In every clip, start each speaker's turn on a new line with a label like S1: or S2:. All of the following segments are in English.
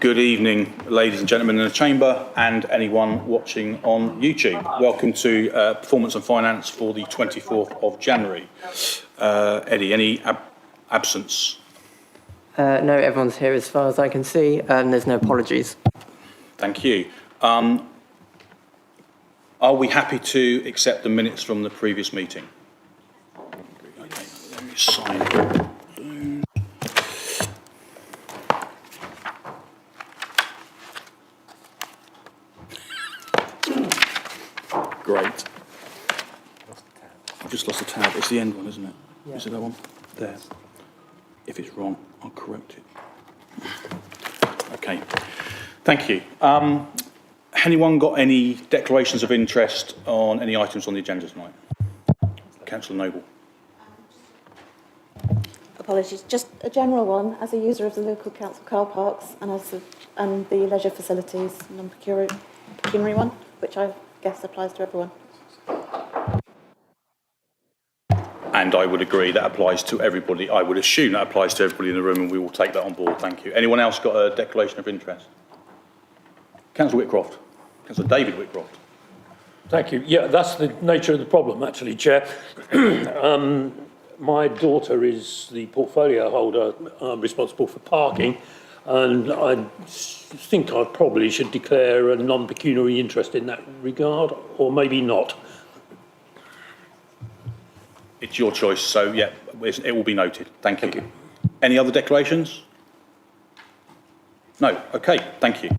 S1: Good evening, ladies and gentlemen in the chamber and anyone watching on YouTube. Welcome to Performance and Finance for the 24th of January. Eddie, any absence?
S2: No, everyone's here as far as I can see, and there's no apologies.
S1: Thank you. Are we happy to accept the minutes from the previous meeting? Okay, let me sign it. Great. I've just lost the tab. It's the end one, isn't it? Yeah. Is it that one? There. If it's wrong, I'll correct it. Okay. Thank you. Anyone got any declarations of interest on any items on the agenda tonight? Councillor Noble.
S3: Apologies. Just a general one. As a user of the local council car parks and the leisure facilities, non-pecuniary one, which I guess applies to everyone.
S1: And I would agree that applies to everybody. I would assume that applies to everybody in the room, and we will take that on board. Thank you. Anyone else got a declaration of interest? Councillor Whitcroft. Councillor David Whitcroft.
S4: Thank you. Yeah, that's the nature of the problem, actually, Chair. My daughter is the portfolio holder responsible for parking, and I think I probably should declare a non-pecuniary interest in that regard, or maybe not.
S1: It's your choice, so yeah, it will be noted. Thank you. Any other declarations? No. Okay, thank you.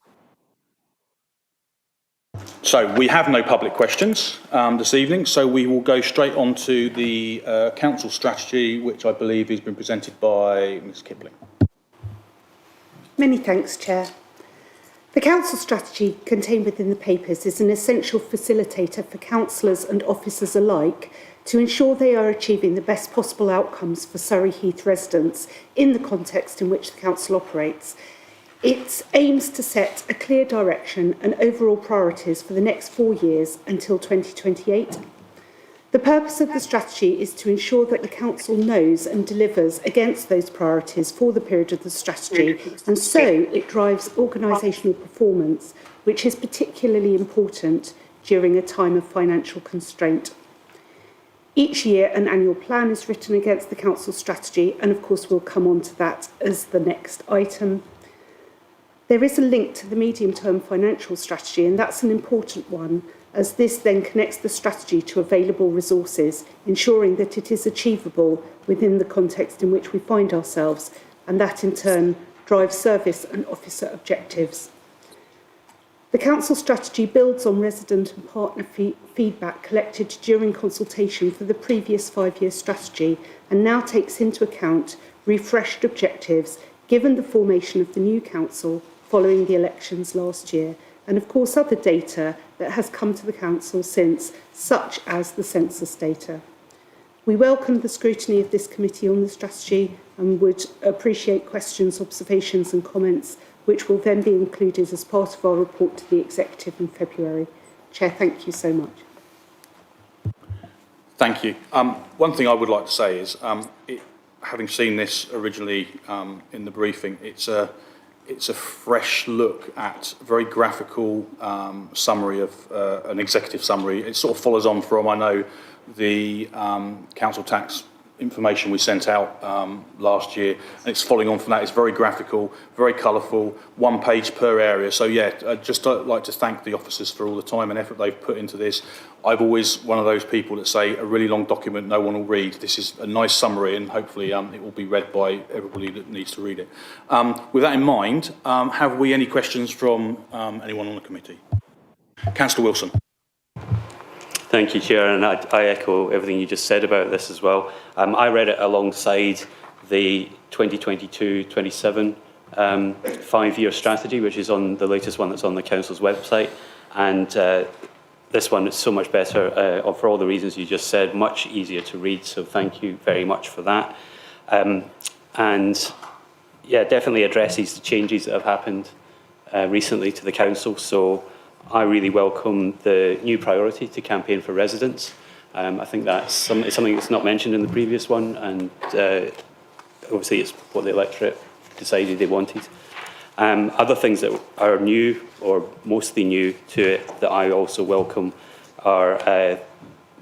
S1: So we have no public questions this evening, so we will go straight on to the council strategy, which I believe has been presented by Ms Kipling.
S5: Many thanks, Chair. The council strategy contained within the papers is an essential facilitator for councillors and officers alike to ensure they are achieving the best possible outcomes for Surrey Heath residents in the context in which the council operates. It aims to set a clear direction and overall priorities for the next 4 years until 2028. The purpose of the strategy is to ensure that the council knows and delivers against those priorities for the period of the strategy, and so it drives organisational performance, which is particularly important during a time of financial constraint. Each year, an annual plan is written against the council strategy, and of course we'll come on to that as the next item. There is a link to the medium-term financial strategy, and that's an important one, as this then connects the strategy to available resources, ensuring that it is achievable within the context in which we find ourselves, and that in turn drives service and officer objectives. The council strategy builds on resident and partner feedback collected during consultation for the previous 5-year strategy, and now takes into account refreshed objectives given the formation of the new council following the elections last year, and of course other data that has come to the council since, such as the census data. We welcome the scrutiny of this committee on the strategy and would appreciate questions, observations and comments, which will then be included as part of our report to the Executive in February. Chair, thank you so much.
S1: Thank you. One thing I would like to say is, having seen this originally in the briefing, it's a fresh look at a very graphical summary of an executive summary. It sort of follows on from, I know, the council tax information we sent out last year, and it's following on from that. It's very graphical, very colourful, 1 page per area. So yeah, I'd just like to thank the officers for all the time and effort they've put into this. I've always one of those people that say a really long document no one will read. This is a nice summary, and hopefully it will be read by everybody that needs to read it. With that in mind, have we any questions from anyone on the committee? Councillor Wilson.
S6: Thank you, Chair, and I echo everything you just said about this as well. I read it alongside the 2022-27 5-year strategy, which is on the latest one that's on the Council's website, and this one is so much better for all the reasons you just said, much easier to read, so thank you very much for that. And yeah, definitely addresses the changes that have happened recently to the Council, so I really welcome the new priority to campaign for residents. I think that's something that's not mentioned in the previous one, and obviously it's what the electorate decided they wanted. Other things that are new or mostly new to it that I also welcome are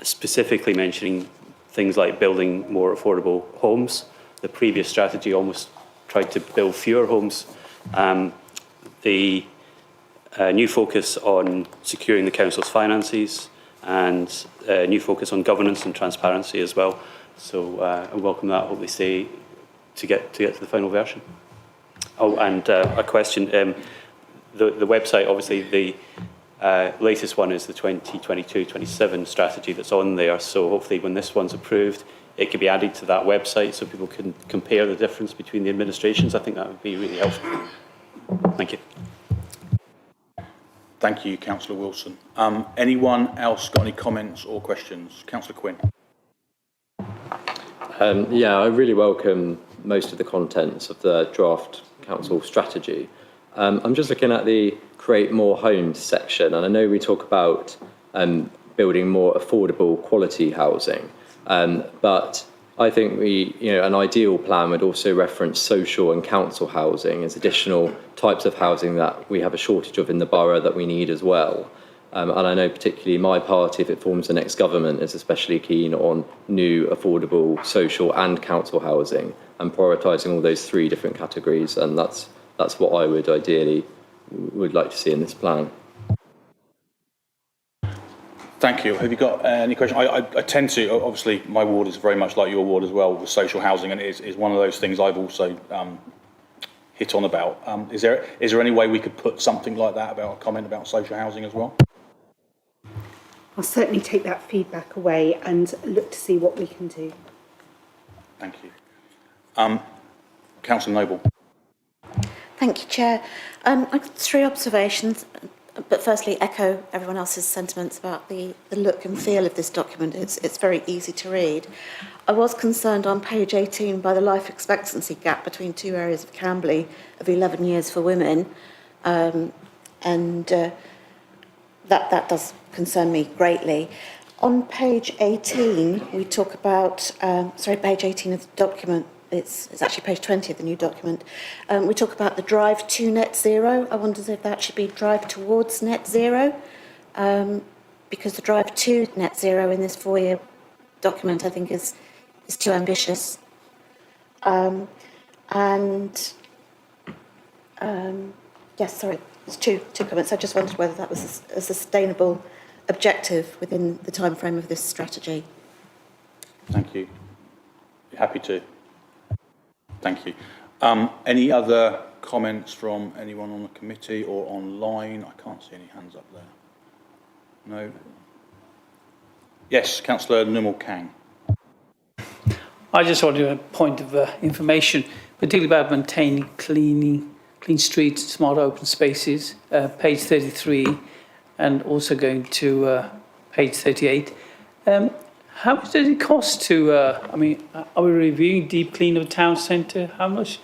S6: specifically mentioning things like building more affordable homes. The previous strategy almost tried to build fewer homes. The new focus on securing the council's finances and new focus on governance and transparency as well. So I welcome that, hopefully stay to get to the final version. Oh, and a question. The website, obviously, the latest one is the 2022-27 strategy that's on there. So hopefully when this one's approved, it could be added to that website so people can compare the difference between the administrations. I think that would be really helpful. Thank you.
S1: Thank you, Councillor Wilson. Anyone else got any comments or questions? Councillor Quinn.
S7: Yeah, I really welcome most of the contents of the draft council strategy. I'm just looking at the create more homes section, and I know we talk about building more affordable quality housing, but I think an ideal plan would also reference social and council housing as additional types of housing that we have a shortage of in the borough that we need as well. And I know particularly my party, if it forms the next government, is especially keen on new, affordable, social and council housing and prioritising all those three different categories. And that's what I would ideally would like to see in this plan.
S1: Thank you. Have you got any questions? I tend to, obviously, my ward is very much like your ward as well with social housing, and it is one of those things I've also hit on about. Is there any way we could put something like that, about a comment about social housing as well?
S5: I'll certainly take that feedback away and look to see what we can do.
S1: Thank you. Councillor Noble.
S3: Thank you, Chair. I've got three observations, but firstly echo everyone else's sentiments about the look and feel of this document. It's very easy to read. I was concerned on page 18 by the life expectancy gap between two areas of Camberley of 11 years for women, that does concern me greatly. On page 18, we talk about, page 18 of the document, it's actually page 20 of the new document, we talk about the drive to net zero. I wonder if that should be drive towards net zero, because the drive to net zero in this 4-year document, I think, is too ambitious. Yes, sorry, it's two comments. I just wondered whether that was a sustainable objective within the time frame of this strategy.
S1: Thank you. You're happy to? Thank you. Any other comments from anyone on the committee or online? I can't see any hands up there. No? Yes, Councillor Numal Kang.
S8: I just wanted a point of information, particularly about maintaining clean streets, smart open spaces, page 33, and also going to page 38. How much does it cost to, are we reviewing deep clean of town centre? How much?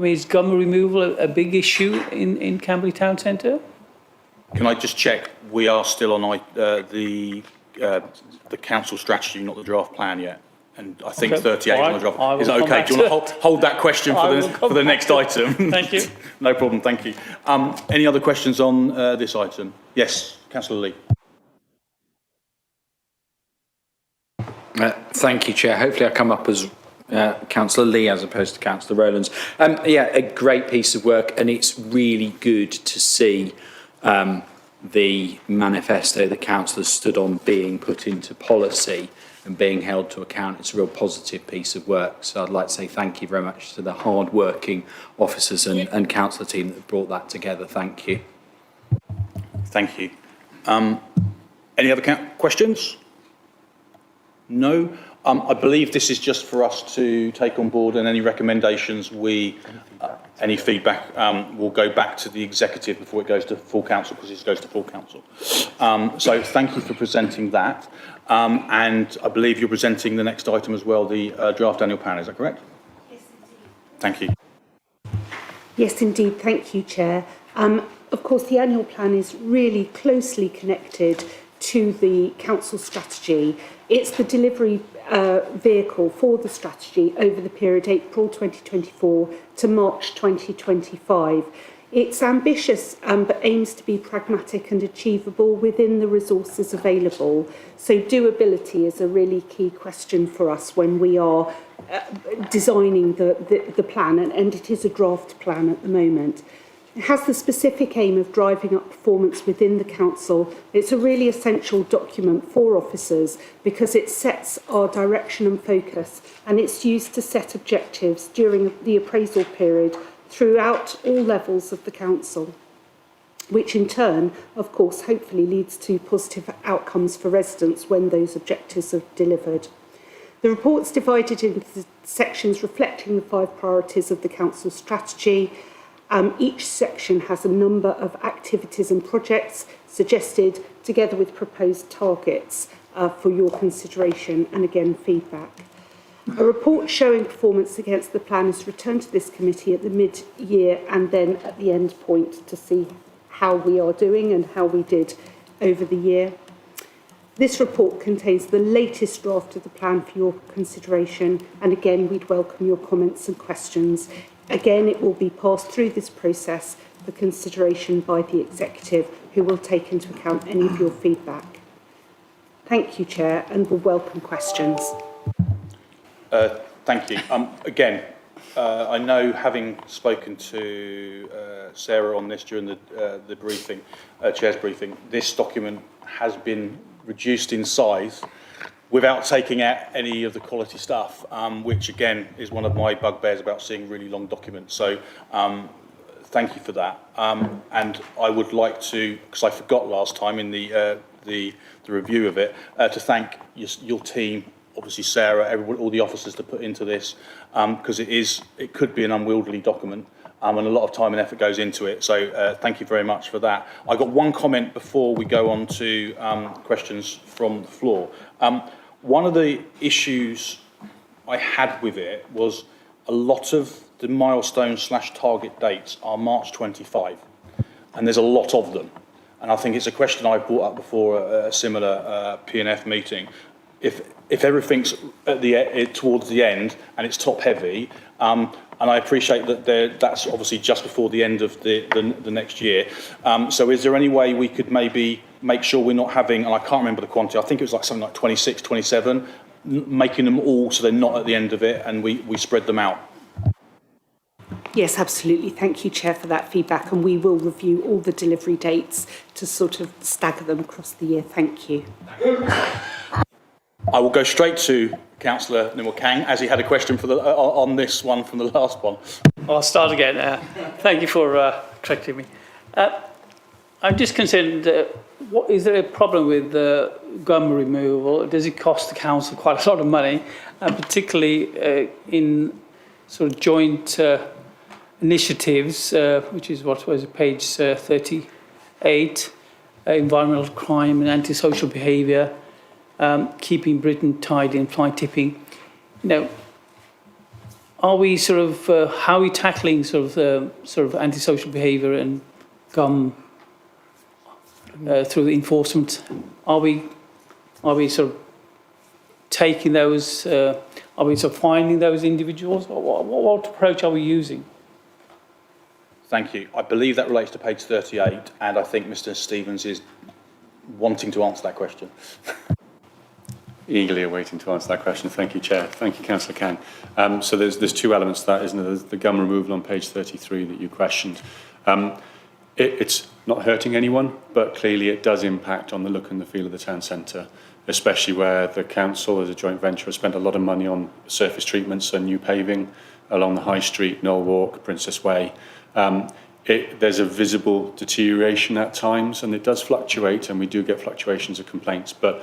S8: Is gum removal a big issue in Camberley town centre?
S1: Can I just check? We are still on the council strategy, not the draft plan yet. And I think
S8: Okay.
S1: 38
S8: All right.
S1: on the draft.
S8: I will
S1: Is that
S8: come
S1: okay?
S8: back
S1: Do you want to hold that question for the next item?
S8: Thank you.
S1: No problem, thank you. Any other questions on this item? Yes, Councillor Lee.
S9: Thank you, Chair. Hopefully I come up as Councillor Lee as opposed to Councillor Rowlands. A great piece of work, and it's really good to see the manifesto that councillors stood on being put into policy and being held to account. It's a real positive piece of work. So I'd like to say thank you very much to the hard-working officers and councillor team that brought that together. Thank you.
S1: Thank you. Any other questions? No. I believe this is just for us to take on board, and any recommendations any feedback will go back to the executive before it goes to full council, because it goes to full council. So thank you for presenting that. And I believe you're presenting the next item as well, the draft annual plan. Is that correct? Yes, indeed. Thank you.
S5: Yes, indeed. Thank you, Chair. Of course, the annual plan is really closely connected to the council strategy. It's the delivery vehicle for the strategy over the period April 2024 to March 2025. It's ambitious, but aims to be pragmatic and achievable within the resources available. So doability is a really key question for us when we are designing the plan, and it is a draft plan at the moment. It has the specific aim of driving up performance within the council. It's a really essential document for officers because it sets our direction and focus, and it's used to set objectives during the appraisal period throughout all levels of the council, which in turn, of course, hopefully leads to positive outcomes for residents when those objectives are delivered. The report's divided into sections reflecting the 5 priorities of the council strategy. Each section has a number of activities and projects suggested together with proposed targets for your consideration and again feedback. A report showing performance against the plan is returned to this committee at the mid-year and then at the end point to see how we are doing and how we did over the year. This report contains the latest draft of the plan for your consideration, and again we'd welcome your comments and questions. Again, it will be passed through this process for consideration by the Executive, who will take into account any of your feedback. Thank you, Chair, and will welcome questions.
S1: Thank you. Again, I know, having spoken to Sarah on this during the briefing, Chair's briefing, this document has been reduced in size without taking out any of the quality stuff, which again is one of my bugbears about seeing really long documents. So thank you for that. And I would like to, because I forgot last time in the review of it, to thank your team, obviously Sarah, everyone, all the officers that put into this, because it could be an unwieldy document. And a lot of time and effort goes into it. So thank you very much for that. I got one comment before we go on to questions from the floor. One of the issues I had with it was a lot of the milestone/target dates are March 25, and there's a lot of them. And I think it's a question I brought up before a similar P&F meeting. If everything's at towards the end and it's top heavy, and I appreciate that that's obviously just before the end of the next year. So is there any way we could maybe make sure we're not having, and I can't remember the quantity, I think it was like something like 26, 27, making them all so they're not at the end of it and we spread them out?
S5: Yes, absolutely. Thank you, Chair, for that feedback, and we will review all the delivery dates to sort of stagger them across the year. Thank you.
S1: I will go straight to Councillor Nimmo Kang, as he had a question for on this one from the last one.
S8: I'll start again. Thank you for correcting me. I'm just concerned, is there a problem with gum removal? Does it cost the council quite a lot of money, particularly in sort of joint initiatives, which is what was page 38, environmental crime and antisocial behaviour, keeping Britain tidy and fly tipping. You know, are we sort of how are we tackling sort of antisocial behaviour and gum through the enforcement? Are we sort of taking those? Are we sort of finding those individuals? What approach are we using?
S1: Thank you. I believe that relates to page 38, and I think Mr. Stevens is wanting to answer that question.
S6: Eagerly awaiting to answer that question. Thank you, Chair. Thank you, Councillor Kang. So there's two elements to that, isn't there? There's the gum removal on page 33 that you questioned. It's not hurting anyone, but clearly it does impact on the look and the feel of the town centre, especially where the council, as a joint venture, has spent a lot of money on surface treatments and new paving along the High Street, Knoll Walk, Princess Way. There's a visible deterioration at times, and it does fluctuate, and we do get fluctuations of complaints, but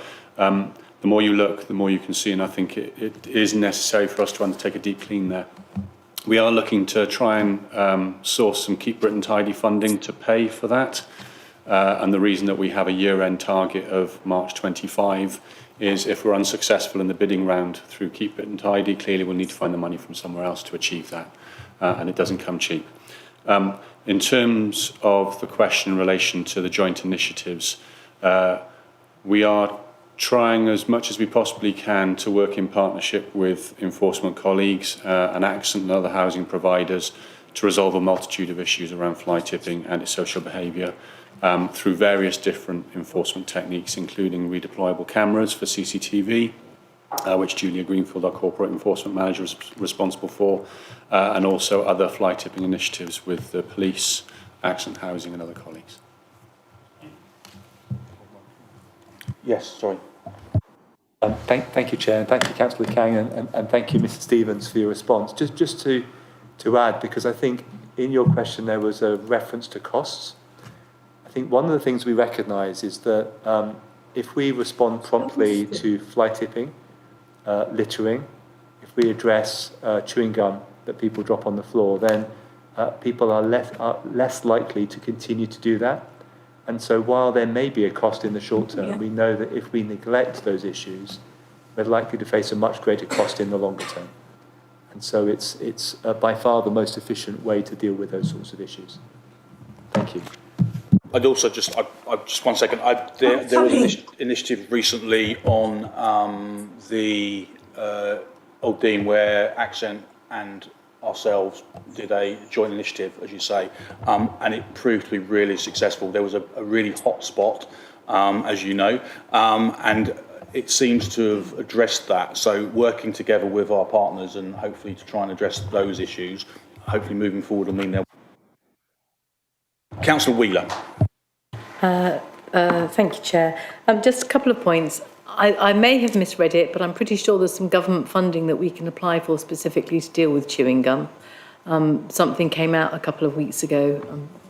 S6: the more you look, the more you can see, and I think it is necessary for us to undertake a deep clean there. We are looking to try and source some Keep Britain Tidy funding to pay for that, and the reason that we have a year-end target of March 25 is if we're unsuccessful in the bidding round through Keep Britain Tidy, clearly we'll need to find the money from somewhere else to achieve that, and it doesn't come cheap. In terms of the question in relation to the joint initiatives, we are trying as much as we possibly can to work in partnership with enforcement colleagues and Accent and other housing providers to resolve a multitude of issues around fly tipping and its social behaviour through various different enforcement techniques, including redeployable cameras for CCTV, which Julia Greenfield, our corporate enforcement manager, is responsible for, and also other fly tipping initiatives with the police, accident housing and other colleagues. Yes, sorry.
S10: Thank you, Chair, and thank you, Councillor Kang, and thank you, Mr Stevens, for your response. Just to add, because I think in your question there was a reference to costs. I think one of the things we recognise is that if we respond promptly to fly tipping, littering, if we address chewing gum that people drop on the floor, then people are less likely to continue to do that. And so while there may be a cost in the short term, we know that if we neglect those issues, we're likely to face a much greater cost in the longer term. And so it's by far the most efficient way to deal with those sorts of issues. Thank you.
S1: I'd also just one second. There was an initiative recently on the Old Dean where Accent and ourselves did a joint initiative, as you say, and it proved to be really successful. There was a really hot spot, as you know, and it seems to have addressed that. So working together with our partners and hopefully to try and address those issues, hopefully moving forward will mean they'll... Councillor Wheeler.
S11: Thank you, Chair. Just a couple of points. I may have misread it, but I'm pretty sure there's some government funding that we can apply for specifically to deal with chewing gum. Something came out a couple of weeks ago.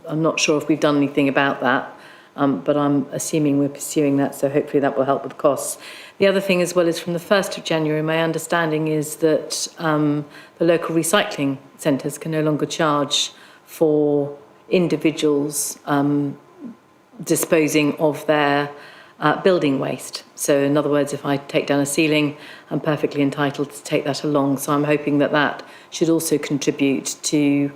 S11: I'm not sure if we've done anything about that, but I'm assuming we're pursuing that, so hopefully that will help with costs. The other thing as well is from the 1st of January, my understanding is that the local recycling centres can no longer charge for individuals disposing of their building waste. So in other words, if I take down a ceiling, I'm perfectly entitled to take that along. So I'm hoping that that should also contribute to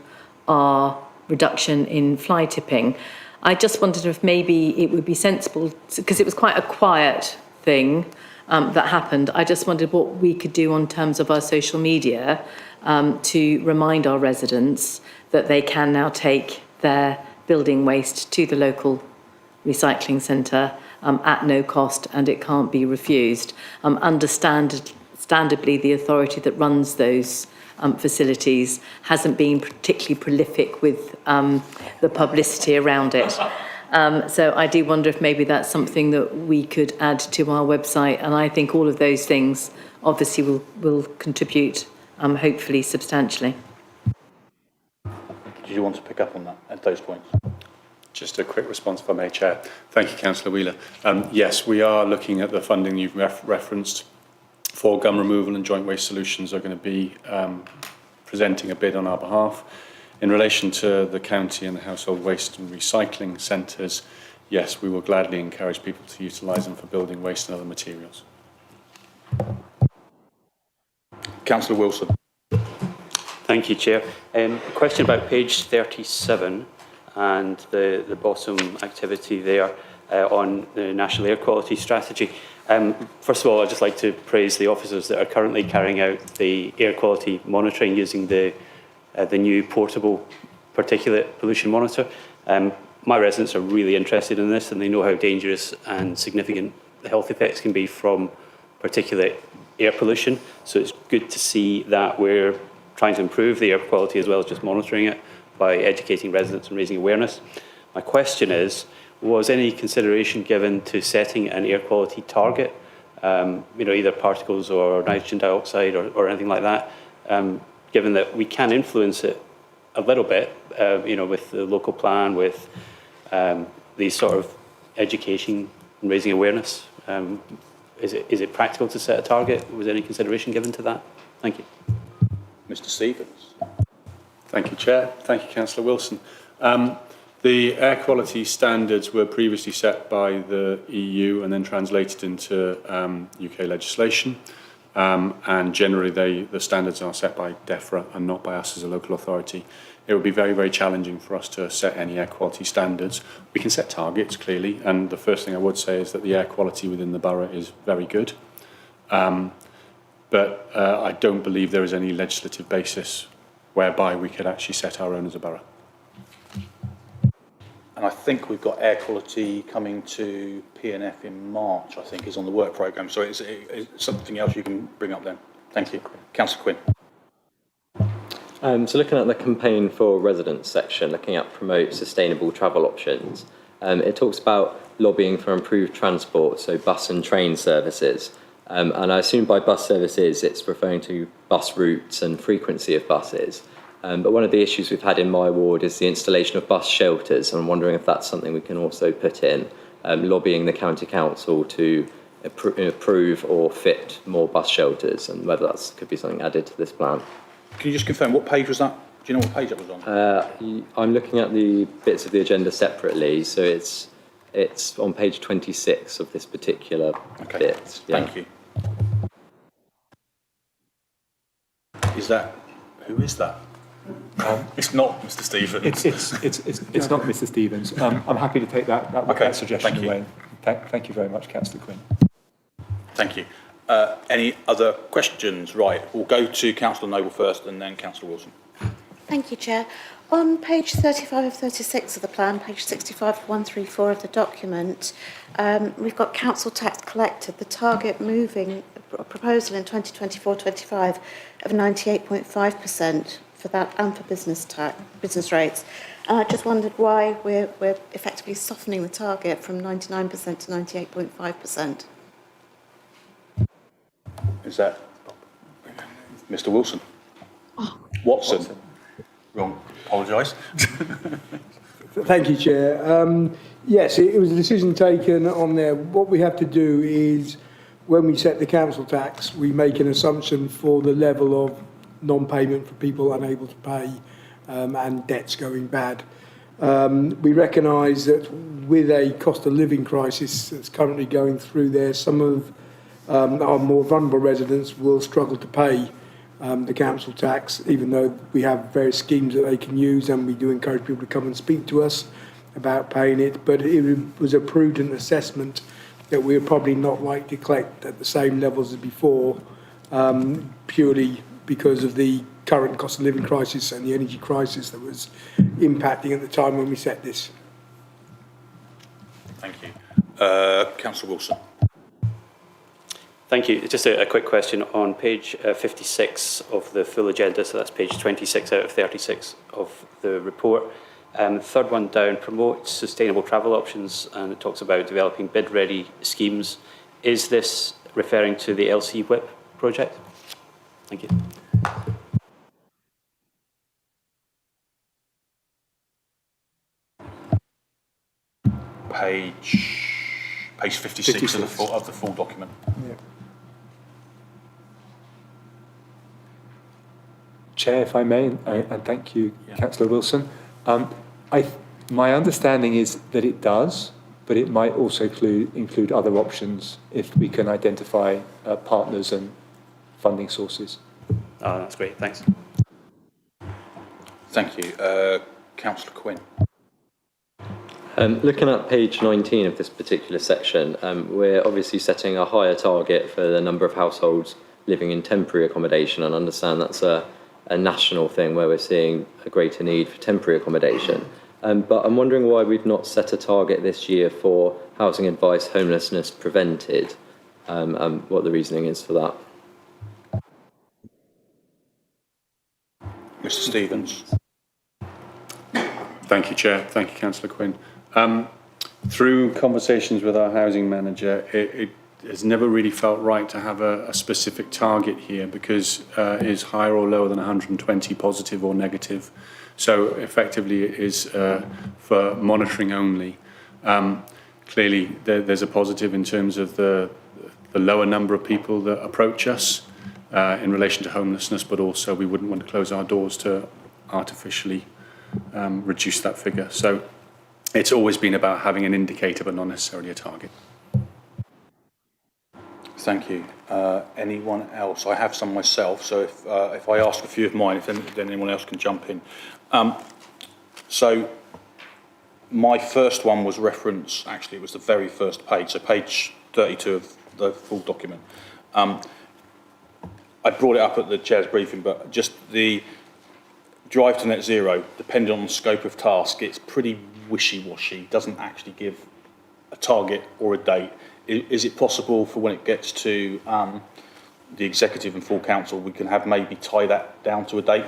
S11: our reduction in fly tipping. I just wondered if maybe it would be sensible, because it was quite a quiet thing that happened. I just wondered what we could do on terms of our social media to remind our residents that they can now take their building waste to the local recycling centre at no cost, and it can't be refused. Understandably, the authority that runs those facilities hasn't been particularly prolific with the publicity around it. So I do wonder if maybe that's something that we could add to our website, and I think all of those things obviously will contribute hopefully substantially.
S1: Did you want to pick up on that at those points?
S6: Just a quick response, if I may, Chair. Thank you, Councillor Wheeler. Yes, we are looking at the funding you've referenced for gum removal, and Joint Waste Solutions are going to be presenting a bid on our behalf. In relation to the county and the household waste and recycling centres, yes, we will gladly encourage people to utilise them for building waste and other materials.
S1: Councillor Wilson.
S6: Thank you, Chair. A question about page 37 and the bottom activity there on the National Air Quality Strategy. First of all, I'd just like to praise the officers that are currently carrying out the air quality monitoring using the new portable particulate pollution monitor. My residents are really interested in this, and they know how dangerous and significant the health effects can be from particulate air pollution. So it's good to see that we're trying to improve the air quality as well as just monitoring it by educating residents and raising awareness. My question is, was any consideration given to setting an air quality target, either particles or nitrogen dioxide or anything like that, given that we can influence it a little bit, with the local plan, with these sort of education and raising awareness? Is it practical to set a target? Was any consideration given to that? Thank you.
S1: Mr Stevens.
S6: Thank you, Chair. Thank you, Councillor Wilson. The air quality standards were previously set by the EU and then translated into UK legislation. And generally, the standards are set by DEFRA and not by us as a local authority. It would be very, very challenging for us to set any air quality standards. We can set targets, clearly, and the first thing I would say is that the air quality within the borough is very good. But I don't believe there is any legislative basis
S12: whereby we could actually set our own as a borough.
S1: And I think we've got air quality coming to PNF in March, I think, is on the work programme. So it's something else you can bring up then. Thank you. Councillor Quinn.
S7: So looking at the campaign for residents section, looking at promote sustainable travel options, it talks about lobbying for improved transport, so bus and train services. And I assume by bus services, it's referring to bus routes and frequency of buses. But one of the issues we've had in my ward is the installation of bus shelters. And I'm wondering if that's something we can also put in, lobbying the county council to approve or fit more bus shelters, and whether that could be something added to this plan.
S1: Can you just confirm, what page was that? Do you know what page that was on?
S7: I'm looking at the bits of the agenda separately, so it's on page 26 of this particular bit. Yeah.
S1: Thank you. Who is that? It's not Mr. Stevens.
S10: It's not Mr. Stevens. I'm happy to take that suggestion
S1: thank you.
S10: away. Thank you very much, Councillor Quinn.
S1: Thank you. Any other questions? Right, we'll go to Councillor Noble first and then Councillor Wilson.
S3: Thank you, Chair. On page 35 of 36 of the plan, page 65 of 134 of the document, we've got council tax collected, the target moving a proposal in 2024-25 of 98.5% for that and for business rates. And I just wondered why we're effectively softening the target from 99% to 98.5%.
S1: Is that Mr. Wilson? Watson. Wrong. Apologise.
S13: Thank you, Chair. Yes, it was a decision taken on there. What we have to do is, when we set the council tax, we make an assumption for the level of non-payment for people unable to pay and debts going bad. We recognise that with a cost of living crisis that's currently going through there, some of our more vulnerable residents will struggle to pay the council tax, even though we have various schemes that they can use, and we do encourage people to come and speak to us about paying it. But it was a prudent assessment that we're probably not likely to collect at the same levels as before, purely because of the current cost of living crisis and the energy crisis that was impacting at the time when we set this.
S1: Thank you. Councillor Wilson.
S6: Thank you. Just a quick question on page 56 of the full agenda, so that's page 26 out of 36 of the report. Third one down, promote sustainable travel options, and it talks about developing bid-ready schemes. Is this referring to the LC WHIP project? Thank you.
S1: Page 56 of the full document.
S13: Yeah.
S10: Chair, if I may, and thank you, Councillor Wilson. My understanding is that it does, but it might also include other options if we can identify partners and funding sources.
S6: Oh, that's great. Thanks.
S1: Thank you. Councillor Quinn.
S7: Looking at page 19 of this particular section, we're obviously setting a higher target for the number of households living in temporary accommodation, and understand that's a national thing where we're seeing a greater need for temporary accommodation. But I'm wondering why we've not set a target this year for housing advice homelessness prevented, and what the reasoning is for that.
S1: Mr. Stevens.
S12: Thank you, Chair. Thank you, Councillor Quinn. Through conversations with our housing manager, it has never really felt right to have a specific target here, because it is higher or lower than 120, positive or negative. So effectively it is for monitoring only. Clearly there's a positive in terms of the lower number of people that approach us in relation to homelessness, but also we wouldn't want to close our doors to artificially reduce that figure. So it's always been about having an indicator, but not necessarily a target.
S1: Thank you. Anyone else? I have some myself, so if I ask a few of mine, then anyone else can jump in. So my first one was reference, actually it was the very first page, so page 32 of the full document. I brought it up at the chair's briefing, but just drive to net zero, depending on the scope of task, it's pretty wishy-washy, doesn't actually give a target or a date. Is it possible for when it gets to the executive and full council, we can have maybe tie that down to a date,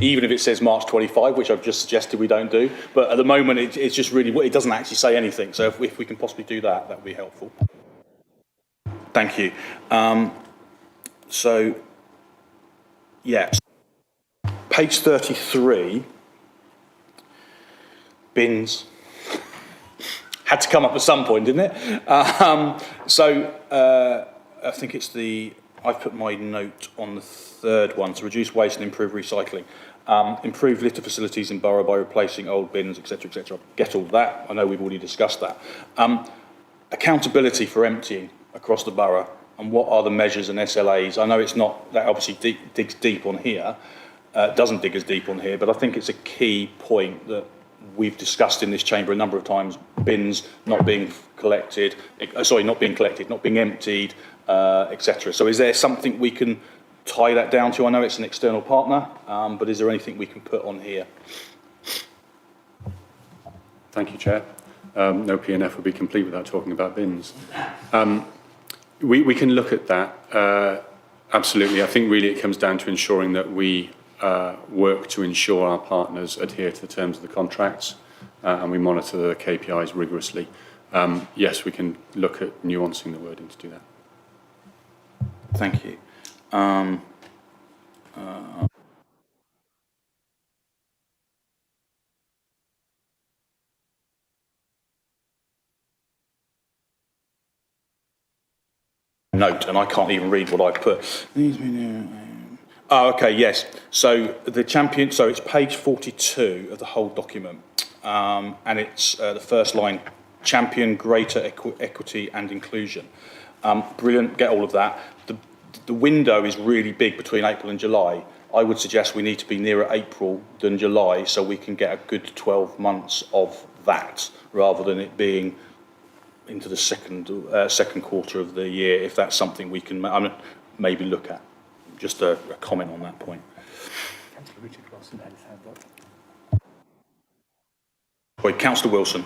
S1: even if it says March 25, which I've just suggested we don't do. But at the moment, it's just really, it doesn't actually say anything. So if we can possibly do that, that would be helpful. Thank you. So, yeah. Page 33, bins. Had to come up at some point, didn't it? I think it's I've put my note on the third one, to reduce waste and improve recycling. Improve litter facilities in borough by replacing old bins, etc., etc. Get all that. I know we've already discussed that. Accountability for emptying across the borough, and what are the measures and SLAs? I know it's not, that obviously digs deep on here, doesn't dig as deep on here, but I think it's a key point that we've discussed in this chamber a number of times, bins not being collected, not being emptied, etc. So is there something we can tie that down to? I know it's an external partner, but is there anything we can put on here?
S12: Thank you, Chair. No PNF would be complete without talking about bins. We can look at that, absolutely. I think really it comes down to ensuring that we work to ensure our partners adhere to the terms of the contracts and we monitor the KPIs rigorously. Yes, we can look at nuancing the wording to do that.
S1: Thank you. Note, and I can't even read what I've put. Oh, okay, yes. So it's page 42 of the whole document, and it's the first line, champion greater equity and inclusion. Brilliant, get all of that. The window is really big between April and July. I would suggest we need to be nearer April than July so we can get a good 12 months of that, rather than it being into the second quarter of the year, if that's something we can maybe look at. Just a comment on that point. Councillor Wilson.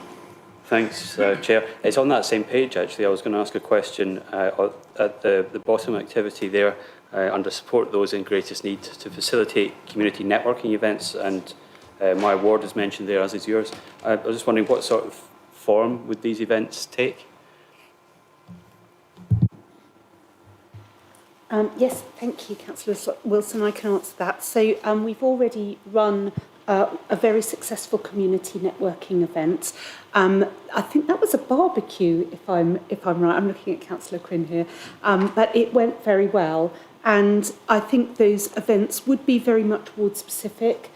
S6: Thanks, Chair. It's on that same page, actually. I was going to ask a question at the bottom activity there, under support those in greatest need to facilitate community networking events, and my ward is mentioned there, as is yours. I was just wondering what sort of form would these events take?
S5: Yes, thank you, Councillor Wilson. I can answer that. So we've already run a very successful community networking event. I think that was a barbecue, if I'm right. I'm looking at Councillor Quinn here, but it went very well. And I think those events would be very much ward specific.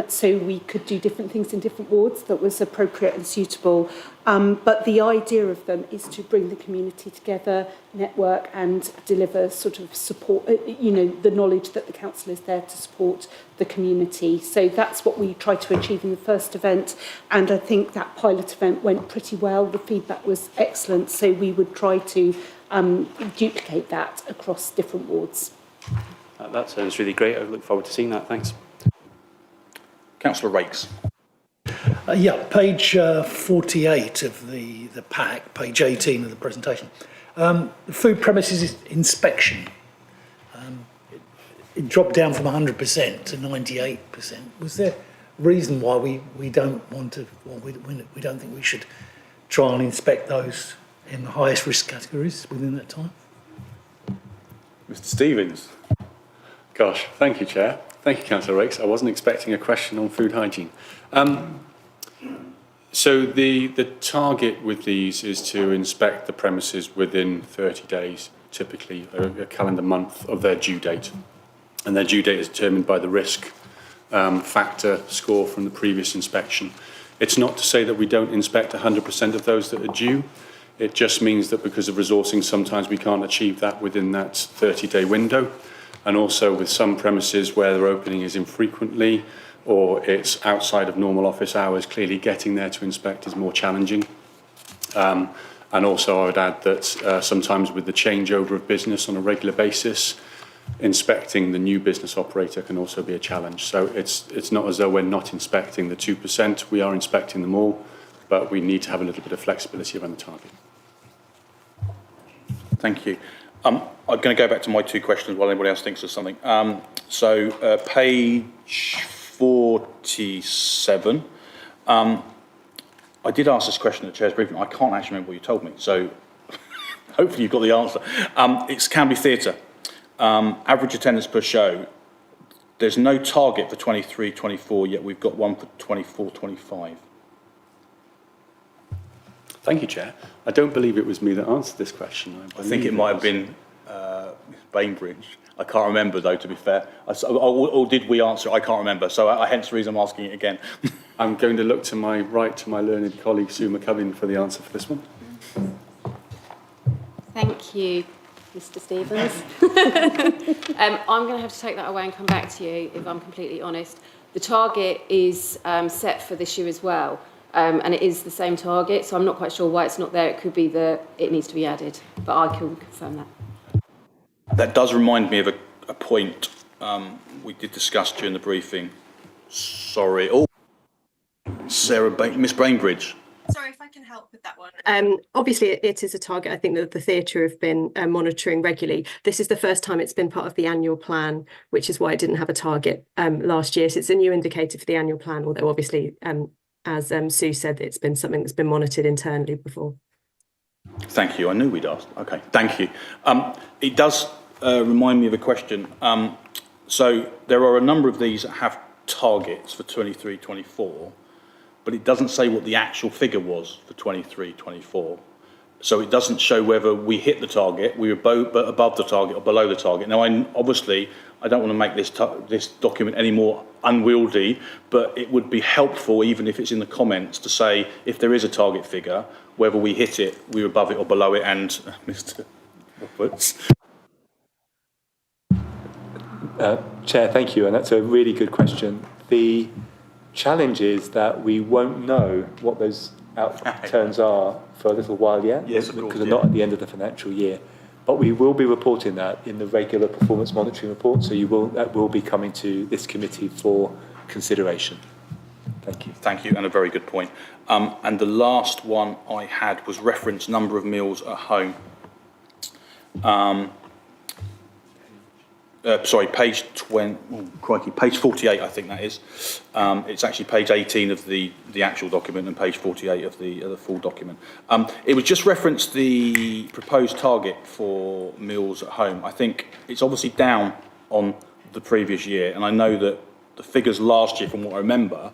S5: So we could do different things in different wards that was appropriate and suitable. But the idea of them is to bring the community together, network, and deliver sort of support, the knowledge that the council is there to support the community. So that's what we tried to achieve in the first event. And I think that pilot event went pretty well. The feedback was excellent. So we would try to duplicate that across different wards.
S6: That sounds really great. I look forward to seeing that. Thanks.
S1: Councillor Rakes.
S14: Page 48 of the pack, page 18 of the presentation. The food premises inspection. It dropped down from 100% to 98%. Was there a reason why we don't want to, or we don't think we should try and inspect those in the highest risk categories within that time?
S12: Mr. Stevens. Gosh, thank you, Chair. Thank you, Councillor Rakes. I wasn't expecting a question on food hygiene. So the target with these is to inspect the premises within 30 days, typically a calendar month of their due date. And their due date is determined by the risk factor score from the previous inspection. It's not to say that we don't inspect 100% of those that are due. It just means that because of resourcing, sometimes we can't achieve that within that 30-day window. And also with some premises where their opening is infrequently or it's outside of normal office hours, clearly getting there to inspect is more challenging. And also I would add that sometimes with the changeover of business on a regular basis, inspecting the new business operator can also be a challenge. So it's not as though we're not inspecting the 2%. We are inspecting them all, but we need to have a little bit of flexibility around the target.
S1: Thank you. I'm going to go back to my two questions while anybody else thinks of something. Page 47. I did ask this question at the Chair's briefing. I can't actually remember what you told me, so hopefully you've got the answer. It's Canby Theatre. Average attendance per show. There's no target for 23-24, yet we've got one for 24-25.
S12: Thank you, Chair. I don't believe it was me that answered this question.
S1: I think it might have been Bainbridge. I can't remember, though, to be fair. Or did we answer it? I can't remember. So hence the reason I'm asking it again.
S12: I'm going to look to my right to my learned colleague, Sue McCubbin, for the answer for this one.
S15: Thank you, Mr. Stevens. I'm going to have to take that away and come back to you, if I'm completely honest. The target is set for this year as well. And it is the same target, so I'm not quite sure why it's not there. It could be that it needs to be added, but I can confirm that.
S1: That does remind me of a point we did discuss during the briefing. Sorry. Oh, Miss Bainbridge.
S16: Sorry, if I can help with that one. Obviously, it is a target I think that the theatre have been monitoring regularly. This is the first time it's been part of the annual plan, which is why it didn't have a target last year. So it's a new indicator for the annual plan, although obviously as Sue said, it's been something that's been monitored internally before.
S1: Thank you. I knew we'd asked. Okay, thank you. It does remind me of a question. So there are a number of these that have targets for 23-24, but it doesn't say what the actual figure was for 23-24. So it doesn't show whether we hit the target, we were above the target or below the target. Now, obviously, I don't want to make this document any more unwieldy, but it would be helpful, even if it's in the comments, to say if there is a target figure, whether we hit it, we were above it or below it, and Mr. Roberts.
S10: Chair, thank you, and that's a really good question. The challenge is that we won't know what those outturns are for a little while yet,
S1: yes, of course,
S10: because they're not at the end of the financial year. But we will be reporting that in the regular performance monitoring report, so that will be coming to this committee for consideration. Thank you.
S1: Thank you, and a very good point. And the last one I had was reference number of meals at home. Sorry, page 20, oh, crikey, page 48, I think that is. It's actually page 18 of the actual document and page 48 of the full document. It was just referenced the proposed target for meals at home. I think it's obviously down on the previous year, and I know that the figures last year, from what I remember,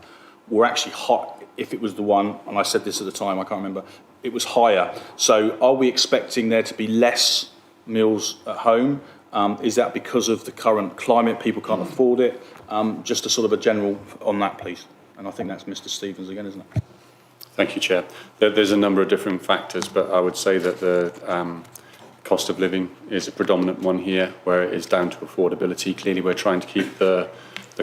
S1: were actually hot. If it was the one, and I said this at the time, I can't remember, it was higher. So are we expecting there to be less meals at home? Is that because of the current climate, people can't afford it? Just a sort of a general on that, please. And I think that's Mr. Stevens again, isn't it?
S12: Thank you, Chair. There's a number of different factors, but I would say that the cost of living is a predominant one here, where it is down to affordability. Clearly, we're trying to keep the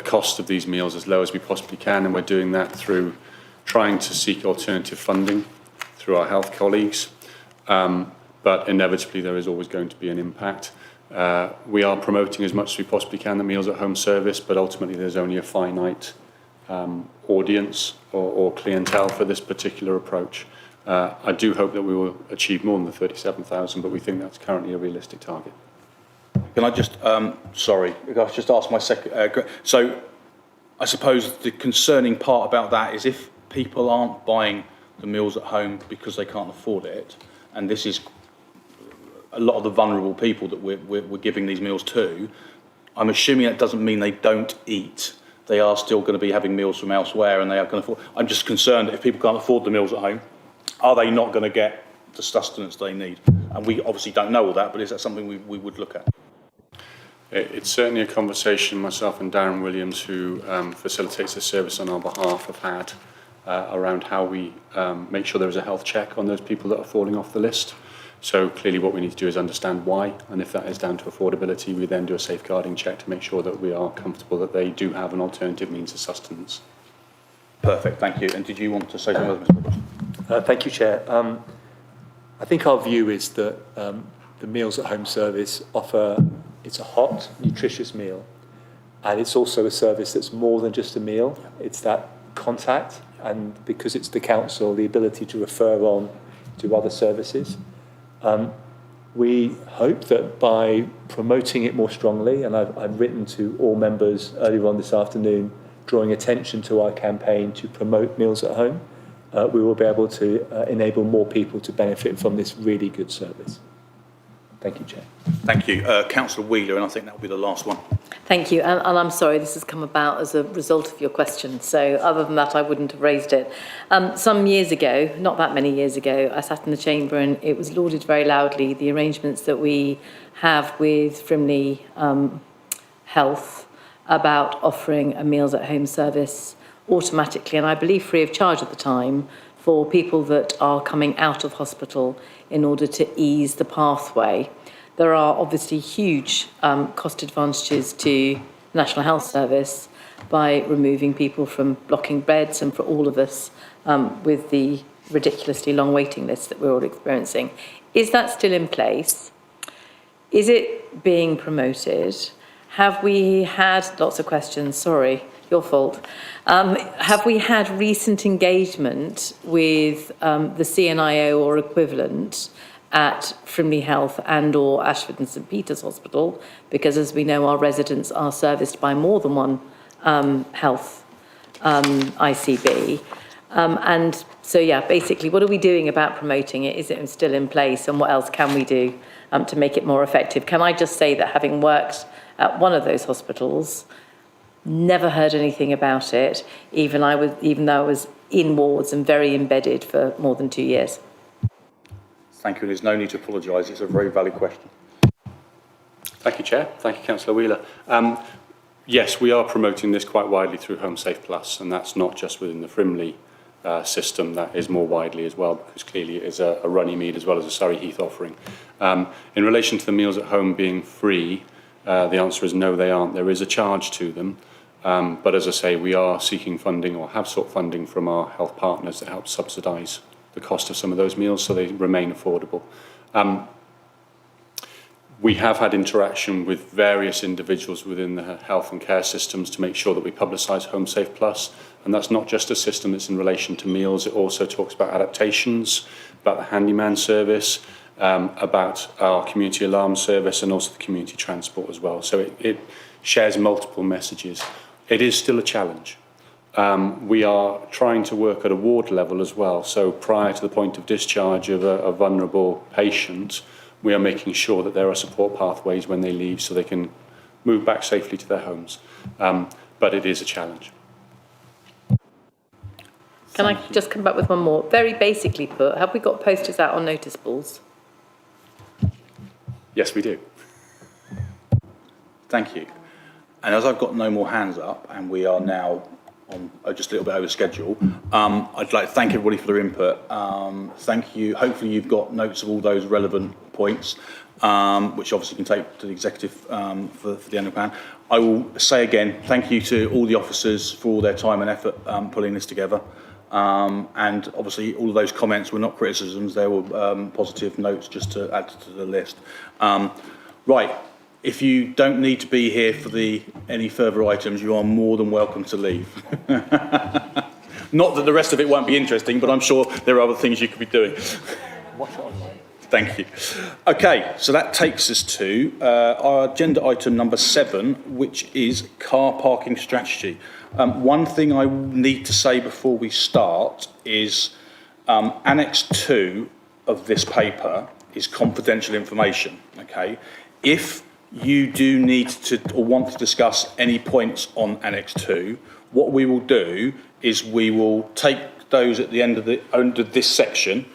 S12: cost of these meals as low as we possibly can, and we're doing that through trying to seek alternative funding through our health colleagues. But inevitably, there is always going to be an impact. We are promoting as much as we possibly can the meals at home service, but ultimately there's only a finite audience or clientele for this particular approach. I do hope that we will achieve more than the 37,000, but we think that's currently a realistic target.
S1: Can I just, sorry, I just asked my second, so I suppose the concerning part about that is if people aren't buying the meals at home because they can't afford it, and this is a lot of the vulnerable people that we're giving these meals to, I'm assuming that doesn't mean they don't eat. They are still going to be having meals from elsewhere, and they are going to afford. I'm just concerned that if people can't afford the meals at home, are they not going to get the sustenance they need? And we obviously don't know all that, but is that something we would look at?
S12: It's certainly a conversation myself and Darren Williams, who facilitates the service on our behalf, have had around how we make sure there is a health check on those people that are falling off the list. So clearly what we need to do is understand why, and if that is down to affordability, we then do a safeguarding check to make sure that we are comfortable that they do have an alternative means of sustenance.
S1: Perfect, thank you. And did you want to say something else, Mr. Roberts?
S10: Thank you, Chair. I think our view is that the Meals at Home service offer It's a hot, nutritious meal. And it's also a service that's more than just a meal. It's that contact, and because it's the council, the ability to refer on to other services. We hope that by promoting it more strongly, and I've written to all members earlier on this afternoon, drawing attention to our campaign to promote meals at home, we will be able to enable more people to benefit from this really good service. Thank you, Chair.
S1: Thank you. Councillor Wheeler, and I think that will be the last one.
S11: Thank you, and I'm sorry this has come about as a result of your question, so other than that I wouldn't have raised it. Some years ago, not that many years ago, I sat in the chamber and it was lauded very loudly, the arrangements that we have with Frimley Health about offering a meals at home service automatically, and I believe free of charge at the time, for people that are coming out of hospital in order to ease the pathway. There are obviously huge cost advantages to the National Health Service by removing people from blocking beds, and for all of us with the ridiculously long waiting lists that we're all experiencing. Is that still in place? Is it being promoted? Have we had lots of questions? Sorry, your fault. Have we had recent engagement with the CNIO or equivalent at Frimley Health and or Ashford and St Peter's Hospital? Because as we know, our residents are serviced by more than one health ICB. And so, yeah, basically, what are we doing about promoting it? Is it still in place? And what else can we do to make it more effective? Can I just say that having worked at one of those hospitals, never heard anything about it, even though I was in wards and very embedded for more than 2 years.
S1: Thank you. There's no need to apologise. It's a very valid question.
S12: Thank you, Chair. Thank you, Councillor Wheeler. Yes, we are promoting this quite widely through Home Safe Plus, and that's not just within the Frimley system, that is more widely as well, because clearly it is a Runnymede as well as a Surrey Heath offering. In relation to the meals at home being free, the answer is no, they aren't. There is a charge to them. But as I say, we are seeking funding, or have sought funding from our health partners that help subsidise the cost of some of those meals so they remain affordable. We have had interaction with various individuals within the health and care systems to make sure that we publicise Home Safe Plus, and that's not just a system that's in relation to meals, it also talks about adaptations, about the handyman service, about our community alarm service, and also the community transport as well. So it shares multiple messages. It is still a challenge. We are trying to work at a ward level as well. So prior to the point of discharge of a vulnerable patient, we are making sure that there are support pathways when they leave so they can move back safely to their homes. But it is a challenge.
S11: Can I just come back with one more? Very basically put, have we got posters out on notice boards?
S12: Yes, we do.
S1: Thank you. And as I've got no more hands up, and we are now on just a little bit over schedule, I'd like to thank everybody for their input. Thank you. Hopefully you've got notes of all those relevant points, which obviously can take to the executive for the annual plan. I will say again, thank you to all the officers for all their time and effort pulling this together. And obviously all of those comments were not criticisms, they were positive notes just to add to the list. Right. If you don't need to be here for any further items, you are more than welcome to leave. Not that the rest of it won't be interesting, but I'm sure there are other things you could be doing. Thank you. Okay, so that takes us to our agenda item number 7, which is car parking strategy. One thing I need to say before we start is Annex 2 of this paper is confidential information, okay? If you do need to or want to discuss any points on Annex 2, what we will do is we will take those at the end of this section,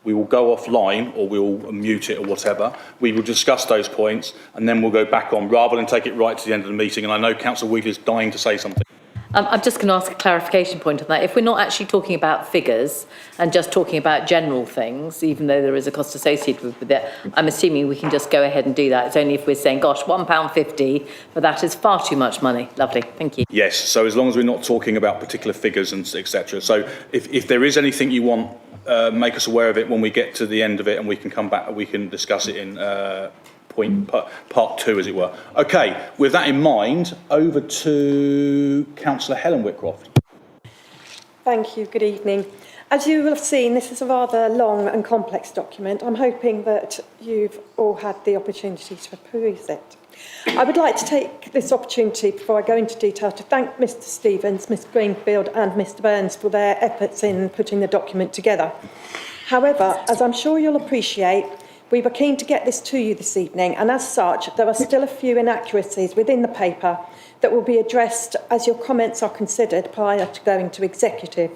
S1: we will go offline or we'll mute it or whatever, we will discuss those points and then we'll go back on rather than take it right to the end of the meeting. And I know Councillor Wheeler is dying to say something.
S11: I'm just going to ask a clarification point on that. If we're not actually talking about figures and just talking about general things, even though there is a cost associated with it, I'm assuming we can just go ahead and do that. It's only if we're saying, gosh, £1.50 for that is far too much money. Lovely, thank you.
S1: Yes, so as long as we're not talking about particular figures and etc. So if there is anything you want, make us aware of it when we get to the end of it and we can come back and we can discuss it in part two, as it were. Okay, with that in mind, over to Councillor Helen Whitcroft.
S17: Thank you. Good evening. As you will have seen, this is a rather long and complex document. I'm hoping that you've all had the opportunity to peruse it. I would like to take this opportunity, before I go into detail, to thank Mr Stevens, Ms Greenfield and Mr Burns for their efforts in putting the document together. However, as I'm sure you'll appreciate, we were keen to get this to you this evening, and as such, there are still a few inaccuracies within the paper that will be addressed as your comments are considered prior to going to executive.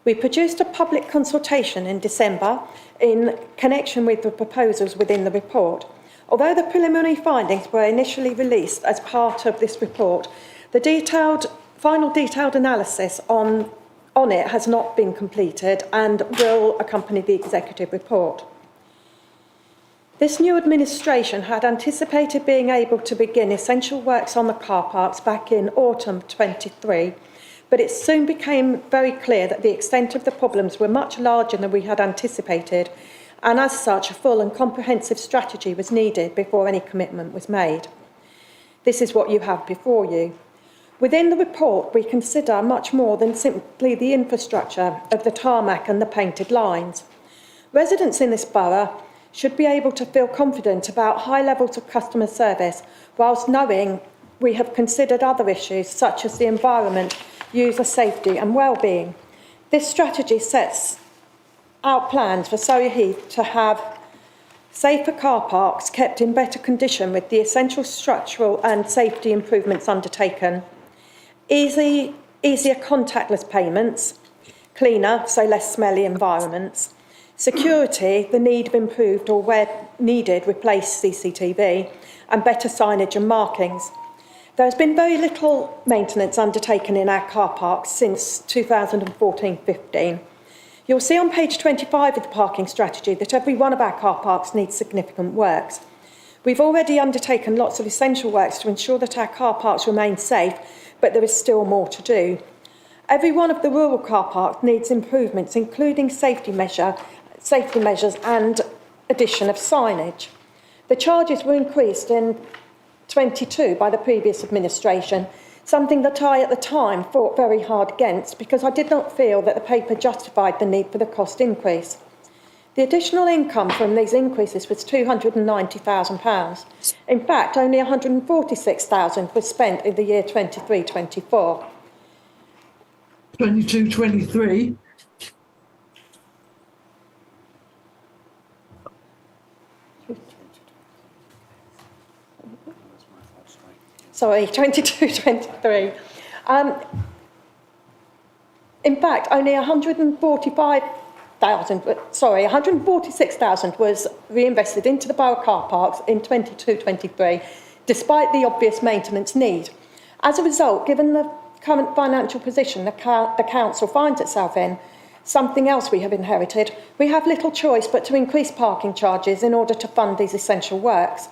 S17: We produced a public consultation in December in connection with the proposals within the report. Although the preliminary findings were initially released as part of this report, the final detailed analysis on it has not been completed and will accompany the executive report. This new administration had anticipated being able to begin essential works on the car parks back in autumn 23, but it soon became very clear that the extent of the problems were much larger than we had anticipated, and as such, a full and comprehensive strategy was needed before any commitment was made. This is what you have before you. Within the report, we consider much more than simply the infrastructure of the tarmac and the painted lines. Residents in this borough should be able to feel confident about high levels of customer service, whilst knowing we have considered other issues such as the environment, user safety and well-being. This strategy sets out plans for Surrey Heath to have safer car parks kept in better condition with the essential structural and safety improvements undertaken, easier contactless payments, cleaner, so less smelly environments, security, the need of improved or where needed replace CCTV, and better signage and markings. There has been very little maintenance undertaken in our car parks since 2014-15. You'll see on page 25 of the parking strategy that every one of our car parks needs significant works. We've already undertaken lots of essential works to ensure that our car parks remain safe, but there is still more to do. Every one of the rural car parks needs improvements, including safety measures and addition of signage. The charges were increased in 22 by the previous administration, something that I at the time fought very hard against because I did not feel that the paper justified the need for the cost increase. The additional income from these increases was £290,000. In fact, only £146,000 was spent in the year 23-24.
S18: 22-23?
S17: Sorry, 22-23. In fact, only £146,000 was reinvested into the borough car parks in 22-23, despite the obvious maintenance need. As a result, given the current financial position the council finds itself in, something else we have inherited, we have little choice but to increase parking charges in order to fund these essential works.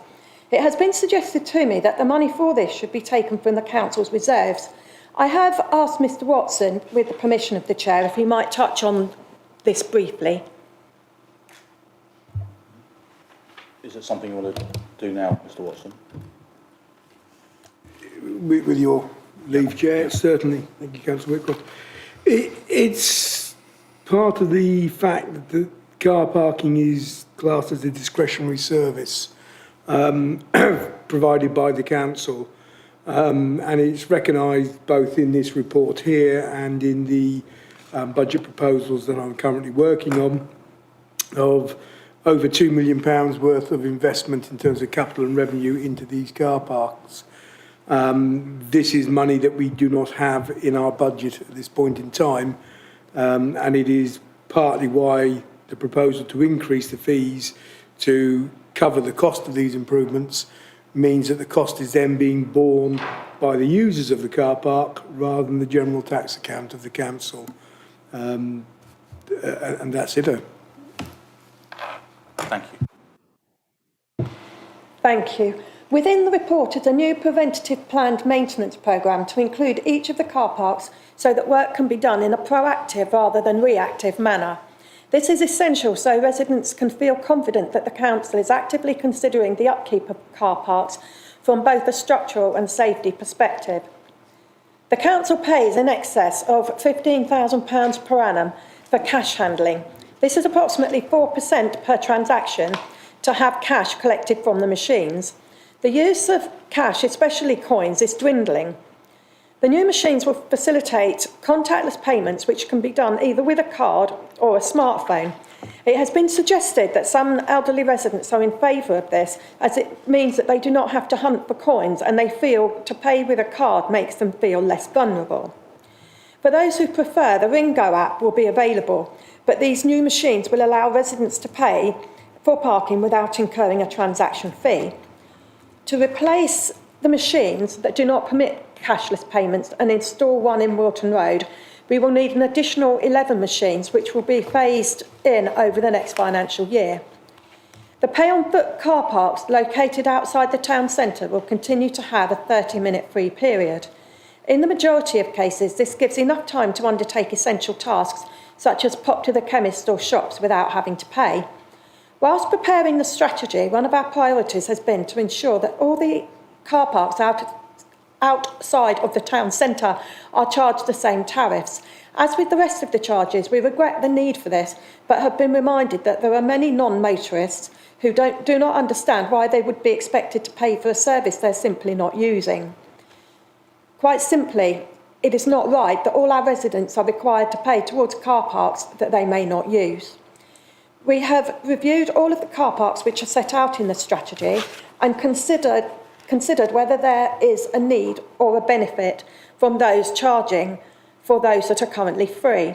S17: It has been suggested to me that the money for this should be taken from the council's reserves. I have asked Mr Watson, with the permission of the chair, if he might touch on this briefly.
S1: Is it something you want to do now, Mr Watson?
S13: With your leave, Chair, certainly. Thank you, Councillor Whitcroft. It's part of the fact that the car parking is classed as a discretionary service provided by the council, and it's recognised both in this report here and in the budget proposals that I'm currently working on, of over £2 million worth of investment in terms of capital and revenue into these car parks. This is money that we do not have in our budget at this point in time, and it is partly why the proposal to increase the fees to cover the cost of these improvements means that the cost is then being borne by the users of the car park rather than the general tax account of the council. And that's it.
S1: Thank you.
S17: Thank you. Within the report is a new preventative planned maintenance programme to include each of the car parks so that work can be done in a proactive rather than reactive manner. This is essential so residents can feel confident that the council is actively considering the upkeep of car parks from both a structural and safety perspective. The council pays in excess of £15,000 per annum for cash handling. This is approximately 4% per transaction to have cash collected from the machines. The use of cash, especially coins, is dwindling. The new machines will facilitate contactless payments, which can be done either with a card or a smartphone. It has been suggested that some elderly residents are in favour of this, as it means that they do not have to hunt for coins and they feel to pay with a card makes them feel less vulnerable. For those who prefer, the Ringo app will be available, but these new machines will allow residents to pay for parking without incurring a transaction fee. To replace the machines that do not permit cashless payments and install one in Wilton Road, we will need an additional 11 machines, which will be phased in over the next financial year. The pay-on-foot car parks located outside the town centre will continue to have a 30-minute free period. In the majority of cases, this gives enough time to undertake essential tasks, such as pop to the chemist or shops without having to pay. Whilst preparing the strategy, one of our priorities has been to ensure that all the car parks outside of the town centre are charged the same tariffs. As with the rest of the charges, we regret the need for this, but have been reminded that there are many non-motorists who do not understand why they would be expected to pay for a service they're simply not using. Quite simply, it is not right that all our residents are required to pay towards car parks that they may not use. We have reviewed all of the car parks which are set out in the strategy and considered whether there is a need or a benefit from those charging for those that are currently free.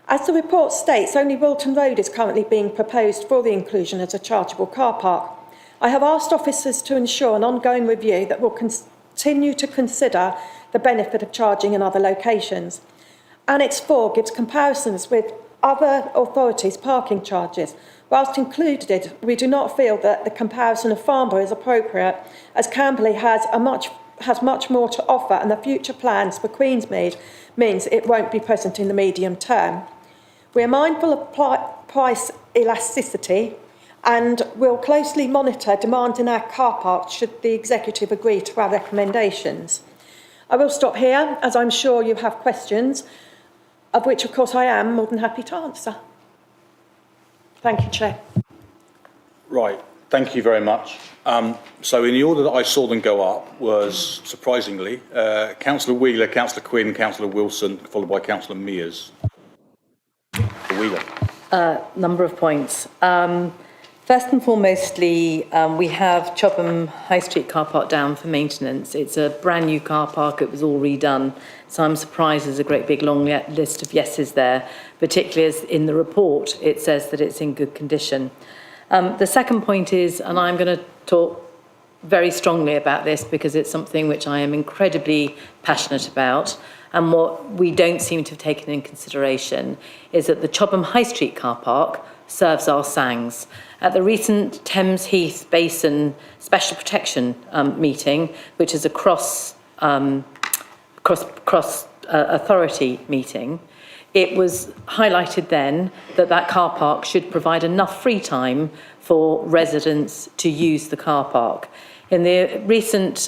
S17: As the report states, only Wilton Road is currently being proposed for the inclusion as a chargeable car park. I have asked officers to ensure an ongoing review that will continue to consider the benefit of charging in other locations. Annex 4 gives comparisons with other authorities' parking charges. Whilst included, we do not feel that the comparison of Farnborough is appropriate, as Camberley has much more to offer, and the future plans for Queensmead means it won't be present in the medium term. We are mindful of price elasticity and will closely monitor demand in our car parks should the executive agree to our recommendations. I will stop here, as I'm sure you have questions, of which, of course, I am more than happy to answer. Thank you, Chair.
S1: Right, thank you very much. So in the order that I saw them go up was, surprisingly, Councillor Wheeler, Councillor Quinn, Councillor Wilson, followed by Councillor Mears. Wheeler.
S11: Number of points. First and foremostly, we have Chobham High Street car park down for maintenance. It's a brand new car park. It was all redone. So I'm surprised there's a great big long list of yeses there, particularly as in the report it says that it's in good condition. The second point is, and I'm going to talk very strongly about this because it's something which I am incredibly passionate about, and what we don't seem to have taken in consideration is that the Chobham High Street car park serves our SANGs. At the recent Thames Heath Basin Special Protection meeting, which is a cross authority meeting, it was highlighted then that that car park should provide enough free time for residents to use the car park. In the recent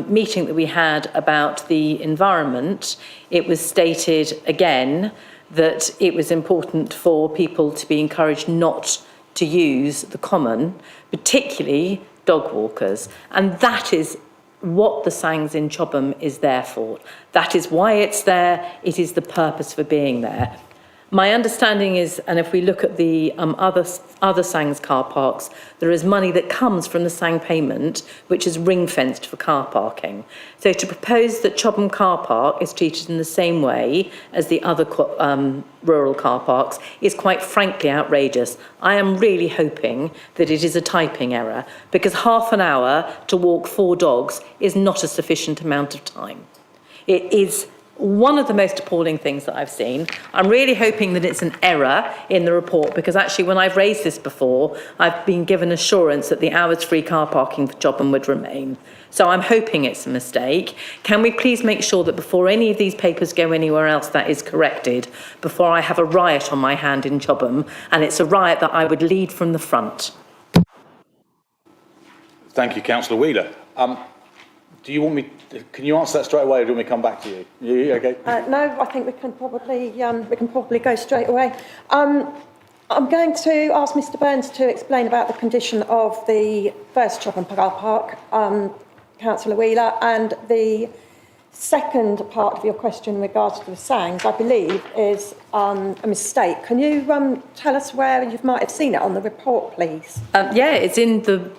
S11: meeting that we had about the environment, it was stated again that it was important for people to be encouraged not to use the common, particularly dog walkers. And that is what the SANGs in Chobham is there for. That is why it's there. It is the purpose for being there. My understanding is, and if we look at the other SANGs car parks, there is money that comes from the SANG payment, which is ring-fenced for car parking. So to propose that Chobham car park is treated in the same way as the other rural car parks is quite frankly outrageous. I am really hoping that it is a typing error, because half an hour to walk 4 dogs is not a sufficient amount of time. It is one of the most appalling things that I've seen. I'm really hoping that it's an error in the report, because actually when I've raised this before, I've been given assurance that the hours-free car parking for Chobham would remain. So I'm hoping it's a mistake. Can we please make sure that before any of these papers go anywhere else, that is corrected, before I have a riot on my hand in Chobham, and it's a riot that I would lead from the front.
S1: Thank you, Councillor Wheeler. Do you want me? Can you answer that straight away, or do you want me to come back to you? You okay?
S17: No, I think we can probably go straight away. I'm going to ask Mr Burns to explain about the condition of the first Chobham car park, Councillor Wheeler, and the second part of your question in regards to the Sangs, I believe, is a mistake. Can you tell us where you might have seen it on the report, please?
S11: Yeah, it's in the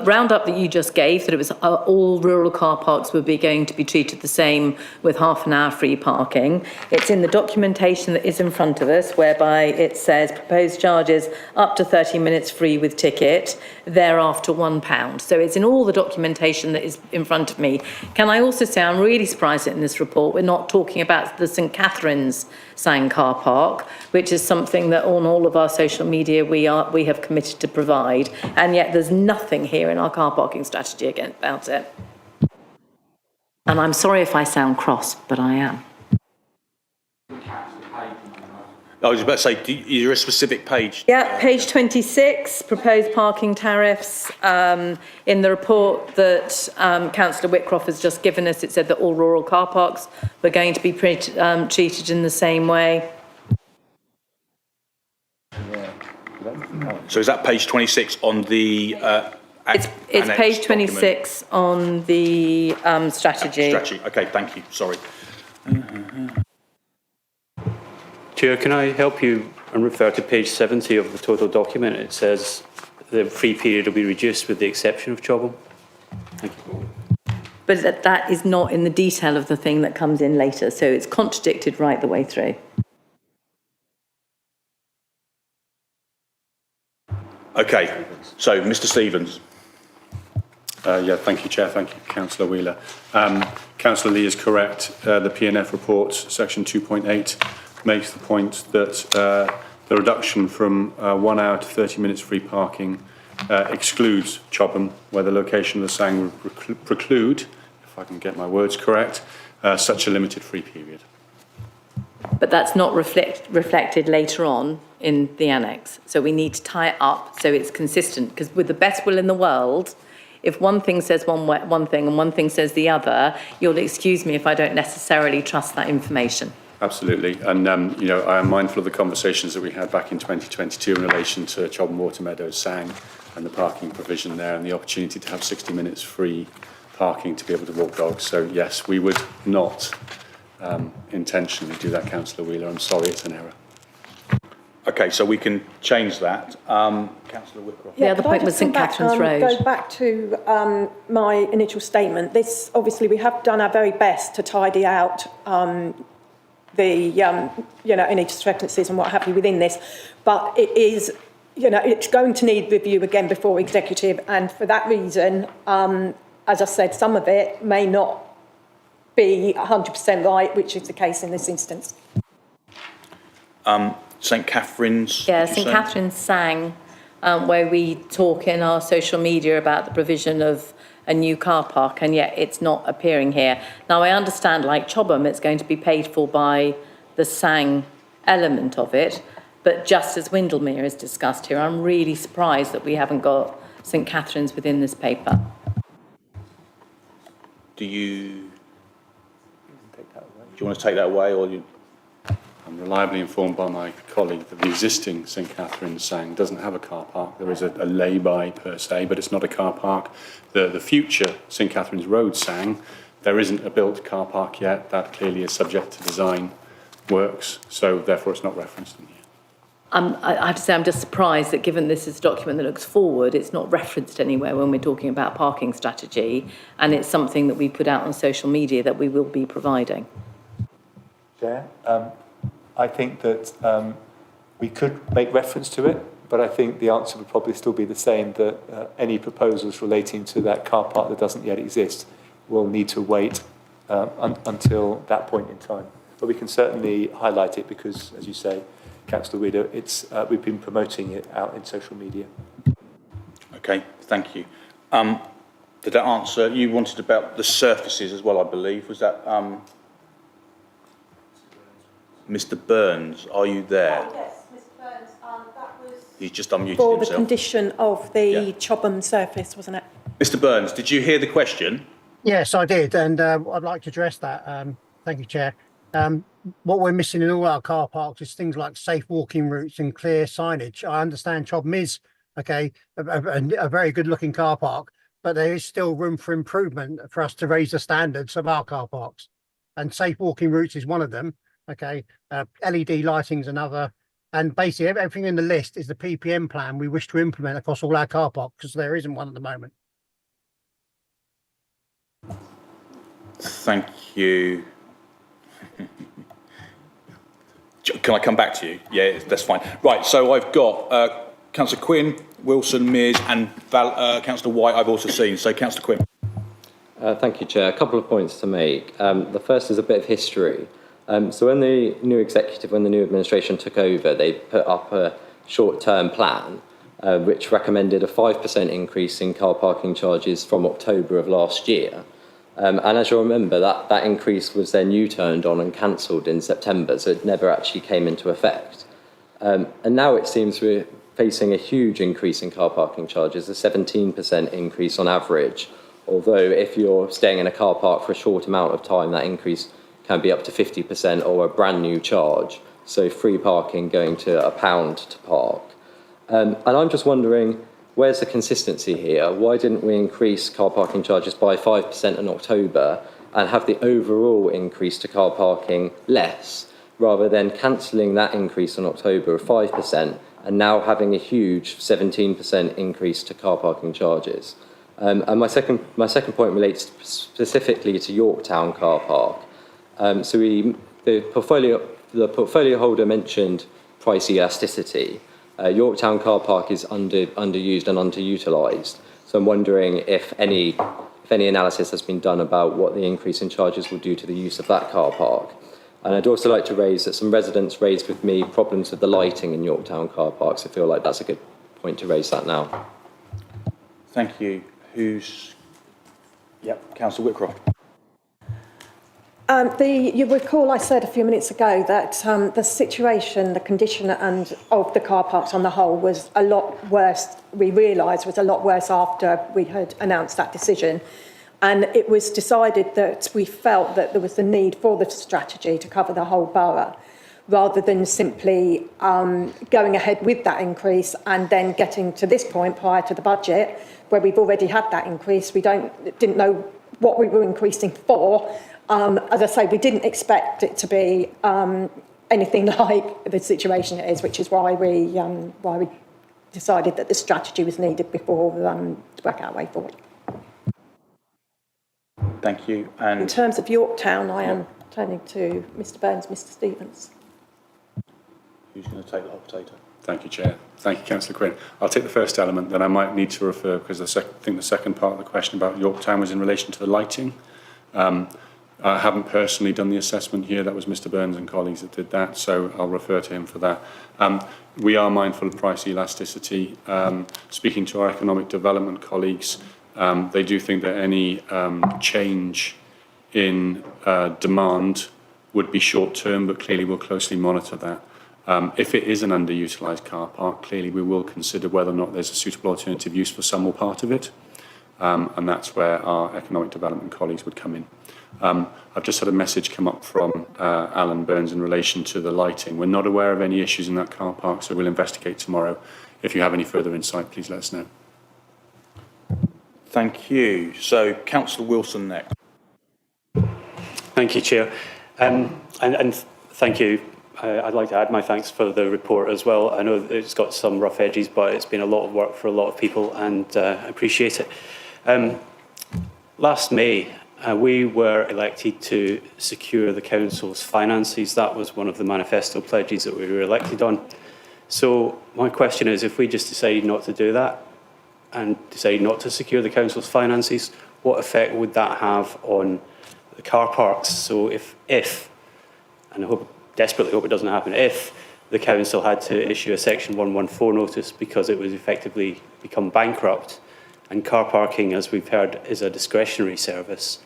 S11: roundup that you just gave, that it was all rural car parks would be going to be treated the same with half an hour free parking. It's in the documentation that is in front of us, whereby it says proposed charges up to 30 minutes free with ticket, thereafter £1. So it's in all the documentation that is in front of me. Can I also say I'm really surprised that in this report we're not talking about the St Catherine's Sang car park, which is something that on all of our social media we have committed to provide, and yet there's nothing here in our car parking strategy about it. And I'm sorry if I sound cross, but I am.
S1: I was about to say, is there a specific page?
S11: Yeah, page 26, proposed parking tariffs. In the report that Councillor Whitcroft has just given us, it said that all rural car parks were going to be treated in the same way.
S1: So is that page 26 on the...
S11: It's page 26 document? On the strategy.
S1: Strategy, okay, thank you, sorry.
S6: Chair, can I help you and refer to page 70 of the total document? It says the free period will be reduced with the exception of Chobham. Thank you.
S11: But that is not in the detail of the thing that comes in later, so it's contradicted right the way through.
S1: Okay, so Mr Stevens.
S12: Yeah, thank you, Chair. Thank you, Councillor Wheeler. Councillor Lee is correct. The PNF report, section 2.8, makes the point that the reduction from 1 hour to 30 minutes free parking excludes Chobham, where the location of the Sang would preclude, if I can get my words correct, such a limited free period.
S11: But that's not reflected later on in the annex. So we need to tie it up so it's consistent, because with the best will in the world, if one thing says one thing and one thing says the other, you'll excuse me if I don't necessarily trust that information.
S12: Absolutely, and you know, I am mindful of the conversations that we had back in 2022 in relation to Chobham Water Meadows Sang and the parking provision there and the opportunity to have 60 minutes free parking to be able to walk dogs. So yes, we would not intentionally do that, Councillor Wheeler. I'm sorry, it's an error.
S1: Okay, so we can change that. Councillor Whitcroft.
S11: The other point was St Catherine's Road.
S17: Go back to my initial statement. This, obviously, we have done our very best to tidy out the any discrepancies and what have you within this, but it is, it's going to need review again before executive, and for that reason, as I said, some of it may not be 100% right, which is the case in this instance.
S1: St Catherine's?
S11: Yeah, St Catherine's Sang, where we talk in our social media about the provision of a new car park, and yet it's not appearing here. Now, I understand, like Chobham, it's going to be paid for by the Sang element of it, but just as Windermere is discussed here, I'm really surprised that we haven't got St Catherine's within this paper.
S1: Do you want to take that away, or you?
S12: I'm reliably informed by my colleague that the existing St Catherine's Sang doesn't have a car park. There is a lay-by per se, but it's not a car park. The future St Catherine's Road Sang, there isn't a built car park yet. That clearly is subject to design works, so therefore it's not referenced in here.
S11: I have to say I'm just surprised that given this is a document that looks forward, it's not referenced anywhere when we're talking about parking strategy, and it's something that we put out on social media that we will be providing.
S10: Chair, I think that we could make reference to it, but I think the answer would probably still be the same, that any proposals relating to that car park that doesn't yet exist will need to wait until that point in time. But we can certainly highlight it because, as you say, Councillor Widow, we've been promoting it out in social media.
S1: Okay, thank you. Did that answer? You wanted about the surfaces as well, I believe. Was that Mr. Burns? Are you there?
S17: Oh, yes, Mr. Burns. That was
S1: He's just unmuted
S17: for the
S1: himself.
S17: condition of the Chobham surface, wasn't it?
S1: Mr. Burns, did you hear the question?
S18: Yes, I did, and I'd like to address that. Thank you, Chair. What we're missing in all our car parks is things like safe walking routes and clear signage. I understand Chobham is, okay, a very good-looking car park, but there is still room for improvement for us to raise the standards of our car parks. And safe walking routes is one of them, okay? LED lighting is another. And basically, everything in the list is the PPM plan we wish to implement across all our car parks, because there isn't one at the moment.
S1: Thank you. Can I come back to you? Yeah, that's fine. Right, so I've got Councillor Quinn, Wilson, Mears and Councillor White I've also seen. So Councillor Quinn.
S7: Thank you, Chair. A couple of points to make. The first is a bit of history. So when the new executive, when the new administration took over, they put up a short-term plan which recommended a 5% increase in car parking charges from October of last year. And as you'll remember, that increase was then U-turned on and cancelled in September, so it never actually came into effect. And now it seems we're facing a huge increase in car parking charges, a 17% increase on average, although if you're staying in a car park for a short amount of time, that increase can be up to 50% or a brand new charge, so free parking going to £1 to park. And I'm just wondering, where's the consistency here? Why didn't we increase car parking charges by 5% in October and have the overall increase to car parking less, rather than cancelling that increase in October of 5% and now having a huge 17% increase to car parking charges? And my second point relates specifically to Yorktown car park. So the portfolio holder mentioned price elasticity. Yorktown car park is underused and underutilised. So I'm wondering if any analysis has been done about what the increase in charges will do to the use of that car park. And I'd also like to raise that some residents raised with me problems with the lighting in Yorktown car parks. I feel like that's a good point to raise that now.
S1: Thank you. Councillor Whitcroft.
S17: You recall I said a few minutes ago that the situation, the condition of the car parks on the whole was a lot worse, we realised was a lot worse after we had announced that decision. And it was decided that we felt that there was the need for the strategy to cover the whole borough, rather than simply going ahead with that increase and then getting to this point prior to the budget, where we've already had that increase. We didn't know what we were increasing for. As I say, we didn't expect it to be anything like the situation it is, which is why we decided that the strategy was needed before to work our way forward.
S1: Thank you. And
S17: in terms of Yorktown, I am turning to Mr. Burns, Mr. Stevens.
S1: Who's going to take the hot potato?
S12: Thank you, Chair. Thank you, Councillor Quinn. I'll take the first element, then I might need to refer, because I think the second part of the question about Yorktown was in relation to the lighting. I haven't personally done the assessment here. That was Mr. Burns and colleagues that did that, so I'll refer to him for that. We are mindful of price elasticity. Speaking to our economic development colleagues, they do think that any change in demand would be short-term, but clearly we'll closely monitor that. If it is an underutilised car park, clearly we will consider whether or not there's a suitable alternative use for some or part of it, and that's where our economic development colleagues would come in. I've just had a message come up from Alan Burns in relation to the lighting. We're not aware of any issues in that car park, so we'll investigate tomorrow. If you have any further insight, please let us know.
S1: Thank you. So, Councillor Wilson next.
S6: Thank you, Chair. And thank you. I'd like to add my thanks for the report as well. I know it's got some rough edges, but it's been a lot of work for a lot of people, and I appreciate it. Last May, we were elected to secure the council's finances. That was one of the manifesto pledges that we were elected on. So my question is, if we just decided not to do that and decided not to secure the council's finances, what effect would that have on the car parks. So if and I desperately hope it doesn't happen, if the council had to issue a Section 114 notice because it was effectively become bankrupt, and car parking, as we've heard, is a discretionary service,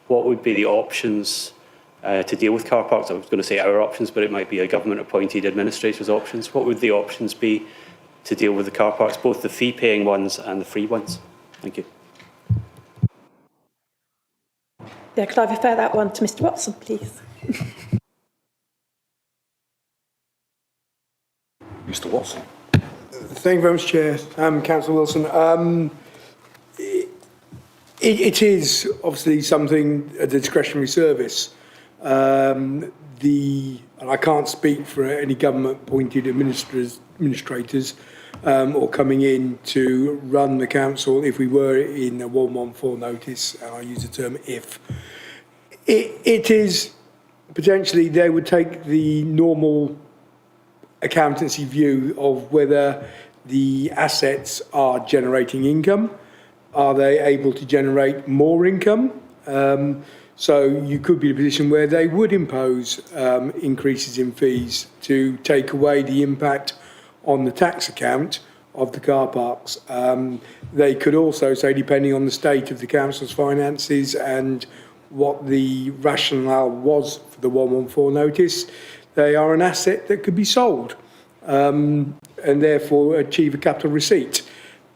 S6: what would be the options to deal with car parks? I was going to say our options, but it might be a government-appointed administrator's options. What would the options be to deal with the car parks, both the fee-paying ones and the free ones? Thank you.
S17: Yeah, could I refer that one to Mr Watson, please?
S1: Mr Watson.
S13: Thank you very much, Chair. Councillor Wilson. It is obviously something, a discretionary service. And I can't speak for any government-appointed administrators or coming in to run the council if we were in a 114 notice, and I use the term if. It is potentially they would take the normal accountancy view of whether the assets are generating income. Are they able to generate more income? So you could be in a position where they would impose increases in fees to take away the impact on the tax account of the car parks. They could also say, depending on the state of the council's finances and what the rationale was for the 114 notice, they are an asset that could be sold and therefore achieve a capital receipt.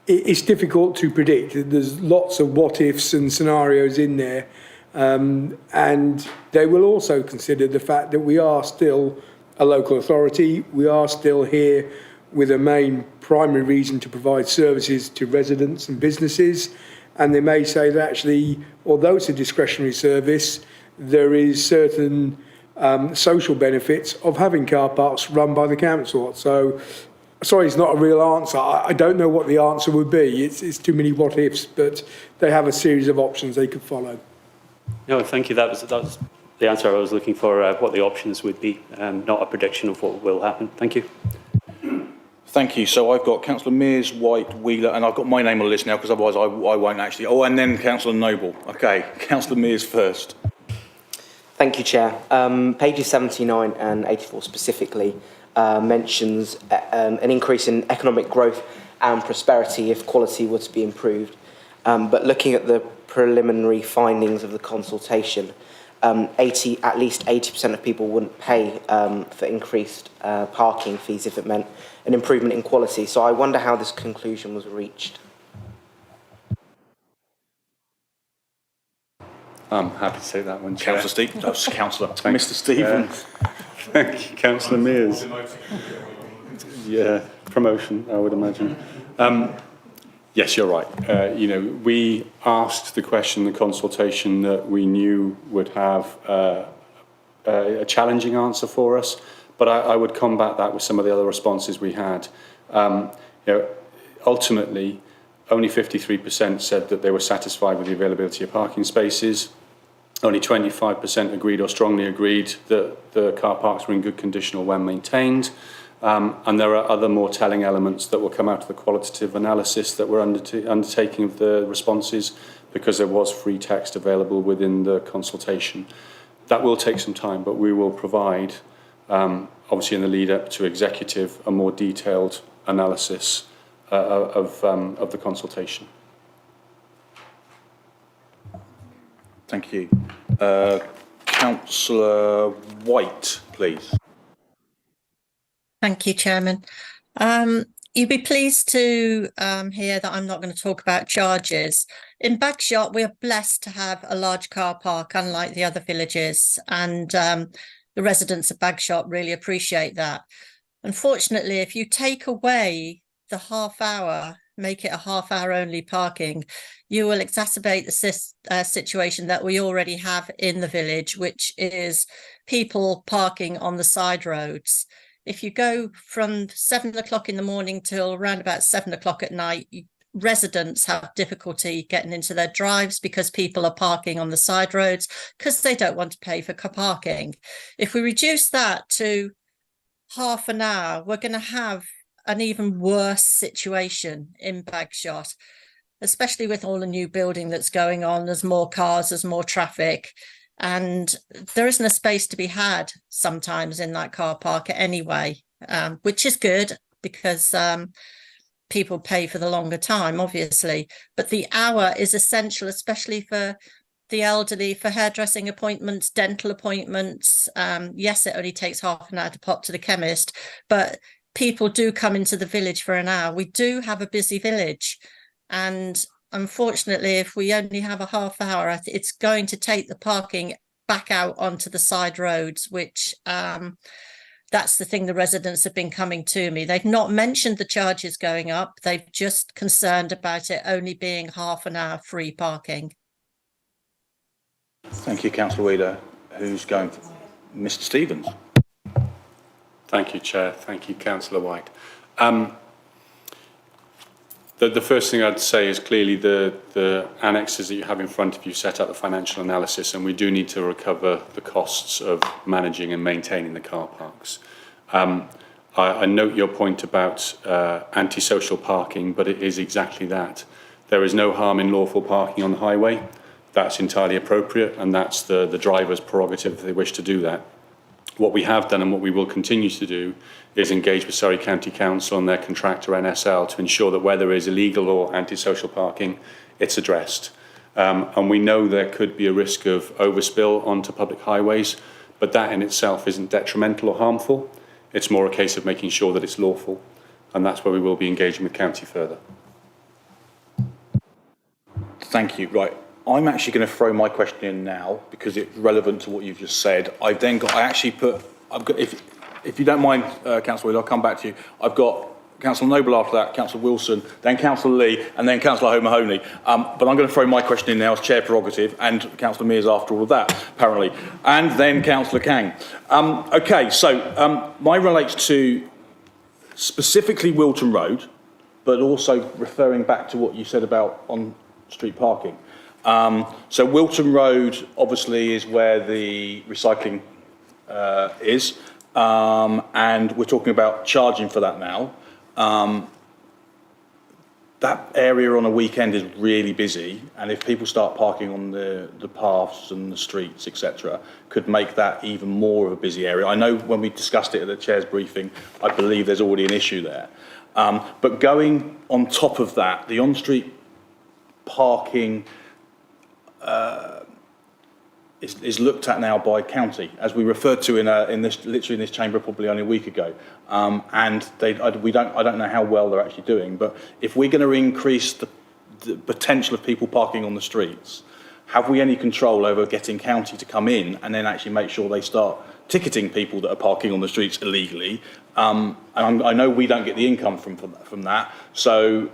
S13: It's difficult to predict. There's lots of what ifs and scenarios in there. And they will also consider the fact that we are still a local authority. We are still here with a main primary reason to provide services to residents and businesses. And they may say that actually, although it's a discretionary service, there is certain social benefits of having car parks run by the council. So, sorry, it's not a real answer. I don't know what the answer would be. It's too many what ifs, but they have a series of options they could follow.
S6: No, thank you. That was the answer I was looking for, what the options would be, not a prediction of what will happen. Thank you.
S1: Thank you. So I've got Councillor Mears, White, Wheeler, and I've got my name on the list now because otherwise I won't actually. Oh, and then Councillor Noble. Okay, Councillor Mears first.
S19: Thank you, Chair. Pages 79 and 84 specifically mentions an increase in economic growth and prosperity if quality were to be improved. But looking at the preliminary findings of the consultation, at least 80% of people wouldn't pay for increased parking fees if it meant an improvement in quality. So I wonder how this conclusion was reached.
S12: I'm happy to take that one, Chair.
S1: Councillor Stevens. Oh, Councillor. Mr Stevens.
S12: Thank you, Councillor Mears. Yeah, promotion, I would imagine. Yes, you're right. We asked the question in the consultation that we knew would have a challenging answer for us, but I would combat that with some of the other responses we had. Ultimately, only 53% said that they were satisfied with the availability of parking spaces. Only 25% agreed or strongly agreed that the car parks were in good condition or well maintained. And there are other more telling elements that will come out of the qualitative analysis that we're undertaking of the responses, because there was free text available within the consultation. That will take some time, but we will provide, obviously in the lead up to executive, a more detailed analysis of the consultation.
S1: Thank you. Councillor White, please.
S20: Thank you, Chairman. You'd be pleased to hear that I'm not going to talk about charges. In Bagshot, we are blessed to have a large car park, unlike the other villages, and the residents of Bagshot really appreciate that. Unfortunately, if you take away the half hour, make it a half hour only parking, you will exacerbate the situation that we already have in the village, which is people parking on the side roads. If you go from 7 o'clock in the morning till around about 7 o'clock at night, residents have difficulty getting into their drives because people are parking on the side roads because they don't want to pay for parking. If we reduce that to half an hour, we're going to have an even worse situation in Bagshot, especially with all the new building that's going on. There's more cars, there's more traffic. And there isn't a space to be had sometimes in that car park anyway, which is good because people pay for the longer time, obviously. But the hour is essential, especially for the elderly, for hairdressing appointments, dental appointments. Yes, it only takes half an hour to pop to the chemist, but people do come into the village for an hour. We do have a busy village. And unfortunately, if we only have a half hour, it's going to take the parking back out onto the side roads, which that's the thing the residents have been coming to me. They've not mentioned the charges going up. They've just concerned about it only being half an hour free parking.
S1: Thank you, Councillor Wheeler. Who's going? Mr. Stevens.
S12: Thank you, Chair. Thank you, Councillor White. The first thing I'd say is clearly the annexes that you have in front of you set out the financial analysis, and we do need to recover the costs of managing and maintaining the car parks. I note your point about antisocial parking, but it is exactly that. There is no harm in lawful parking on the highway. That's entirely appropriate, and that's the driver's prerogative if they wish to do that. What we have done and what we will continue to do is engage with Surrey County Council and their contractor NSL to ensure that where there is illegal or antisocial parking, it's addressed. And we know there could be a risk of overspill onto public highways, but that in itself isn't detrimental or harmful. It's more a case of making sure that it's lawful, and that's where we will be engaging with County further.
S1: Thank you. Right. I'm actually going to throw my question in now because it's relevant to what you've just said. I've got, if you don't mind, Councillor Wheeler, I'll come back to you. I've got Councillor Noble after that, Councillor Wilson, then Councillor Lee, and then Councillor O'Mahony. But I'm going to throw my question in now as chair prerogative, and Councillor Mears after all of that, apparently, and then Councillor Kang. Okay, so mine relates to specifically Wilton Road, but also referring back to what you said about on-street parking. So Wilton Road obviously is where the recycling is, and we're talking about charging for that now. That area on a weekend is really busy, and if people start parking on the paths and the streets, etc., could make that even more of a busy area. I know when we discussed it at the chair's briefing, I believe there's already an issue there. But going on top of that, the on-street parking is looked at now by county, as we referred to in this chamber probably only a week ago, and I don't know how well they're actually doing. But if we're going to increase the potential of people parking on the streets, have we any control over getting county to come in and then actually make sure they start ticketing people that are parking on the streets illegally? And I know we don't get the income from that, so.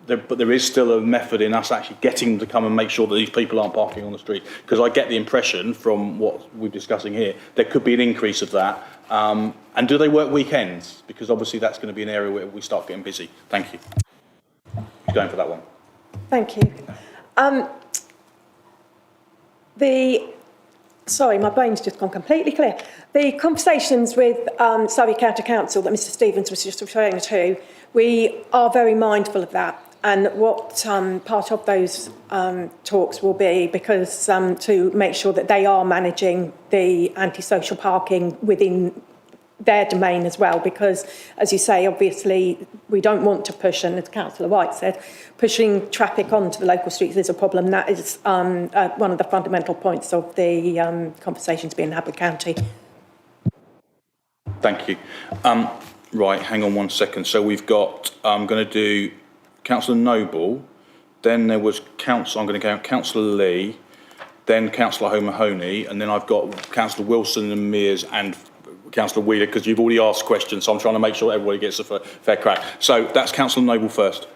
S1: But there is still a method in us actually getting them to come and make sure that these people aren't parking on the street. Because I get the impression from what we're discussing here, there could be an increase of that. And do they work weekends? Because obviously that's going to be an area where we start getting busy. Thank you. Who's going for that one?
S17: Thank you. Sorry, my brain's just gone completely clear. The conversations with Surrey County Council that Mr Stevens was just referring to, we are very mindful of that. And what part of those talks will be, because to make sure that they are managing the antisocial parking within their domain as well, because, as you say, obviously, we don't want to push, and as Councillor White said, pushing traffic onto the local streets is a problem. That is one of the fundamental points of the conversations being had with County.
S1: Thank you. Right, hang on one second. So we've got, I'm going to do Councillor Noble, then there was I'm going to go Councillor Lee, then Councillor O'Mahony, and then I've got Councillor Wilson and Mears and Councillor Wheeler, because you've already asked questions, so I'm trying to make sure everybody gets a fair crack. So that's Councillor Noble first.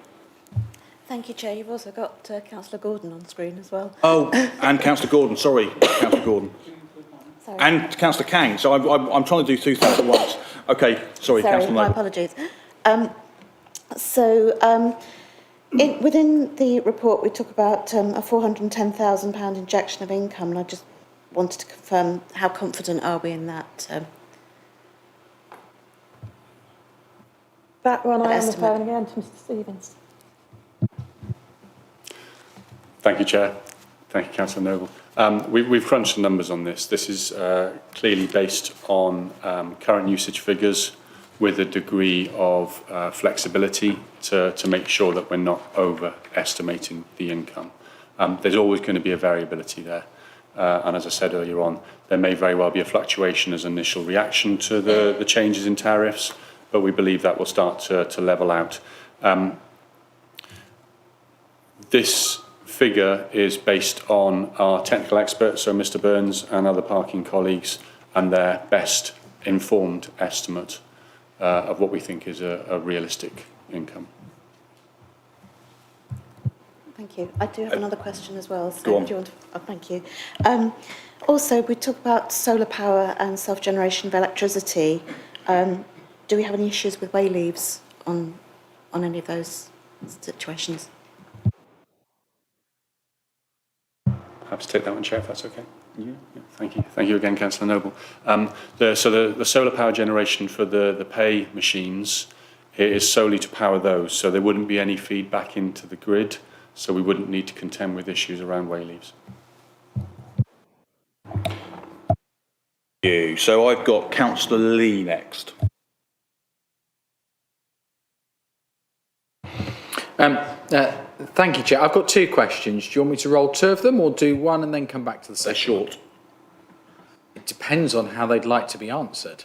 S3: Thank you, Chair. You've also got Councillor Gordon on screen as well.
S1: Oh, and Councillor Gordon, sorry, Councillor Gordon.
S3: Sorry.
S1: And Councillor Kang, so I'm trying to do two things at once. Okay, sorry, Councillor
S3: my
S1: Noble.
S3: apologies. Within the report, we talk about a £410,000 injection of income, and I just wanted to confirm, how confident are we in that?
S17: That one I am referring again to Mr Stevens.
S12: Thank you, Chair. Thank you, Councillor Noble. We've crunched the numbers on this. This is clearly based on current usage figures with a degree of flexibility to make sure that we're not overestimating the income. There's always going to be a variability there. And as I said earlier on, there may very well be a fluctuation as initial reaction to the changes in tariffs, but we believe that will start to level out. This figure is based on our technical experts, so Mr. Burns and other parking colleagues, and their best informed estimate of what we think is a realistic income.
S3: Thank you. I do have another question as well. So
S1: Go on.
S3: Do you want to, thank you. Also, we talk about solar power and self-generation of electricity. Do we have any issues with way leaves on any of those situations?
S12: Happy to take that one, Chair, if that's okay. Yeah, thank you. Thank you again, Councillor Noble. The solar power generation for the pay machines is solely to power those, so there wouldn't be any feedback into the grid, so we wouldn't need to contend with issues around way leaves.
S1: So I've got Councillor Lee next.
S9: Thank you, Chair. I've got two questions. Do you want me to roll two of them or do one and then come back to the second?
S1: They're short.
S9: It depends on how they'd like to be answered.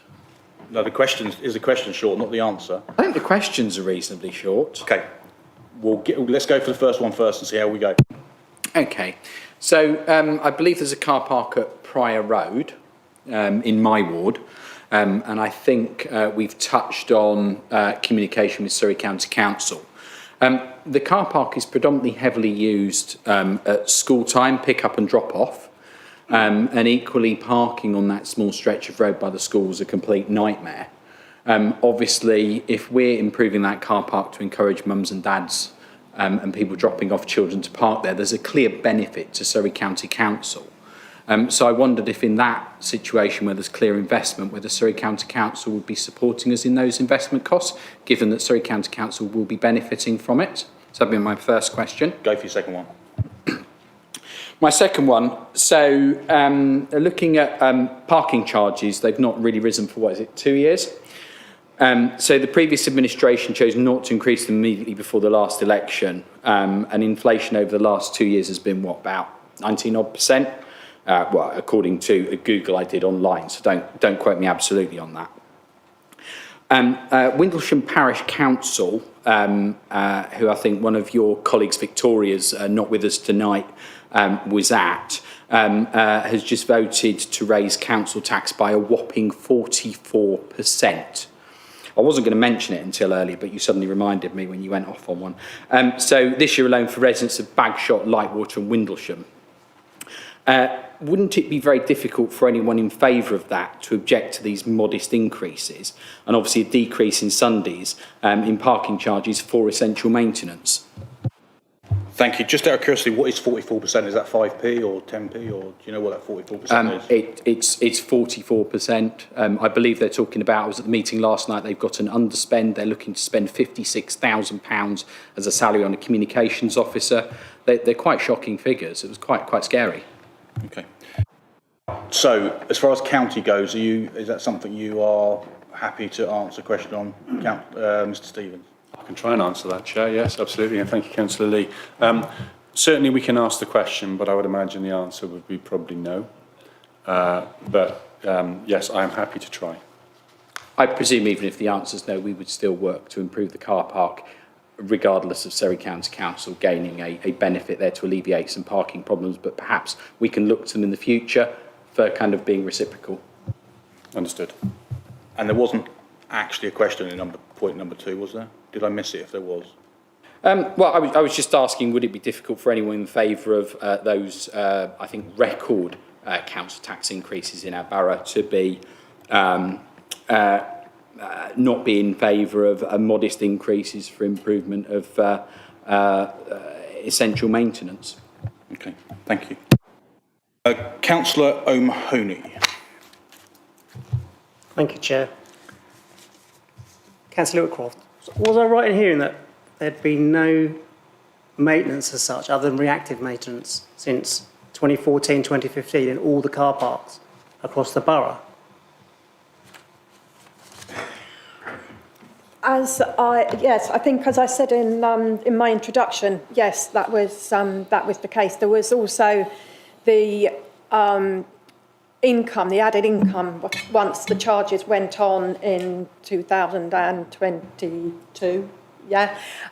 S1: No, the question short, not the answer.
S9: I think the questions are reasonably short.
S1: Okay. Let's go for the first one first and see how we go.
S9: Okay. So I believe there's a car park at Prior Road in my ward. And I think we've touched on communication with Surrey County Council. The car park is predominantly heavily used at school time, pick up and drop off. And equally parking on that small stretch of road by the school is a complete nightmare. Obviously, if we're improving that car park to encourage mums and dads and people dropping off children to park there, there's a clear benefit to Surrey County Council. So I wondered if in that situation where there's clear investment, whether Surrey County Council would be supporting us in those investment costs, given that Surrey County Council will be benefiting from it. So that'd be my first question.
S1: Go for your second one.
S9: My second one, so looking at parking charges, they've not really risen for, 2 years? So the previous administration chose not to increase them immediately before the last election, and inflation over the last 2 years has been, about 19%? Well, according to a Google I did online, so don't quote me absolutely on that. Windlesham Parish Council, who I think one of your colleagues, Victoria's, not with us tonight, was at, has just voted to raise council tax by a whopping 44%. I wasn't going to mention it until earlier, but you suddenly reminded me when you went off on one. So this year alone for residents of Bagshot, Lightwater and Windlesham. Wouldn't it be very difficult for anyone in favour of that to object to these modest increases and obviously a decrease in Sundays in parking charges for essential maintenance?
S1: Thank you. Just out of curiosity, what is 44%? Is that 5p or 10p, or do you know what that 44% is?
S9: It's 44%. I believe they're talking about, I was at the meeting last night, they've got an underspend. They're looking to spend £56,000 as a salary on a communications officer. They're quite shocking figures. It was quite scary.
S1: Okay. So, as far as county goes, is that something you are happy to answer a question on, Mr. Stevens?
S12: I can try and answer that, Chair. Yes, absolutely. And thank you, Councillor Lee. Certainly we can ask the question, but I would imagine the answer would be probably no. Yes, I am happy to try.
S9: I presume even if the answer is no, we would still work to improve the car park, regardless of Surrey County Council gaining a benefit there to alleviate some parking problems, but perhaps we can look to them in the future for kind of being reciprocal.
S12: Understood.
S1: And there wasn't actually a question in point number 2, was there? Did I miss it if there was?
S9: Well, I was just asking, would it be difficult for anyone in favour of those, I think, record council tax increases in our borough to be not be in favour of modest increases for improvement of essential maintenance?
S1: Okay, thank you. Councillor O'Mahony.
S21: Thank you, Chair. Councillor Whitcroft, was I right in hearing that there'd been no maintenance as such, other than reactive maintenance, since 2014, 2015 in all the car parks across the borough?
S17: Yes, I think as I said in my introduction, yes, that was the case. There was also the income, the added income, once the charges went on in 2022,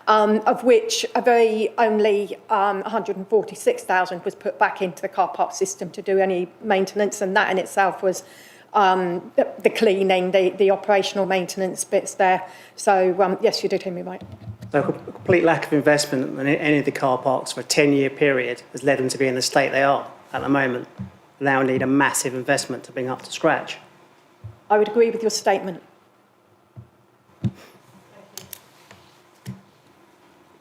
S17: of which only 146,000 was put back into the car park system to do any maintenance, and that in itself was the cleaning, the operational maintenance bits there. So yes, you did hear me right.
S21: So a complete lack of investment in any of the car parks for a 10-year period has led them to be in the state they are at the moment. Now need a massive investment to bring up to scratch.
S17: I would agree with your statement.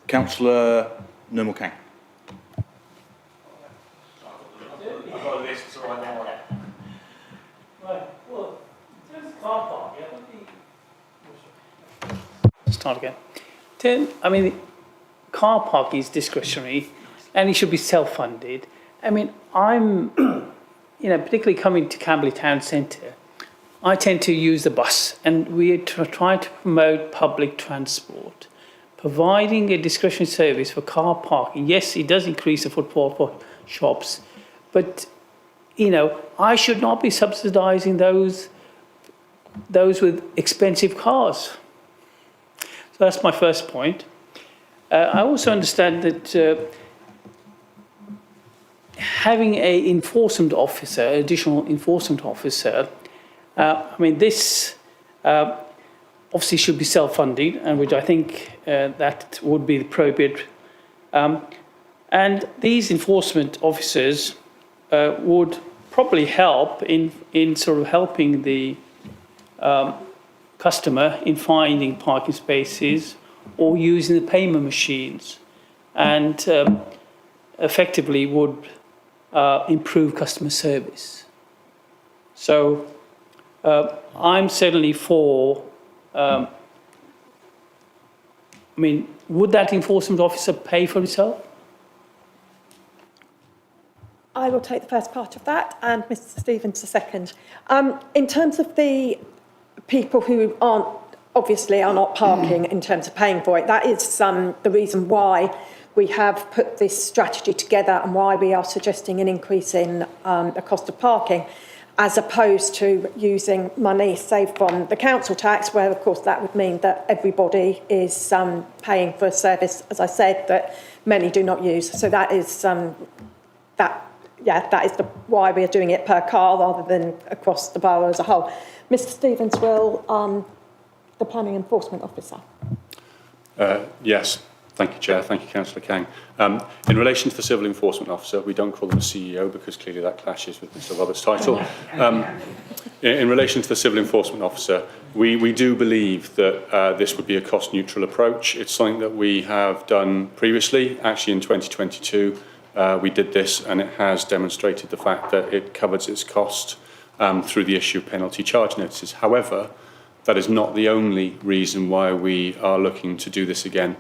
S1: Councillor Nurmal-Kang.
S8: Start again. I mean, car parking is discretionary and it should be self-funded. I mean, particularly coming to Camberley Town Centre, I tend to use the bus, and we try to promote public transport. Providing a discretionary service for car parking, yes, it does increase the footfall for shops, but, I should not be subsidising those with expensive cars. So that's my first point. I also understand that having an enforcement officer, additional enforcement officer, this obviously should be self-funded, and which I think that would be appropriate. And these enforcement officers would probably help in sort of helping the customer in finding parking spaces or using the payment machines, and effectively would improve customer service. So I'm certainly for, would that enforcement officer pay for itself?
S17: I will take the first part of that, and Mr. Stevens the second. In terms of the people who are not parking in terms of paying for it, that is the reason why we have put this strategy together and why we are suggesting an increase in the cost of parking, as opposed to using money saved from the council tax, where of course that would mean that everybody is paying for a service, as I said, that many do not use. So that is why we are doing it per car rather than across the borough as a whole. Mr. Stevens will, the planning enforcement officer.
S12: Yes. Thank you, Chair. Thank you, Councillor Kang. In relation to the civil enforcement officer, we don't call them a CEO because clearly that clashes with Mr. Roberts' title. In relation to the civil enforcement officer, we do believe that this would be a cost-neutral approach. It's something that we have done previously. Actually, in 2022, we did this, and it has demonstrated the fact that it covers its cost through the issue of penalty charge notices. However, that is not the only reason why we are looking to do this again.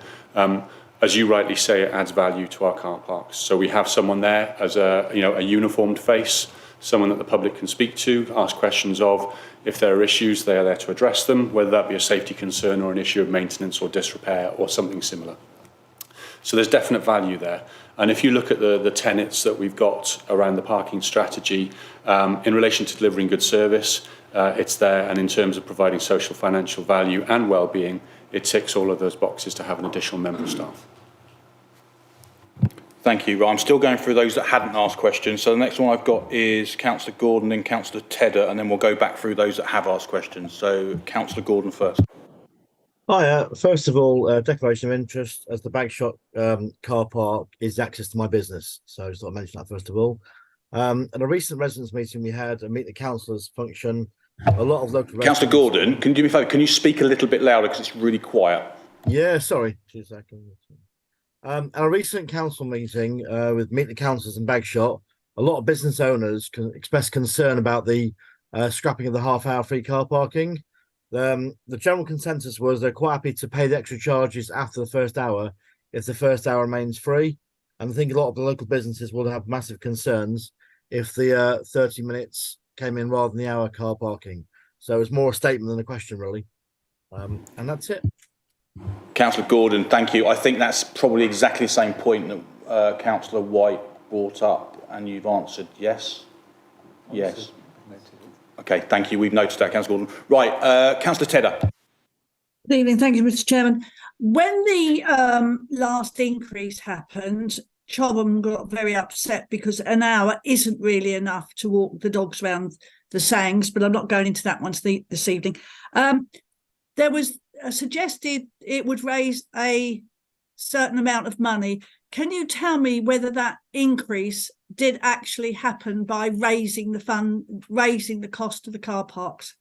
S12: As you rightly say, it adds value to our car parks. So we have someone there as a uniformed face, someone that the public can speak to, ask questions of. If there are issues, they are there to address them, whether that be a safety concern or an issue of maintenance or disrepair or something similar. So there's definite value there. And if you look at the tenets that we've got around the parking strategy, in relation to delivering good service, it's there. And in terms of providing social financial value and well-being, it ticks all of those boxes to have an additional member of staff.
S1: Thank you. I'm still going through those that hadn't asked questions. So the next one I've got is Councillor Gordon, then Councillor Tedder, and then we'll go back through those that have asked questions. So Councillor Gordon first.
S2: Hi, first of all, declaration of interest, as the Bagshot car park is access to my business. So I just thought I'd mention that first of all. At a recent residents meeting we had, a Meet the Councillors function, a lot of local
S1: Councillor Gordon, can you do me a favour? Can you speak a little bit louder because it's really quiet?
S2: Yeah, sorry. 2 seconds. At a recent council meeting with Meet the Councillors and Bagshot, a lot of business owners expressed concern about the scrapping of the half-hour free car parking. The general consensus was they're quite happy to pay the extra charges after the first hour if the first hour remains free. And I think a lot of the local businesses will have massive concerns if the 30 minutes came in rather than the hour car parking. So it's more a statement than a question, really. And that's it.
S1: Councillor Gordon, thank you. I think that's probably exactly the same point that Councillor White brought up, and you've answered yes. Yes. Okay, thank you. We've noted that, Councillor Gordon. Right, Councillor Tedder.
S4: Good evening. Thank you, Mr. Chairman. When the last increase happened, Chobham got very upset because an hour isn't really enough to walk the dogs around the Sangs, but I'm not going into that one this evening. There was suggested it would raise a certain amount of money. Can you tell me whether that increase did actually happen by raising the cost of the car parks?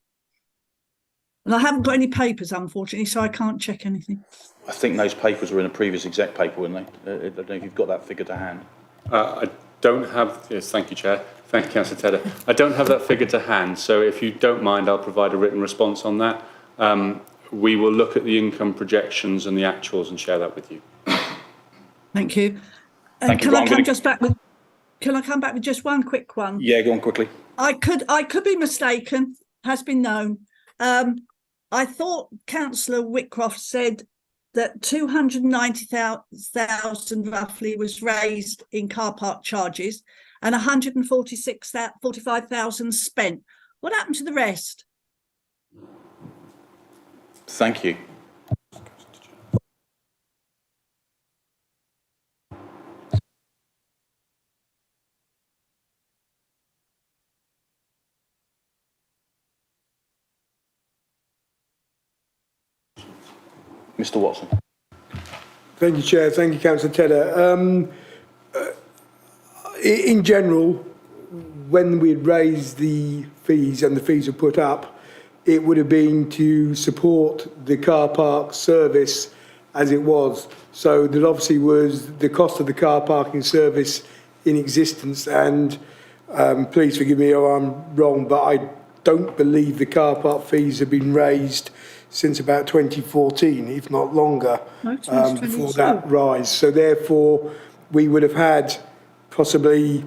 S4: And I haven't got any papers, unfortunately, so I can't check anything.
S1: I think those papers were in a previous exec paper, weren't they? I don't know if you've got that figure to hand.
S12: I don't have, yes, thank you, Chair. Thank you, Councillor Tedder. I don't have that figure to hand, so if you don't mind, I'll provide a written response on that. We will look at the income projections and the actuals and share that with you.
S4: Thank you.
S1: Thank you.
S4: Can I come back with just one quick one?
S1: Yeah, go on quickly.
S4: I could be mistaken, has been known. I thought Councillor Whitcroft said that 290,000 roughly was raised in car park charges and 145,000 spent. What happened to the rest?
S1: Thank you. Mr. Watson.
S13: Thank you, Chair. Thank you, Councillor Tedder. In general, when we raised the fees and the fees were put up, it would have been to support the car park service as it was. So there obviously was the cost of the car parking service in existence, and please forgive me if I'm wrong, but I don't believe the car park fees have been raised since about 2014, if not longer, before that rise. So therefore, we would have had possibly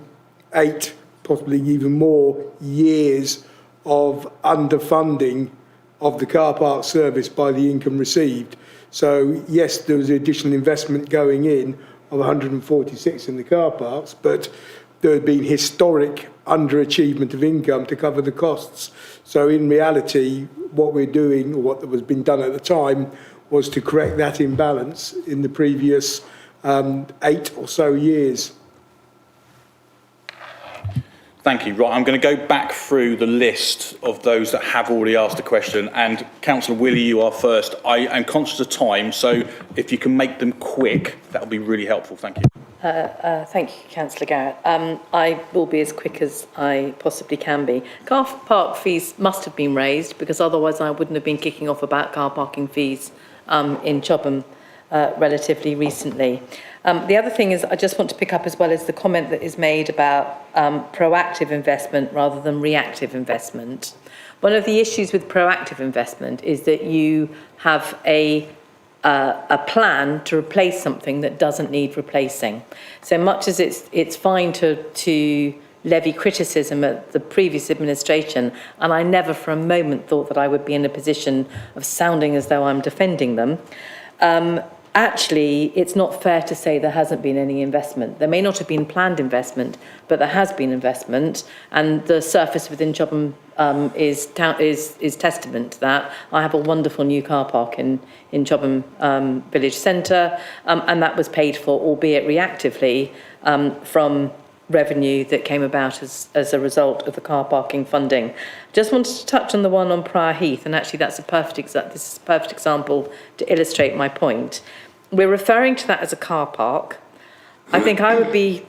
S13: 8, possibly even more years of underfunding of the car park service by the income received. So yes, there was additional investment going in of 146 in the car parks, but there had been historic underachievement of income to cover the costs. So in reality, what we're doing, or what was being done at the time, was to correct that imbalance in the previous 8 or so years.
S1: Thank you. Right, I'm going to go back through the list of those that have already asked a question. And Councillor Willie, you are first. I am conscious of time, so if you can make them quick, that would be really helpful. Thank you.
S11: Thank you, Councillor Garrett. I will be as quick as I possibly can be. Car park fees must have been raised, because otherwise I wouldn't have been kicking off about car parking fees in Chobham relatively recently. The other thing is, I just want to pick up as well as the comment that is made about proactive investment rather than reactive investment. One of the issues with proactive investment is that you have a plan to replace something that doesn't need replacing. So much as it's fine to levy criticism at the previous administration, and I never for a moment thought that I would be in a position of sounding as though I'm defending them, actually, it's not fair to say there hasn't been any investment. There may not have been planned investment, but there has been investment, and the surface within Chobham is testament to that. I have a wonderful new car park in Chobham Village Centre, and that was paid for, albeit reactively, from revenue that came about as a result of the car parking funding. Just wanted to touch on the one on Prior Heath, and actually that's this is a perfect example to illustrate my point. We're referring to that as a car park. I think I would be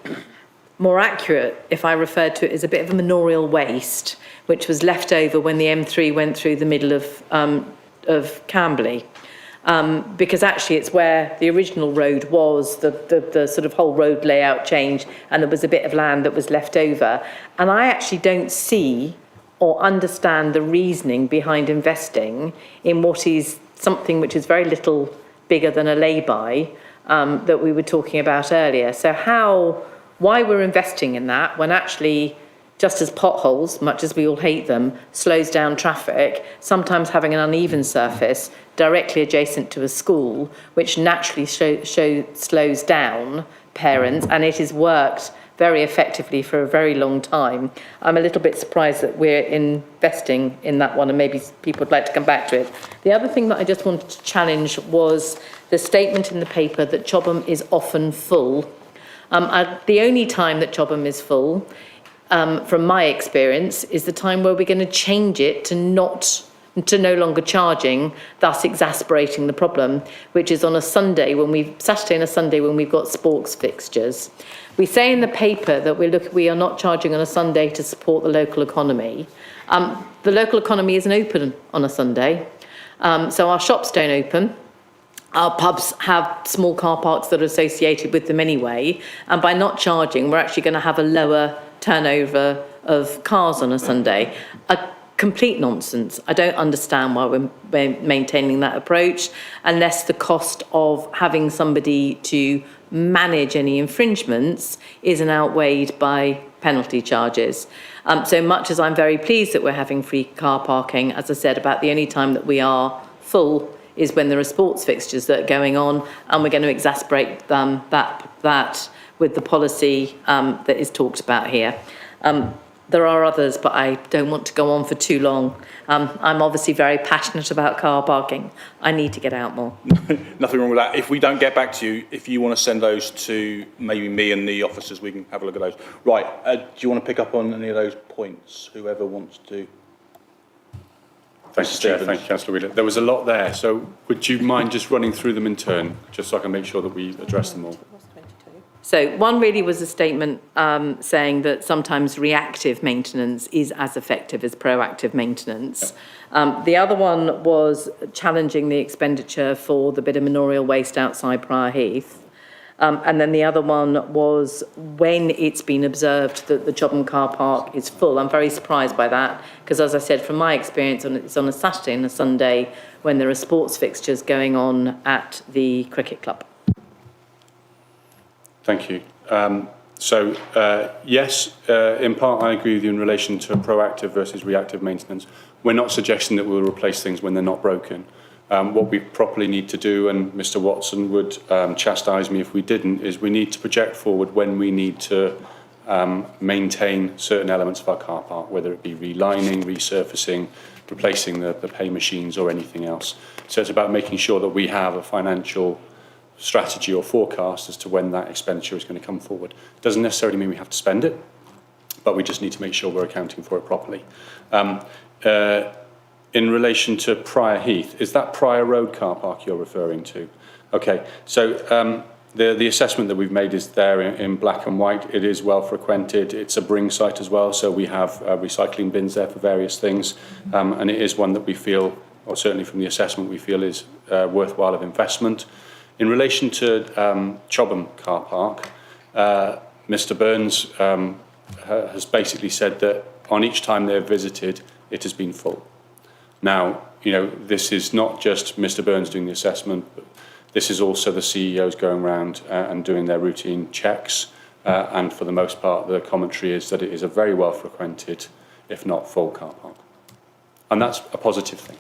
S11: more accurate if I referred to it as a bit of a manorial waste, which was left over when the M3 went through the middle of Camberley. Because actually it's where the original road was, the sort of whole road layout change, and there was a bit of land that was left over. And I actually don't see or understand the reasoning behind investing in what is something which is very little bigger than a lay-by, that we were talking about earlier. So why we're investing in that when actually, just as potholes, much as we all hate them, slows down traffic, sometimes having an uneven surface directly adjacent to a school, which naturally slows down parents, and it has worked very effectively for a very long time. I'm a little bit surprised that we're investing in that one, and maybe people would like to come back to it. The other thing that I just wanted to challenge was the statement in the paper that Chobham is often full. The only time that Chobham is full, from my experience, is the time where we're going to change it to no longer charging, thus exasperating the problem, which is on a Saturday and a Sunday when we've got sports fixtures. We say in the paper that we are not charging on a Sunday to support the local economy. The local economy isn't open on a Sunday, so our shops don't open. Our pubs have small car parks that are associated with them anyway, and by not charging, we're actually going to have a lower turnover of cars on a Sunday. A complete nonsense. I don't understand why we're maintaining that approach, unless the cost of having somebody to manage any infringements isn't outweighed by penalty charges. So much as I'm very pleased that we're having free car parking, as I said, about the only time that we are full is when there are sports fixtures that are going on, and we're going to exasperate that with the policy that is talked about here. There are others, but I don't want to go on for too long. I'm obviously very passionate about car parking. I need to get out more.
S1: Nothing wrong with that. If we don't get back to you, if you want to send those to maybe me and the officers, we can have a look at those. Right, do you want to pick up on any of those points? Whoever wants to.
S12: Thank you, Chair. Thank you, Councillor Wheeler. There was a lot there, so would you mind just running through them in turn, just so I can make sure that we address them all?
S11: So one really was a statement saying that sometimes reactive maintenance is as effective as proactive maintenance. The other one was challenging the expenditure for the bit of manorial waste outside Prior Heath. And then the other one was when it's been observed that the Chobham car park is full. I'm very surprised by that because, as I said, from my experience, it's on a Saturday and a Sunday when there are sports fixtures going on at the cricket club.
S12: Thank you. Yes, in part I agree with you in relation to proactive versus reactive maintenance. We're not suggesting that we'll replace things when they're not broken. What we properly need to do, and Mr Watson would chastise me if we didn't, is we need to project forward when we need to maintain certain elements of our car park, whether it be relining, resurfacing, replacing the pay machines or anything else. So it's about making sure that we have a financial strategy or forecast as to when that expenditure is going to come forward. Doesn't necessarily mean we have to spend it, but we just need to make sure we're accounting for it properly. In relation to Prior Heath, is that Prior Road car park you're referring to? Okay, so the assessment that we've made is there in black and white. It is well frequented. It's a bring site as well, so we have recycling bins there for various things, and it is one that we feel, or certainly from the assessment, we feel is worthwhile of investment. In relation to Chobham car park, Mr Burns has basically said that on each time they've visited, it has been full. Now, this is not just Mr Burns doing the assessment, but this is also the CEOs going around and doing their routine checks, and for the most part, the commentary is that it is a very well frequented, if not full, car park. And that's a positive thing.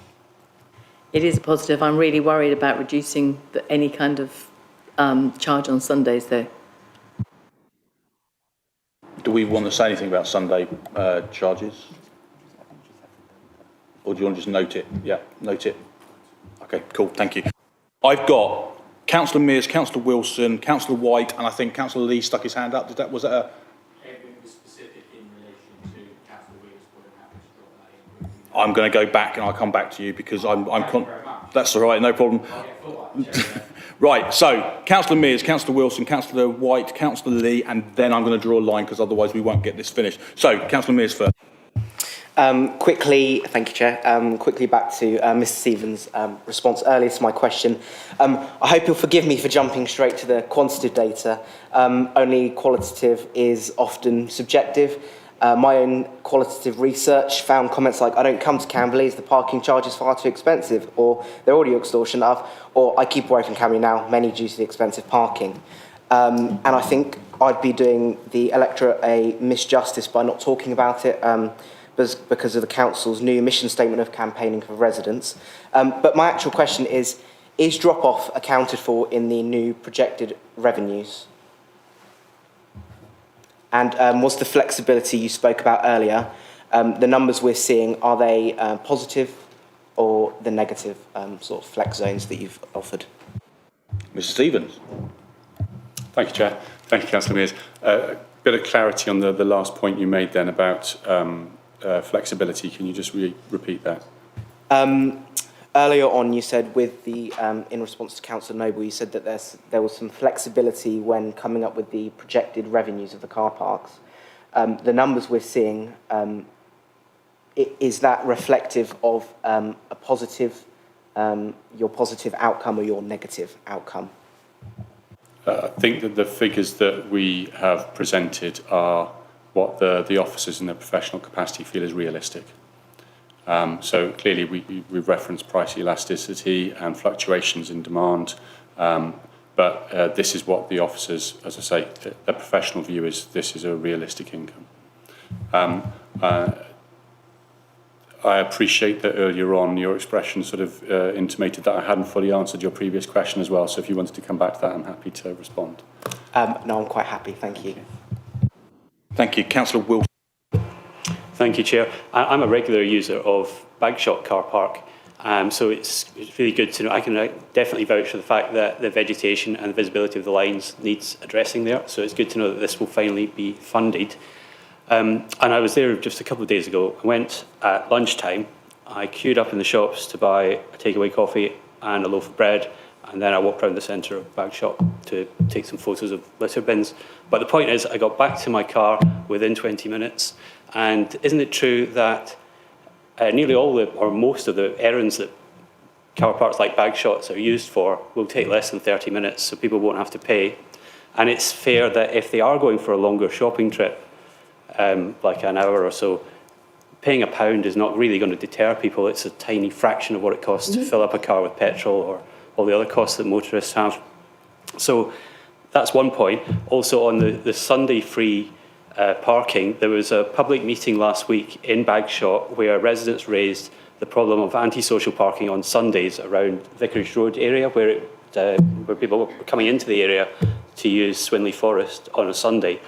S11: It is a positive. I'm really worried about reducing any kind of charge on Sundays, though.
S1: Do we want to say anything about Sunday charges? Or do you want to just note it? Yeah, note it. Okay, cool, thank you. I've got Councillor Mears, Councillor Wilson, Councillor White, and I think Councillor Lee stuck his hand up. Was that a... I'm going to go back and I'll come back to you because that's all right, no problem. Right, so Councillor Mears, Councillor Wilson, Councillor White, Councillor Lee, and then I'm going to draw a line because otherwise we won't get this finished. So, Councillor Mears first.
S19: Quickly, thank you, Chair. Quickly back to Mr Stevens' response earlier to my question. I hope you'll forgive me for jumping straight to the quantitative data. Only qualitative is often subjective. My own qualitative research found comments like, I don't come to Camberley as the parking charge is far too expensive, or they're already extortionate enough, or I keep away from Camberley now, mainly due to the expensive parking. And I think I'd be doing the electorate a misjustice by not talking about it because of the council's new mission statement of campaigning for residents. But my actual question is drop-off accounted for in the new projected revenues? And was the flexibility you spoke about earlier, the numbers we're seeing, are they positive or the negative sort of flex zones that you've offered?
S1: Mr Stevens.
S12: Thank you, Chair. Thank you, Councillor Mears. A bit of clarity on the last point you made then about flexibility. Can you just repeat that?
S19: Earlier on, you said with the, in response to Councillor Noble, you said that there was some flexibility when coming up with the projected revenues of the car parks. The numbers we're seeing, is that reflective of a positive, your positive outcome or your negative outcome?
S12: I think that the figures that we have presented are what the officers in their professional capacity feel is realistic. So clearly we've referenced price elasticity and fluctuations in demand, but this is what the officers, as I say, their professional view is this is a realistic income. I appreciate that earlier on your expression sort of intimated that I hadn't fully answered your previous question as well, so if you wanted to come back to that, I'm happy to respond.
S19: No, I'm quite happy, thank you.
S1: Thank you. Councillor Wilson.
S6: Thank you, Chair. I'm a regular user of Bagshot car park, so it's really good to know. I can definitely vouch for the fact that the vegetation and the visibility of the lines needs addressing there, so it's good to know that this will finally be funded. And I was there just a couple of days ago. I went at lunchtime. I queued up in the shops to buy a takeaway coffee and a loaf of bread, and then I walked around the centre of Bagshot to take some photos of litter bins. But the point is, I got back to my car within 20 minutes. And isn't it true that nearly all or most of the errands that car parks like Bagshots are used for will take less than 30 minutes, so people won't have to pay? And it's fair that if they are going for a longer shopping trip, like an hour or so, paying £1 is not really going to deter people. It's a tiny fraction of what it costs to fill up a car with petrol or all the other costs that motorists have. So that's one point. Also on the Sunday free parking, there was a public meeting last week in Bagshot where residents raised the problem of antisocial parking on Sundays around Vicarage Road area where people were coming into the area to use Swinley Forest on a Sunday.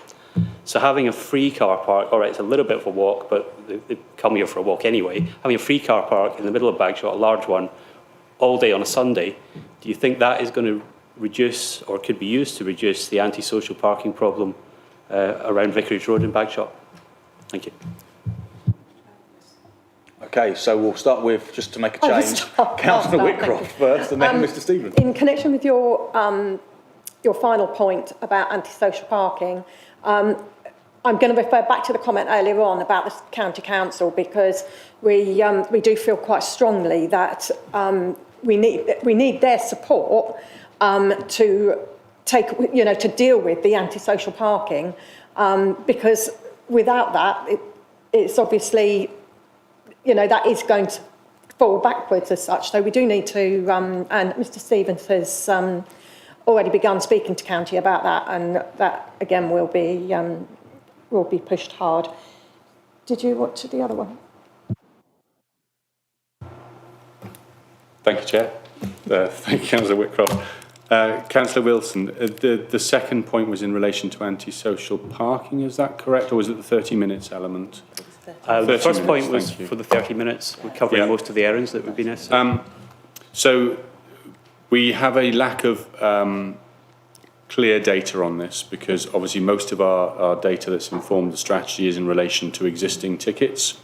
S6: So having a free car park, all right, it's a little bit of a walk, but they come here for a walk anyway. Having a free car park in the middle of Bagshot, a large one, all day on a Sunday, do you think that is going to reduce or could be used to reduce the antisocial parking problem around Vicarage Road in Bagshot? Thank you.
S1: Okay, so we'll start with, just to make a change, Councillor Whitcroft first and then Mr Stevens.
S17: In connection with your final point about antisocial parking, I'm going to refer back to the comment earlier on about the county council because we do feel quite strongly that we need their support to take, to deal with the antisocial parking, because without that, it's obviously, that is going to fall backwards as such. So we do need to, and Mr Stevens has already begun speaking to county about that, and that again will be pushed hard. Did you want to the other one?
S12: Thank you, Chair. Thank you, Councillor Whitcroft. Councillor Wilson, the second point was in relation to antisocial parking, is that correct, or was it the 30 minutes element?
S6: The first point was for the 30 minutes, we're covering most of the errands that would be necessary.
S12: So we have a lack of clear data on this because obviously most of our data that's informed the strategy is in relation to existing tickets.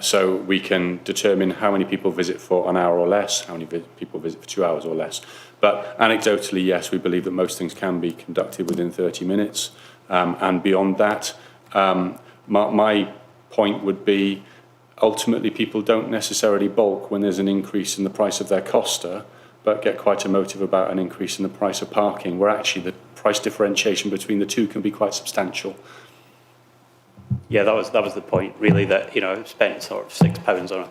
S12: So we can determine how many people visit for an hour or less, how many people visit for 2 hours or less. But anecdotally, yes, we believe that most things can be conducted within 30 minutes. And beyond that, my point would be ultimately people don't necessarily balk when there's an increase in the price of their coster, but get quite emotive about an increase in the price of parking, where actually the price differentiation between the two can be quite substantial.
S6: Yeah, that was the point, really, that, you know, I've spent sort of £6 on a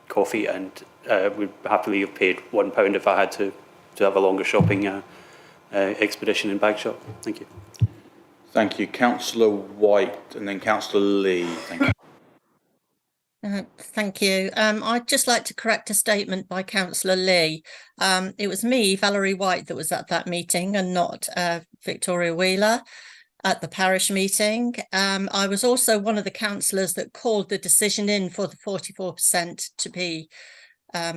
S6: coffee, and would happily have paid £1 if I had to have a longer shopping expedition in Bagshot. Thank you.
S1: Thank you. Councillor White and then Councillor Lee. Thank you.
S20: Thank you. I'd just like to correct a statement by Councillor Lee. It was me, Valerie White, that was at that meeting and not Victoria Wheeler at the parish meeting. I was also one of the councillors that called the decision in for the 44% to be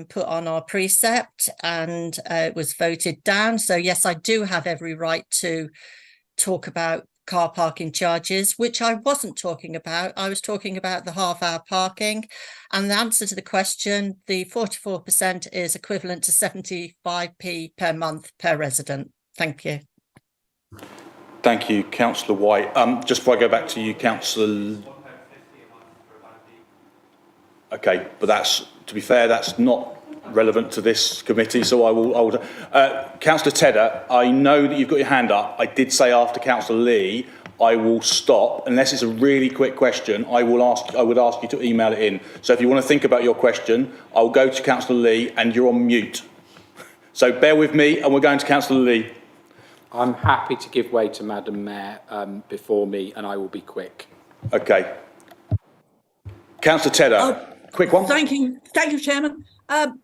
S20: put on our precept, and it was voted down. So yes, I do have every right to talk about car parking charges, which I wasn't talking about. I was talking about the half-hour parking, and the answer to the question, the 44% is equivalent to 75p per month per resident. Thank you.
S1: Thank you, Councillor White. Just before I go back to you, Councillor... Okay, but that's, to be fair, that's not relevant to this committee, so I will Councillor Tedder, I know that you've got your hand up. I did say after Councillor Lee, I will stop. Unless it's a really quick question, I would ask you to email it in. So if you want to think about your question, I'll go to Councillor Lee, and you're on mute. So bear with me, and we're going to Councillor Lee.
S9: I'm happy to give way to Madam Mayor before me, and I will be quick.
S1: Okay. Councillor Tedder, quick one.
S4: Thank you, Chairman.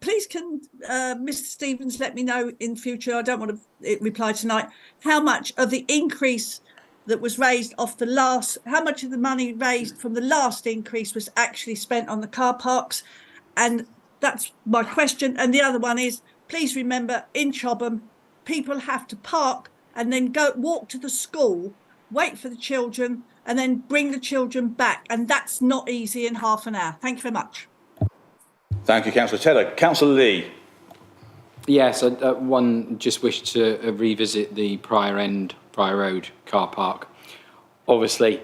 S4: Please can Mr Stevens let me know in future, I don't want to reply tonight, how much of the increase that was raised off the last, how much of the money raised from the last increase was actually spent on the car parks? And that's my question. And the other one is, please remember, in Chobham, people have to park and then walk to the school, wait for the children, and then bring the children back. And that's not easy in half an hour. Thank you very much.
S1: Thank you, Councillor Tedder. Councillor Lee.
S9: Yes, one just wished to revisit the Prior Road car park. Obviously,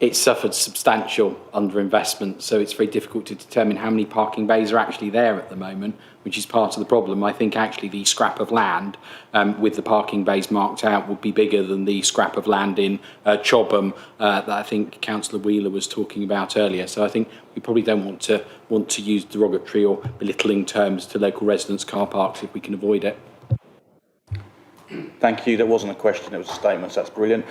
S9: it suffered substantial underinvestment, so it's very difficult to determine how many parking bays are actually there at the moment, which is part of the problem. I think actually the scrap of land with the parking bays marked out would be bigger than the scrap of land in Chobham that I think Councillor Wheeler was talking about earlier. So I think we probably don't want to use derogatory or belittling terms to local residents' car parks if we can avoid it.
S1: Thank you. That wasn't a question, it was a statement, so that's brilliant.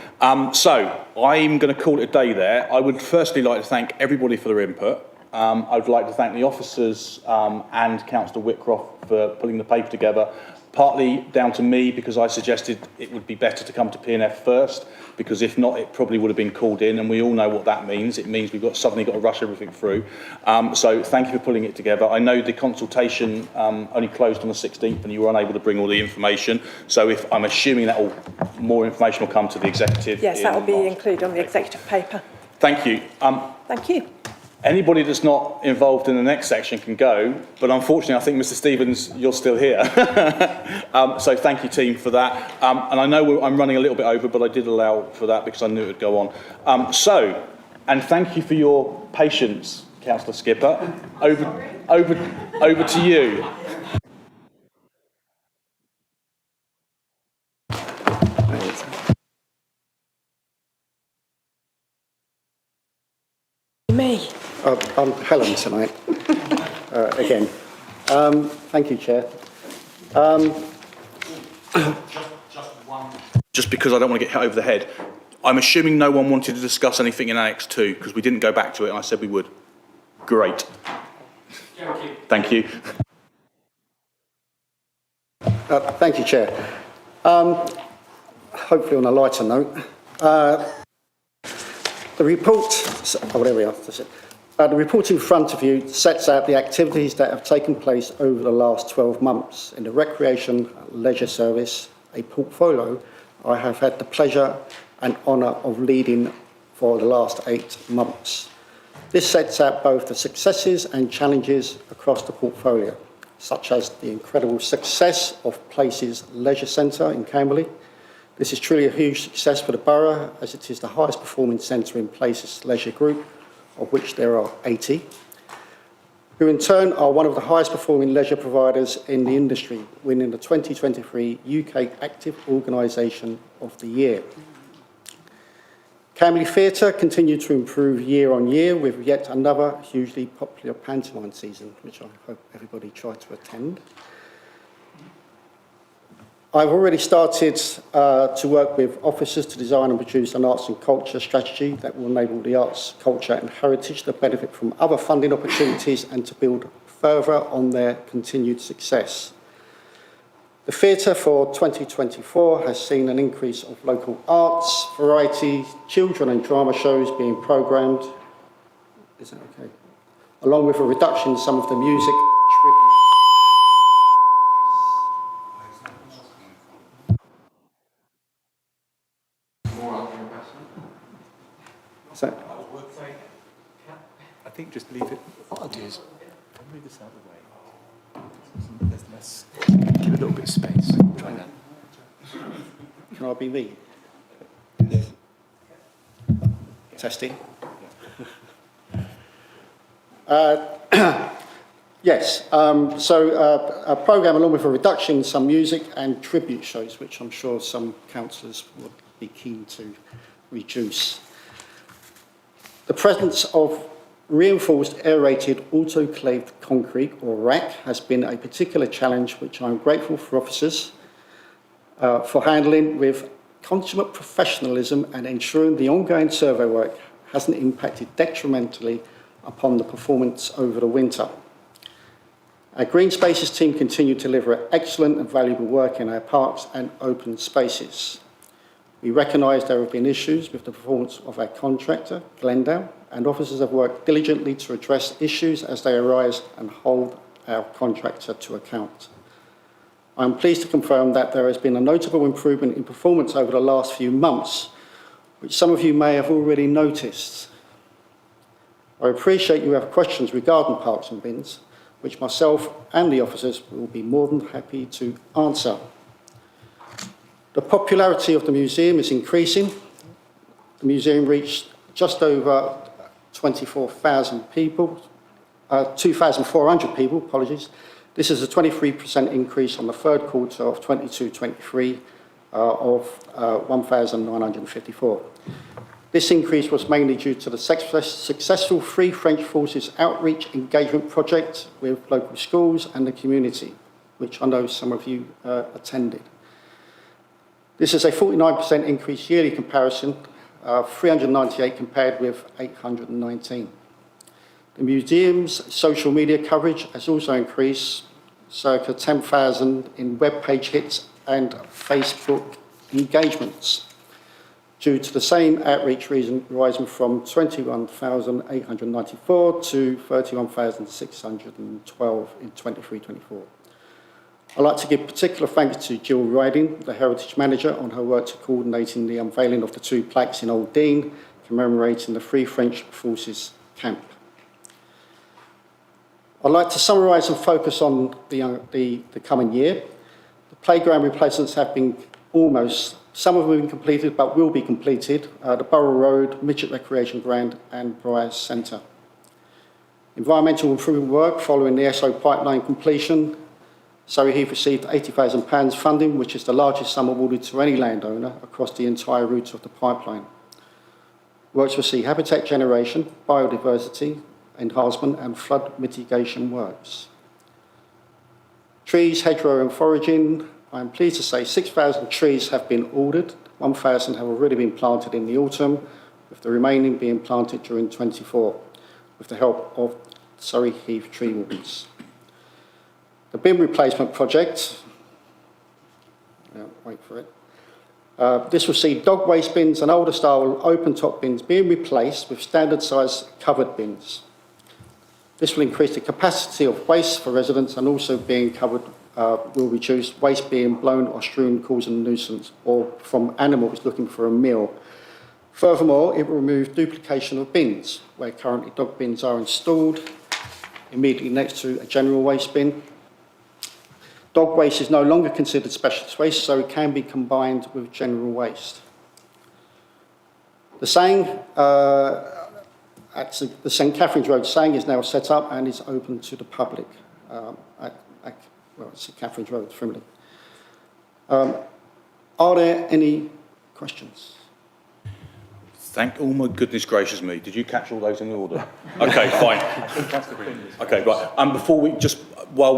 S1: So I'm going to call it a day there. I would firstly like to thank everybody for their input. I would like to thank the officers and Councillor Whitcroft for pulling the paper together, partly down to me because I suggested it would be better to come to P&F first, because if not, it probably would have been called in, and we all know what that means. It means we've suddenly got to rush everything through. So thank you for pulling it together. I know the consultation only closed on the 16th and you were unable to bring all the information. So if I'm assuming that more information will come to the executive.
S17: Yes, that will be included on the executive paper.
S1: Thank you.
S17: Thank you.
S1: Anybody that's not involved in the next section can go, but unfortunately I think Mr Stevens, you're still here. So thank you team for that. And I know I'm running a little bit over, but I did allow for that because I knew it would go on. And thank you for your patience, Councillor Skipper. Over to you.
S17: Me.
S5: I'm Helen tonight, again. Thank you, Chair.
S1: Just because I don't want to get hit over the head, I'm assuming no one wanted to discuss anything in Annex 2, because we didn't go back to it and I said we would. Great. Thank you.
S5: Thank you, Chair. Hopefully on a lighter note. The report, there we are. The report in front of you sets out the activities that have taken place over the last 12 months in the Recreation Leisure Service, a portfolio I have had the pleasure and honour of leading for the last 8 months. This sets out both the successes and challenges across the portfolio, such as the incredible success of Places Leisure Centre in Camberley. This is truly a huge success for the borough, as it is the highest performing centre in Places Leisure Group, of which there are 80, who in turn are one of the highest performing leisure providers in the industry, winning the 2023 UK Active Organisation of the Year. Camberley Theatre continued to improve year on year with yet another hugely popular pantomime season, which I hope everybody tried to attend. I've already started to work with officers to design and produce an arts and culture strategy that will enable the arts, culture and heritage to benefit from other funding opportunities and to build further on their continued success. The theatre for 2024 has seen an increase of local arts, variety, children and drama shows being programmed. Is that okay? Along with a reduction in some of the music tribute. Is that?
S10: I think just leave it. What I'll do is I'll move this out of the way. There's less. Give it a little bit of space. Try that.
S5: Can I be me? Testing. Yes, a programme along with a reduction in some music and tribute shows, which I'm sure some councillors would be keen to reduce. The presence of reinforced aerated autoclaved concrete, or RAC, has been a particular challenge which I'm grateful for officers for handling with consummate professionalism and ensuring the ongoing survey work hasn't impacted detrimentally upon the performance over the winter. Our Green Spaces team continue to deliver excellent and valuable work in our parks and open spaces. We recognise there have been issues with the performance of our contractor, Glendale, and officers have worked diligently to address issues as they arise and hold our contractor to account. I am pleased to confirm that there has been a notable improvement in performance over the last few months, which some of you may have already noticed. I appreciate you have questions regarding parks and bins, which myself and the officers will be more than happy to answer. The popularity of the museum is increasing. The museum reached just over 24,000 people, 2,400 people, apologies. This is a 23% increase on the third quarter of 22-23 of 1,954. This increase was mainly due to the successful Free French Forces outreach engagement project with local schools and the community, which I know some of you attended. This is a 49% increase yearly comparison, 398 compared with 819. The museum's social media coverage has also increased, circa 10,000 in web page hits and Facebook engagements, due to the same outreach reason rising from 21,894 to 31,612 in 23-24. I'd like to give particular thanks to Jill Riding, the Heritage Manager, on her work to coordinating the unveiling of the two plaques in Old Dean, commemorating the Free French Forces camp. I'd like to summarise and focus on the coming year. The playground replacements have been some of them have been completed but will be completed, the Borough Road, Midget Recreation Ground and Briars Centre. Environmental improvement work following the SO pipeline completion. Surrey Heath received £80,000 funding, which is the largest sum awarded to any landowner across the entire route of the pipeline. Works will see habitat generation, biodiversity enhancement and flood mitigation works. Trees, hedgerow and foraging. I am pleased to say 6,000 trees have been ordered, 1,000 have already been planted in the autumn, with the remaining being planted during 24, with the help of Surrey Heath tree wardens. The bin replacement project, wait for it. This will see dog waste bins and older style open top bins being replaced with standard size covered bins. This will increase the capacity of waste for residents and also being covered will reduce waste being blown or strewn causing a nuisance or from animals looking for a meal. Furthermore, it will remove duplication of bins where currently dog bins are installed immediately next to a general waste bin. Dog waste is no longer considered specialist waste, so it can be combined with general waste. The saying at the St Catherine's Road saying is now set up and is open to the public it's St Catherine's Road, Frimley. Are there any questions?
S1: Oh my goodness gracious me! Did you catch all those in order? Okay, fine. Okay, right. Before we just while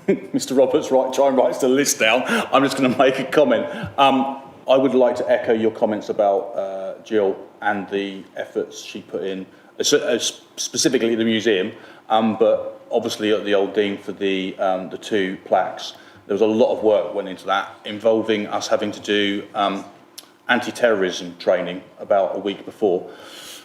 S1: Mr. Roberts try and writes the list down, I'm just going to make a comment. I would like to echo your comments about Jill and the efforts she put in, specifically at the museum, but obviously at the Old Dean for the 2 plaques. There was a lot of work went into that, involving us having to do anti-terrorism training about a week before,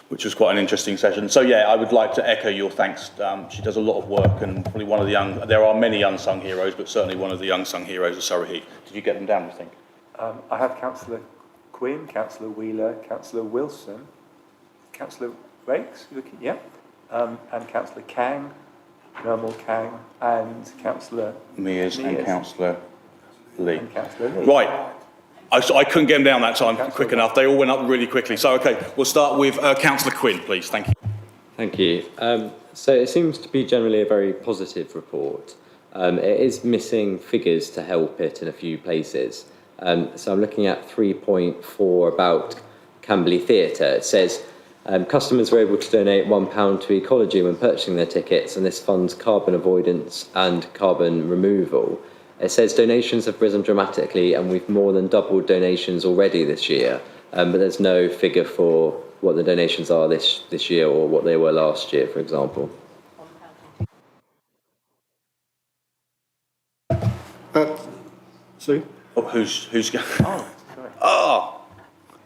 S1: which was quite an interesting session. So yeah, I would like to echo your thanks. She does a lot of work, and probably one of the there are many unsung heroes, but certainly one of the unsung heroes of Surrey Heath. Did you get them down, I think?
S10: I have Councillor Quinn, Councillor Wheeler, Councillor Wilson, Councillor Rakes, and Councillor Kang, Nermal Kang, and Councillor
S1: Mears and Councillor Lee.
S10: Lee.
S1: Right. I couldn't get them down that time quick enough. They all went up really quickly. So, okay, we'll start with Councillor Quinn, please. Thank you.
S7: Thank you. So it seems to be generally a very positive report. It is missing figures to help it in a few places. So I'm looking at 3.4 about Camberley Theatre. It says customers were able to donate £1 to ecology when purchasing their tickets, and this funds carbon avoidance and carbon removal. It says donations have risen dramatically, and we've more than doubled donations already this year, but there's no figure for what the donations are this year or what they were last year, for example.
S5: Sue?
S1: Oh, who's going?
S10: Oh, sorry.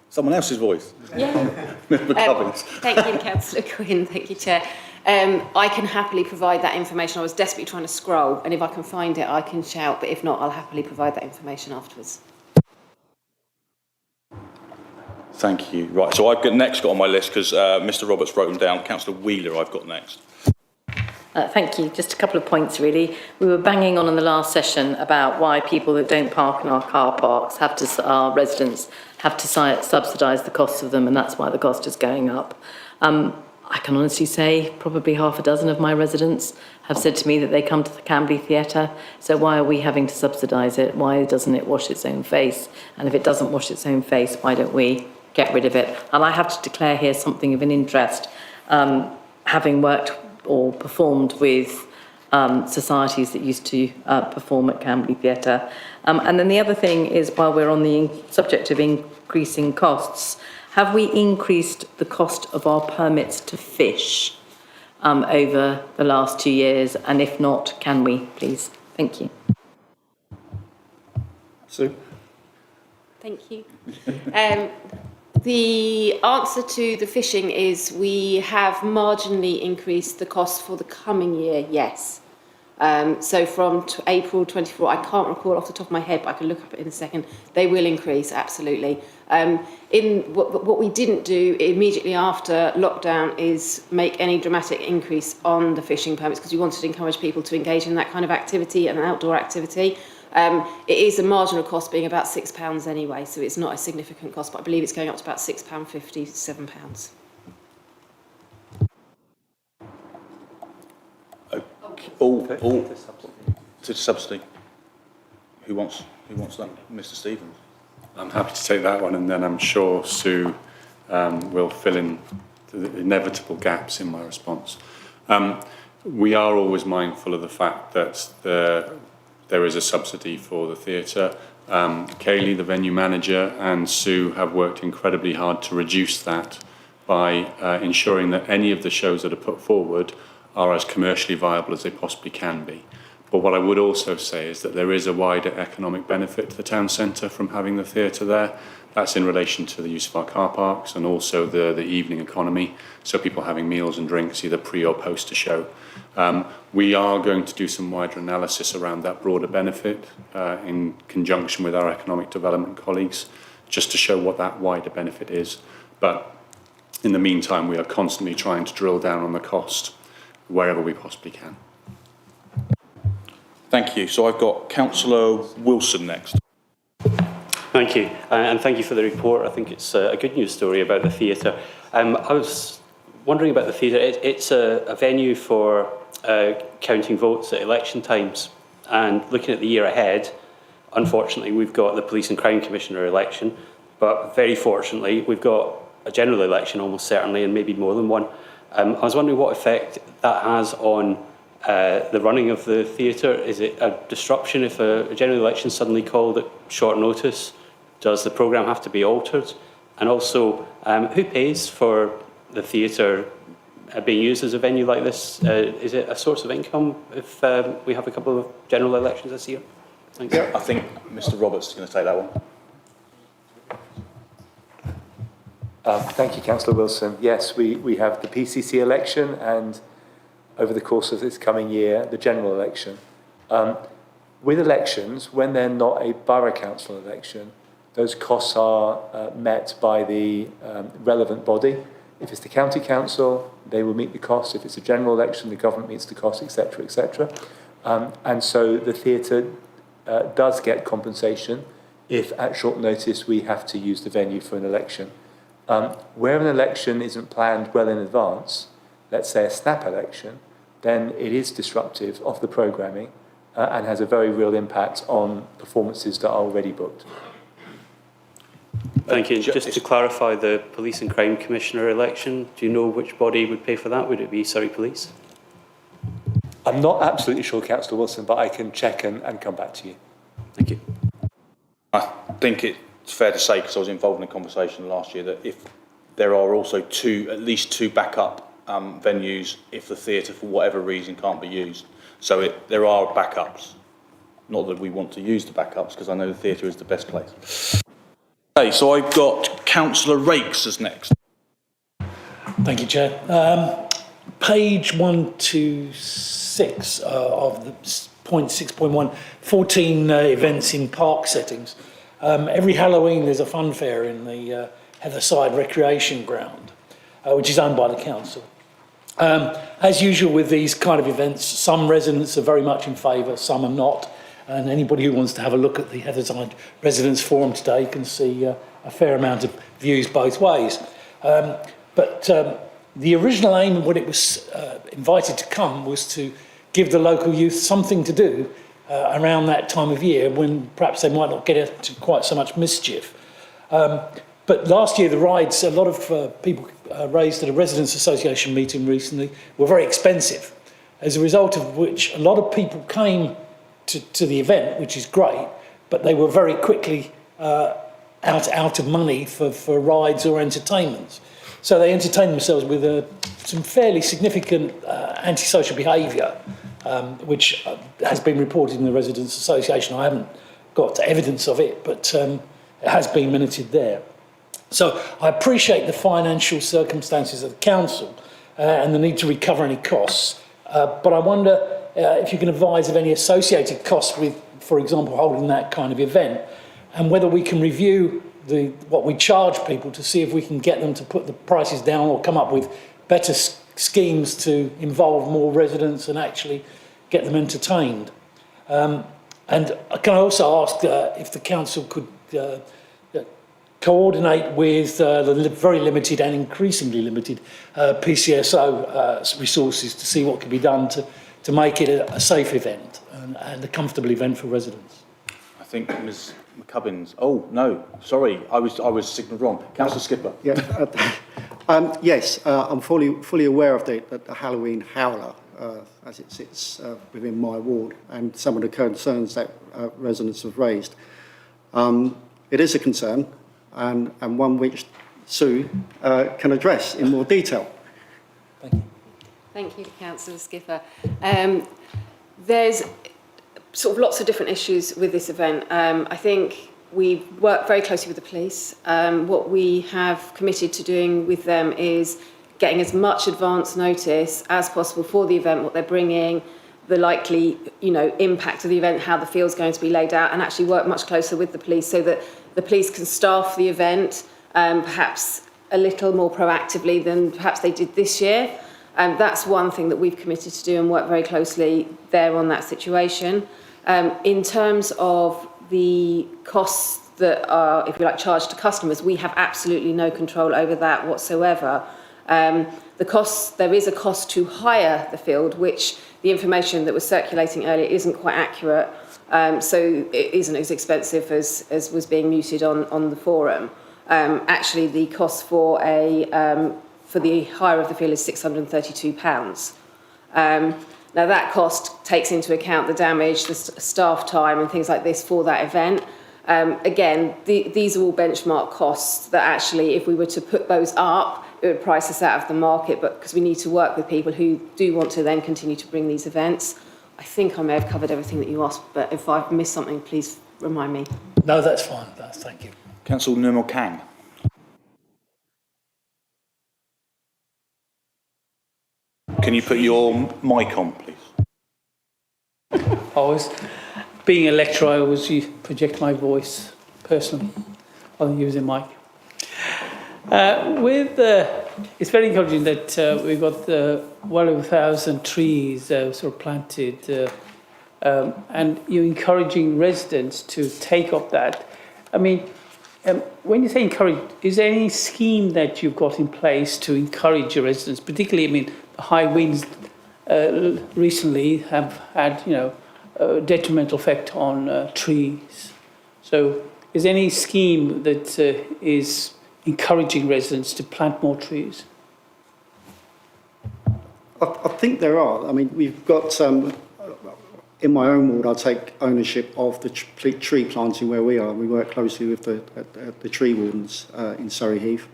S1: Someone else's voice.
S15: Yeah.
S1: Mr. Cummings.
S15: Thank you, Councillor Quinn. Thank you, Chair. I can happily provide that information. I was desperately trying to scroll, and if I can find it, I can shout, but if not, I'll happily provide that information afterwards.
S1: Thank you. Right, so I've got on my list, because Mr. Roberts wrote them down. Councillor Wheeler I've got next.
S11: Thank you. Just a couple of points, really. We were banging on in the last session about why people that don't park in our car parks our residents have to subsidise the cost of them, and that's why the cost is going up. I can honestly say probably half a dozen of my residents have said to me that they come to the Camberley Theatre, so why are we having to subsidise it? Why doesn't it wash its own face? And if it doesn't wash its own face, why don't we get rid of it? And I have to declare here something of an interest, having worked or performed with societies that used to perform at Camberley Theatre. And then the other thing is, while we're on the subject of increasing costs, have we increased the cost of our permits to fish over the last 2 years? And if not, can we, please? Thank you.
S5: Sue?
S15: Thank you. The answer to the fishing is we have marginally increased the cost for the coming year, yes. So from April 24, I can't recall off the top of my head, but I can look up it in a second. They will increase, absolutely. What we didn't do immediately after lockdown is make any dramatic increase on the fishing permits, because we wanted to encourage people to engage in that kind of activity and an outdoor activity. It is a marginal cost, being about £6 anyway, so it's not a significant cost, but I believe it's going up to about £6.50, £7.
S1: To subsidy. Who wants that? Mr. Stevens.
S12: I'm happy to take that one, and then I'm sure Sue will fill in the inevitable gaps in my response. We are always mindful of the fact that there is a subsidy for the theatre. Kaylee, the venue manager, and Sue have worked incredibly hard to reduce that by ensuring that any of the shows that are put forward are as commercially viable as they possibly can be. But what I would also say is that there is a wider economic benefit to the town centre from having the theatre there. That's in relation to the use of our car parks and also the evening economy, so people having meals and drinks either pre or post a show. We are going to do some wider analysis around that broader benefit in conjunction with our economic development colleagues, just to show what that wider benefit is. But in the meantime, we are constantly trying to drill down on the cost wherever we possibly can.
S1: Thank you. So I've got Councillor Wilson next.
S6: Thank you, and thank you for the report. I think it's a good news story about the theatre. I was wondering about the theatre. It's a venue for counting votes at election times, and looking at the year ahead, unfortunately we've got the Police and Crime Commissioner election, but very fortunately we've got a general election, almost certainly, and maybe more than one. I was wondering what effect that has on the running of the theatre. Is it a disruption if a general election is suddenly called at short notice? Does the programme have to be altered? And also, who pays for the theatre being used as a venue like this? Is it a source of income if we have a couple of general elections this year? Thanks.
S1: Yeah, I think Mr. Roberts is going to take that one.
S10: Thank you, Councillor Wilson. Yes, we have the PCC election and over the course of this coming year, the general election. With elections, when they're not a borough council election, those costs are met by the relevant body. If it's the county council, they will meet the costs. If it's a general election, the government meets the costs, etc., etc. And so the theatre does get compensation if at short notice we have to use the venue for an election. Where an election isn't planned well in advance, let's say a snap election, then it is disruptive of the programming and has a very real impact on performances that are already booked.
S6: Thank you. Just to clarify, the Police and Crime Commissioner election, do you know which body would pay for that? Would it be Surrey Police?
S10: I'm not absolutely sure, Councillor Wilson, but I can check and come back to you.
S6: Thank you.
S1: I think it's fair to say, because I was involved in a conversation last year, that if there are also at least two backup venues if the theatre, for whatever reason, can't be used. So there are backups. Not that we want to use the backups, because I know the theatre is the best place. Okay, so I've got Councillor Rakes as next.
S14: Thank you, Chair. Page 126 of the point 6.1, 14 events in park settings. Every Halloween there's a fun fair in the Heatherside Recreation Ground, which is owned by the council. As usual with these kind of events, some residents are very much in favour, some are not. And anybody who wants to have a look at the Heatherside Residents Forum today can see a fair amount of views both ways. But the original aim when it was invited to come was to give the local youth something to do around that time of year when perhaps they might not get into quite so much mischief. But last year, the rides, a lot of people raised at a Residents Association meeting recently, were very expensive, as a result of which a lot of people came to the event, which is great, but they were very quickly out of money for rides or entertainments. So they entertained themselves with some fairly significant antisocial behaviour, which has been reported in the Residents Association. I haven't got evidence of it, but it has been minuted there. So I appreciate the financial circumstances of the council and the need to recover any costs, but I wonder if you can advise of any associated costs with, for example, holding that kind of event, and whether we can review what we charge people to see if we can get them to put the prices down or come up with better schemes to involve more residents and actually get them entertained. And can I also ask if the council could coordinate with the very limited and increasingly limited PCSO resources to see what can be done to make it a safe event and a comfortable event for residents.
S1: I think Ms McCubbins. Oh, no, sorry, I was signalled wrong. Councillor Skipper.
S5: Yeah, yes, I'm fully aware of the Halloween howler as it sits within my ward and some of the concerns that residents have raised. It is a concern and one which Sue can address in more detail.
S14: Thank you.
S15: Thank you, Councillor Skipper. There's sort of lots of different issues with this event. I think we work very closely with the police. What we have committed to doing with them is getting as much advance notice as possible for the event, what they're bringing, the likely, impact of the event, how the field's going to be laid out, and actually work much closer with the police so that the police can staff the event perhaps a little more proactively than perhaps they did this year. That's one thing that we've committed to do and work very closely there on that situation. In terms of the costs that are, if you like, charged to customers, we have absolutely no control over that whatsoever. The costs, there is a cost to hire the field, which the information that was circulating earlier isn't quite accurate. So it isn't as expensive as was being mooted on the forum. actually the cost for the hire of the field is £632. Now that cost takes into account the damage, the staff time and things like this for that event. Again, these are all benchmark costs that actually, if we were to put those up, it would price us out of the market, but because we need to work with people who do want to then continue to bring these events. I think I may have covered everything that you asked, but if I've missed something, please remind me.
S14: No, that's fine. Thank you.
S1: Councillor Nirmal Kang. Can you put your mic on, please?
S8: Being a lecturer, I always project my voice personally on using mic. It's very encouraging that we've got well over 1,000 trees sort of planted, and you're encouraging residents to take up that. I mean, when you say encourage, is there any scheme that you've got in place to encourage your residents, particularly, I mean, the high winds recently have had, a detrimental effect on trees. So is there any scheme that is encouraging residents to plant more trees?
S5: I think there are. I mean, we've got, in my own ward, I take ownership of the tree planting where we are. We work closely with the tree wardens in Surrey Heath.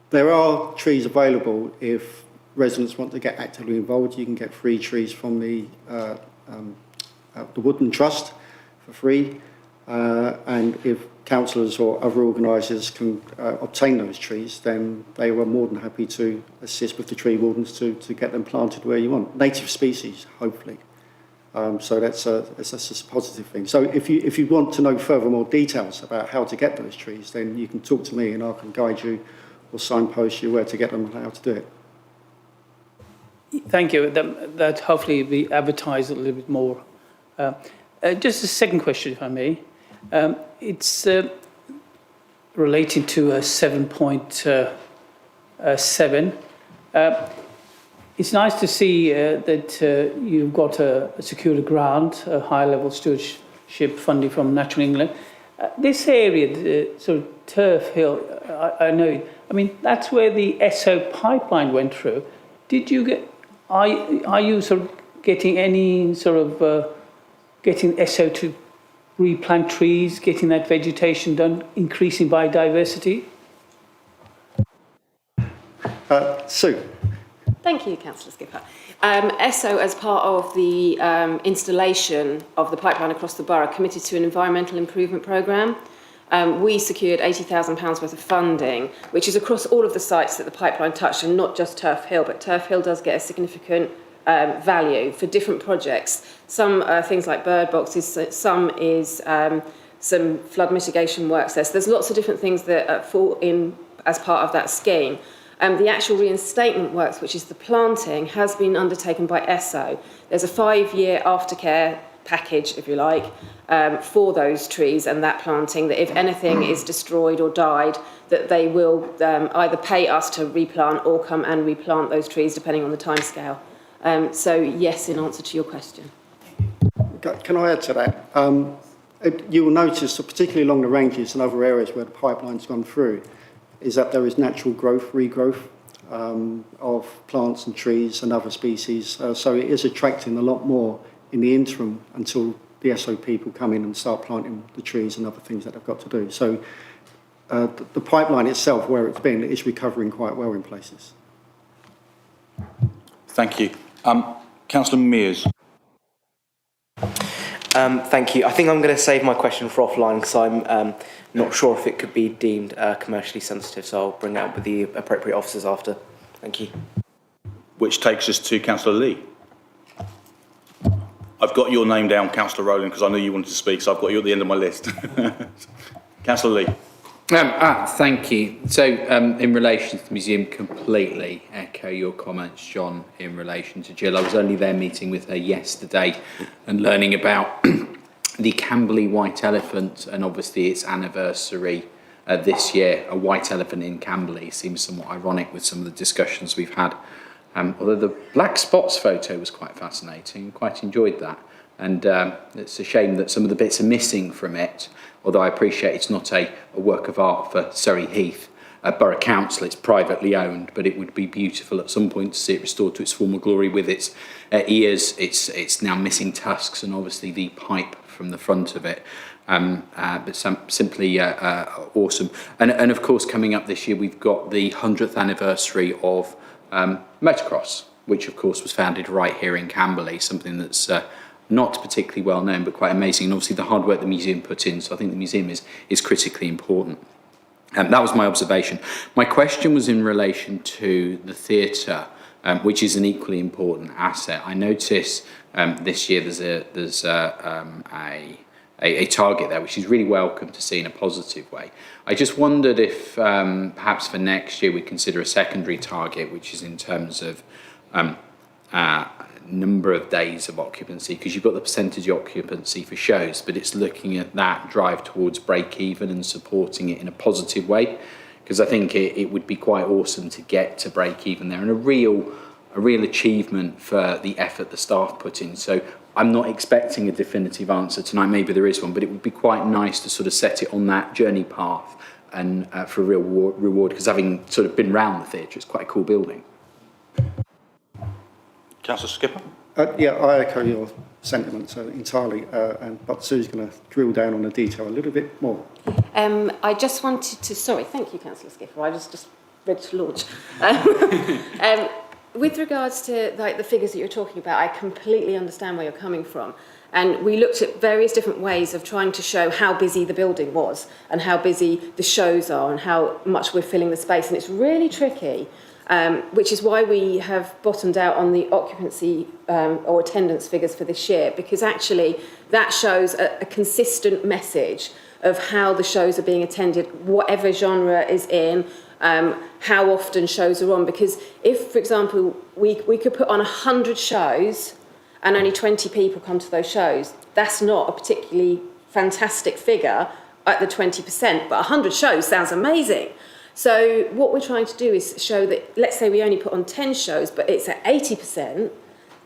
S5: There are trees available if residents want to get actively involved. You can get free trees from the Woodland Trust for free. And if councillors or other organisers can obtain those trees, then they were more than happy to assist with the tree wardens to get them planted where you want. Native species, hopefully. So that's a positive thing. So if you want to know further more details about how to get those trees, then you can talk to me and I can guide you or signpost you where to get them and how to do it.
S8: Thank you. That hopefully will be advertised a little bit more. Just a second question, if I may. It's relating to 7.7. It's nice to see that you've got secured a grant, a high-level stewardship funding from Natural England. This area, sort of Turf Hill, I know. I mean, that's where the SO pipeline went through. Did you get? Are you sort of getting any sort of getting SO to replant trees, getting that vegetation done, increasing biodiversity?
S5: Sue.
S15: Thank you, Councillor Skipper. SO, as part of the installation of the pipeline across the borough, committed to an environmental improvement programme. We secured £80,000 worth of funding, which is across all of the sites that the pipeline touched, and not just Turf Hill, but Turf Hill does get a significant value for different projects. Some things like bird boxes, some is some flood mitigation works there. So there's lots of different things that fall in as part of that scheme. The actual reinstatement works, which is the planting, has been undertaken by ESSO. There's a 5-year aftercare package, if you like, for those trees and that planting, that if anything is destroyed or died, that they will either pay us to replant or come and replant those trees, depending on the timescale. So, yes, in answer to your question.
S5: Can I add to that? You will notice, that particularly along the ranges and other areas where the pipeline's gone through, is that there is natural growth, regrowth of plants and trees and other species. So it is attracting a lot more in the interim until the SO people come in and start planting the trees and other things that they've got to do. So the pipeline itself, where it's been, is recovering quite well in places.
S1: Thank you. Councillor Mears.
S19: Thank you. I think I'm going to save my question for offline because I'm not sure if it could be deemed commercially sensitive, so I'll bring it up with the appropriate officers after. Thank you.
S1: Which takes us to Councillor Lee. I've got your name down, Councillor Rowland, because I knew you wanted to speak, so I've got you at the end of my list. Councillor Lee.
S9: Thank you. So, in relation to the museum, completely echo your comments, John, in relation to Jill. I was only there meeting with her yesterday and learning about the Camberley white elephant, and obviously its anniversary this year. A white elephant in Camberley seems somewhat ironic with some of the discussions we've had. Although the black spots photo was quite fascinating, quite enjoyed that. And it's a shame that some of the bits are missing from it. although I appreciate it's not a work of art for Surrey Heath Borough Council, it's privately owned, but it would be beautiful at some point to see it restored to its former glory with its ears, its now missing tusks, and obviously the pipe from the front of it. But simply awesome. And of course, coming up this year, we've got the 100th anniversary of motocross, which of course was founded right here in Camberley, something that's not particularly well known, but quite amazing. And obviously the hard work the museum put in, so I think the museum is critically important. That was my observation. My question was in relation to the theatre, which is an equally important asset. I notice this year there's a target there, which is really welcome to see in a positive way. I just wondered if perhaps for next year we consider a secondary target, which is in terms of number of days of occupancy, because you've got the percentage occupancy for shows, but it's looking at that drive towards break even and supporting it in a positive way, because I think it would be quite awesome to get to break even there, and a real achievement for the effort the staff put in. So I'm not expecting a definitive answer tonight, maybe there is one, but it would be quite nice to sort of set it on that journey path and for a real reward, because having sort of been round the theatre, it's quite a cool building.
S1: Councillor Skipper?
S5: Yeah, I echo your sentiments entirely, but Sue's going to drill down on the detail a little bit more.
S15: I just wanted to, sorry, thank you, Councillor Skipper, I was just ready to launch. With regards to like the figures that you're talking about, I completely understand where you're coming from. And we looked at various different ways of trying to show how busy the building was and how busy the shows are and how much we're filling the space. And it's really tricky, which is why we have bottomed out on the occupancy or attendance figures for this year, because actually that shows a consistent message of how the shows are being attended, whatever genre is in, how often shows are on. Because if, for example, we could put on 100 shows and only 20 people come to those shows, that's not a particularly fantastic figure at the 20%, but 100 shows sounds amazing. So what we're trying to do is show that, let's say we only put on 10 shows, but it's at 80%,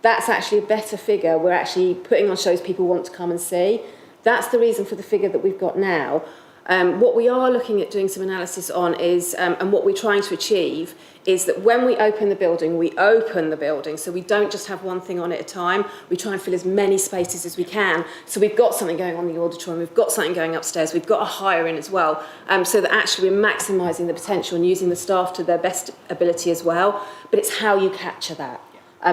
S15: that's actually a better figure. We're actually putting on shows people want to come and see. That's the reason for the figure that we've got now. What we are looking at doing some analysis on is, and what we're trying to achieve, is that when we open the building, so we don't just have one thing on at a time, we try and fill as many spaces as we can. So we've got something going on in the auditorium, we've got something going upstairs, we've got a hire in as well, so that actually we're maximising the potential and using the staff to their best ability as well. But it's how you capture that.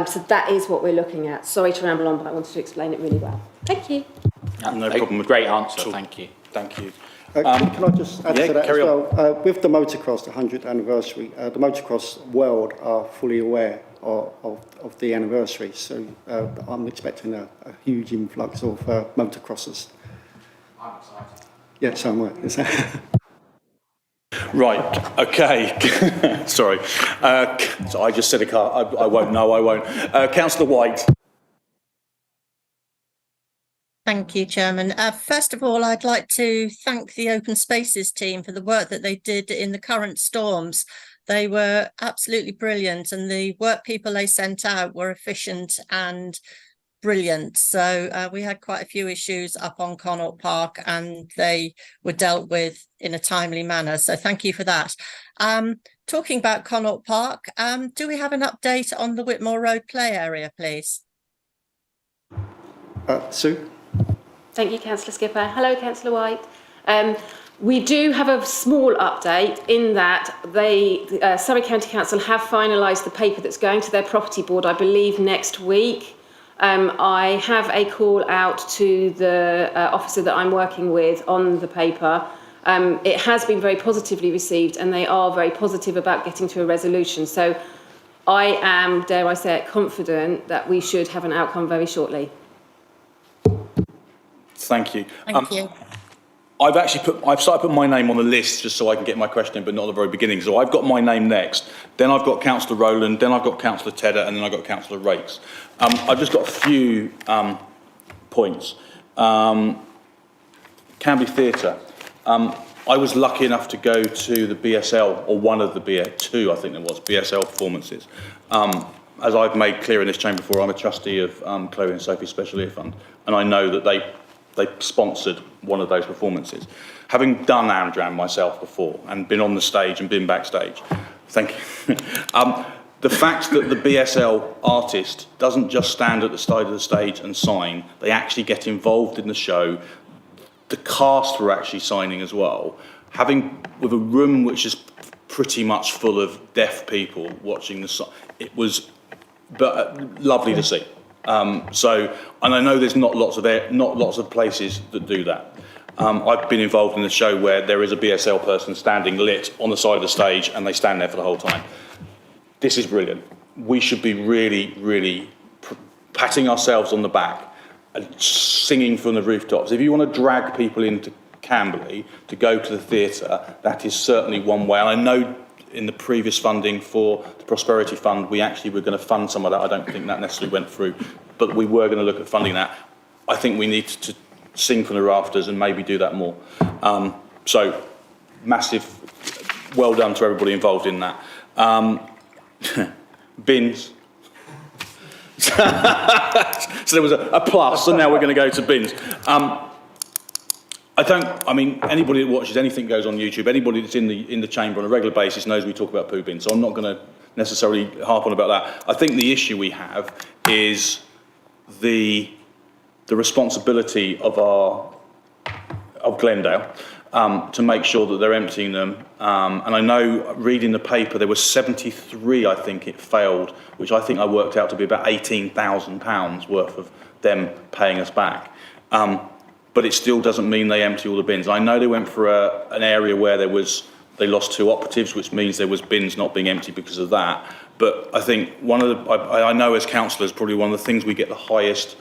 S15: So that is what we're looking at. Sorry to ramble on, but I wanted to explain it really well. Thank you.
S1: No problem.
S9: Great answer, thank you.
S1: Thank you.
S5: Can I just add to that as well? With the motocross, the 100th anniversary, the motocross world are fully aware of the anniversary, so I'm expecting a huge influx of motocrossers.
S1: I'm excited.
S5: Yeah, so am I.
S1: Right, okay. Sorry. So I just said a car. I won't. No, I won't. Councillor White.
S20: Thank you, Chairman. First of all, I'd like to thank the Open Spaces team for the work that they did in the current storms. They were absolutely brilliant, and the work people they sent out were efficient and brilliant. So we had quite a few issues up on Connaught Park, and they were dealt with in a timely manner. So thank you for that. Talking about Connaught Park, do we have an update on the Whitmore Road play area, please?
S5: Sue?
S15: Thank you, Councillor Skipper. Hello, Councillor White. We do have a small update in that Surrey County Council have finalised the paper that's going to their property board, I believe, next week. I have a call out to the officer that I'm working with on the paper. It has been very positively received, and they are very positive about getting to a resolution. So I am, dare I say it, confident that we should have an outcome very shortly.
S1: Thank you.
S20: Thank you.
S1: I've started putting my name on the list just so I can get my question in, but not at the very beginning. So I've got my name next. Then I've got Councillor Rowland. Then I've got Councillor Tedder, and then I've got Councillor Rakes. I've just got a few points. Canby Theatre. I was lucky enough to go to the BSL, or one of the two, I think there was, BSL performances. As I've made clear in this chamber before, I'm a trustee of Chloe and Sophie's Special Ear Fund, and I know that they they sponsored one of those performances. Having done Amdram myself before and been on the stage and been backstage, thank you. The fact that the BSL artist doesn't just stand at the side of the stage and sign, they actually get involved in the show. The cast were actually signing as well. With a room which is pretty much full of deaf people watching it was lovely to see. And I know there's not lots of places that do that. I've been involved in a show where there is a BSL person standing lit on the side of the stage and they stand there for the whole time. This is brilliant. We should be really, really patting ourselves on the back and singing from the rooftops. If you want to drag people into Camberley to go to the theatre, that is certainly one way. And I know in the previous funding for the Prosperity Fund, we actually were going to fund some of that. I don't think that necessarily went through, but we were going to look at funding that. I think we need to sing from the rafters and maybe do that more. So massive well done to everybody involved in that. Bins. So there was a plus, and now we're going to go to bins. Anybody that watches anything goes on YouTube, anybody that's in the chamber on a regular basis knows we talk about poo bins, so I'm not going to necessarily harp on about that. I think the issue we have is the responsibility of Glendale to make sure that they're emptying them. And I know, reading the paper, there were 73, I think it failed, which I think I worked out to be about £18,000 worth of them paying us back. But it still doesn't mean they empty all the bins. I know they went for an area where they lost 2 operatives, which means there was bins not being emptied because of that. But I think I know as councillors, probably one of the things we get the highest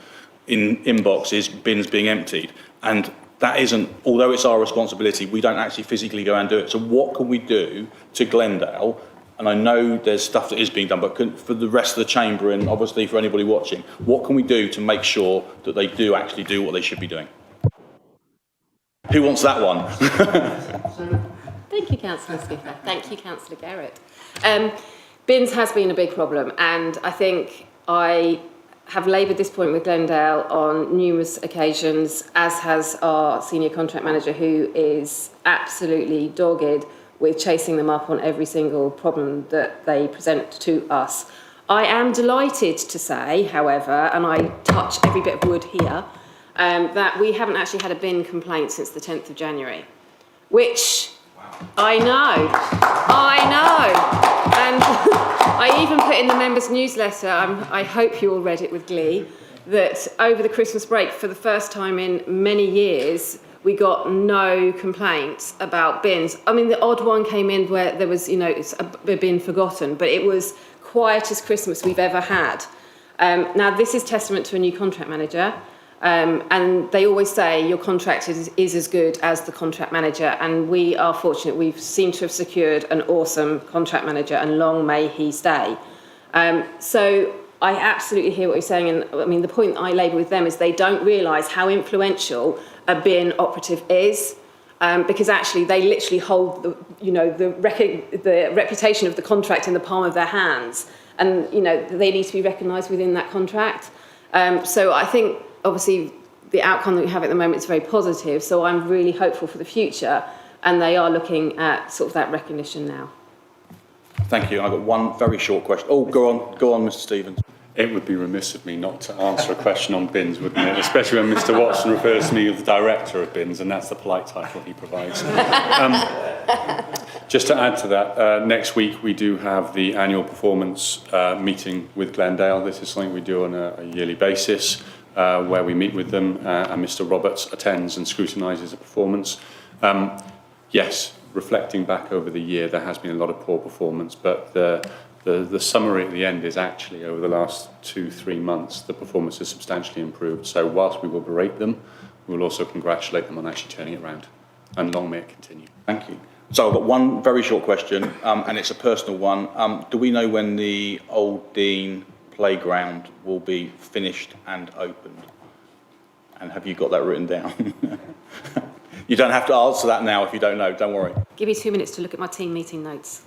S1: in inbox is bins being emptied. And that isn't, although it's our responsibility, we don't actually physically go and do it. So what can we do to Glendale? And I know there's stuff that is being done, but for the rest of the chamber and obviously for anybody watching, what can we do to make sure that they do actually do what they should be doing? Who wants that one?
S15: Thank you, Councillor Skipper. Thank you, Councillor Garrett. Bins has been a big problem, and I think I have laboured this point with Glendale on numerous occasions, as has our senior contract manager, who is absolutely dogged with chasing them up on every single problem that they present to us. I am delighted to say, however, and I touch every bit of wood here, that we haven't actually had a bin complaint since the 10th of January, which I know. And I even put in the members' newsletter, I hope you all read it with glee, that over the Christmas break, for the first time in many years, we got no complaints about bins. I mean, the odd one came in where there was, it's a bin forgotten, but it was quietest Christmas we've ever had. Now, this is testament to a new contract manager. And they always say your contract is as good as the contract manager, and we are fortunate. We've seemed to have secured an awesome contract manager, and long may he stay. So I absolutely hear what you're saying, and I mean the point I labour with them is they don't realise how influential a bin operative is, because actually they literally hold the reputation of the contract in the palm of their hands, and they need to be recognised within that contract. So I think, obviously, the outcome that we have at the moment is very positive, so I'm really hopeful for the future, and they are looking at sort of that recognition now.
S1: Thank you. I've got one very short question. Oh, go on, Mr. Stevens.
S12: It would be remiss of me not to answer a question on bins, wouldn't it? Especially when Mr. Watson refers to me as the director of bins, and that's the polite title he provides. Just to add to that, next week we do have the annual performance meeting with Glendale. This is something we do on a yearly basis, where we meet with them, and Mr. Roberts attends and scrutinises the performance. Yes, reflecting back over the year, there has been a lot of poor performance, but the summary at the end is actually over the last 2-3 months, the performance has substantially improved. So whilst we will berate them, we will also congratulate them on actually turning it around. And long may it continue.
S1: Thank you. So I've got one very short question, and it's a personal one. Do we know when the Old Dean playground will be finished and opened? And have you got that written down? You don't have to answer that now if you don't know, don't worry.
S15: Give me 2 minutes to look at my team meeting notes.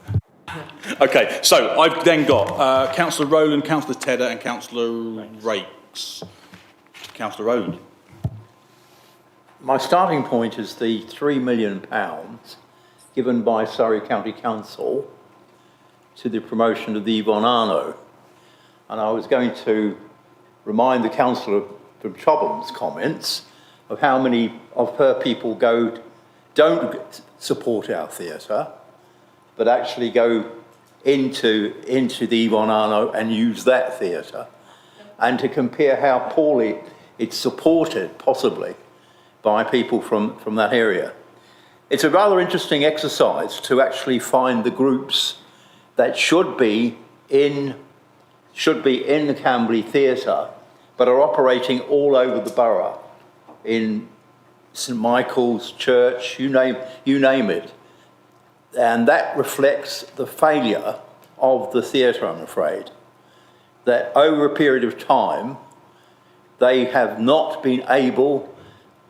S1: Okay, so I've then got Councillor Rowland, Councillor Tedder and Councillor Rakes. Councillor Rowland.
S16: my starting point is the £3 million given by Surrey County Council to the promotion of the Yvonne Arno. And I was going to remind the councillor from Chobham's comments of how many of her people don't support our theatre, but actually go into the Yvonne Arno and use that theatre, and to compare how poorly it's supported, possibly, by people from that area. It's a rather interesting exercise to actually find the groups that should be in the Camberley Theatre, but are operating all over the borough, in St Michael's Church, you name it. And that reflects the failure of the theatre, I'm afraid, that over a period of time, they have not been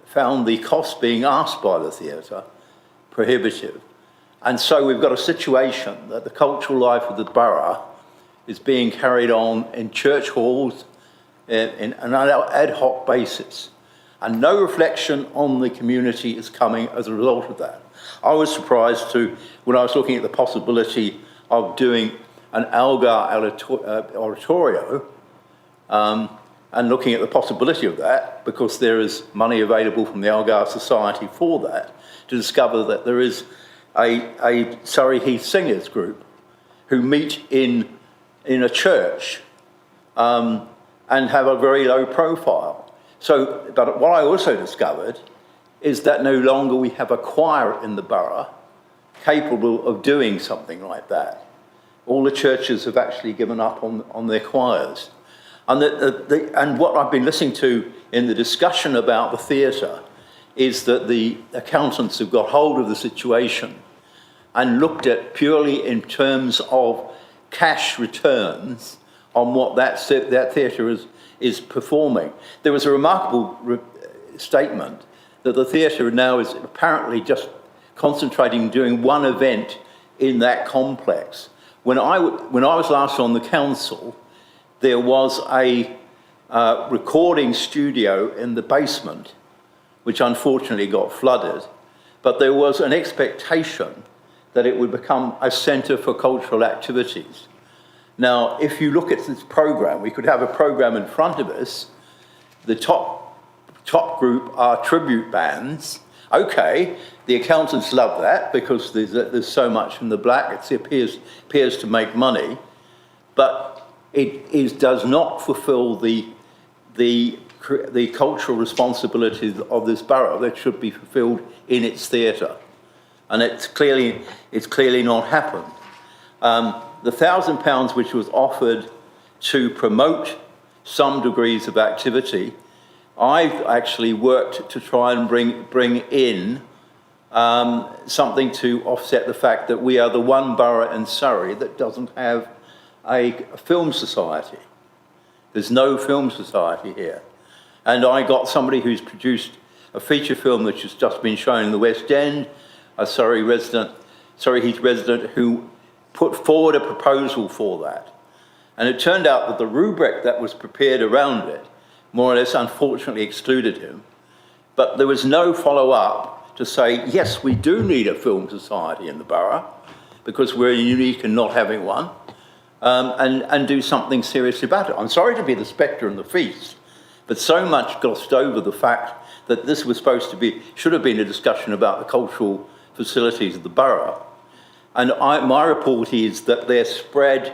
S16: found the cost being asked by the theatre prohibitive. And so we've got a situation that the cultural life of the borough is being carried on in church halls in an ad hoc basis. And no reflection on the community is coming as a result of that. I was surprised when I was looking at the possibility of doing an Algar oratorio, and looking at the possibility of that, because there is money available from the Algar Society for that, to discover that there is a Surrey Heath Singers group who meet in a church and have a very low profile. So, but what I also discovered is that no longer we have a choir in the borough capable of doing something like that. All the churches have actually given up on their choirs. And what I've been listening to in the discussion about the theatre is that the accountants have got hold of the situation and looked at purely in terms of cash returns on what that theatre is performing. There was a remarkable statement that the theatre now is apparently just concentrating on doing one event in that complex. When I was last on the council, there was a recording studio in the basement, which unfortunately got flooded, but there was an expectation that it would become a centre for cultural activities. Now, if you look at this programme, we could have a programme in front of us. The top group are tribute bands. Okay, the accountants love that because there's so much in the black. It appears to make money, but it does not fulfil the cultural responsibilities of this borough that should be fulfilled in its theatre, and it's clearly not happened. The £1,000 which was offered to promote some degrees of activity, I've actually worked to try and bring in something to offset the fact that we are the one borough in Surrey that doesn't have a film society. There's no film society here. And I got somebody who's produced a feature film which has just been shown in the West End, a Surrey Heath resident who put forward a proposal for that. And it turned out that the rubric that was prepared around it more or less unfortunately excluded him. But there was no follow-up to say, yes, we do need a film society in the borough because we're unique in not having one, and do something seriously about it. I'm sorry to be the spectre and the feast, but so much glossed over the fact that this was should have been a discussion about the cultural facilities of the borough. And my report is that they're spread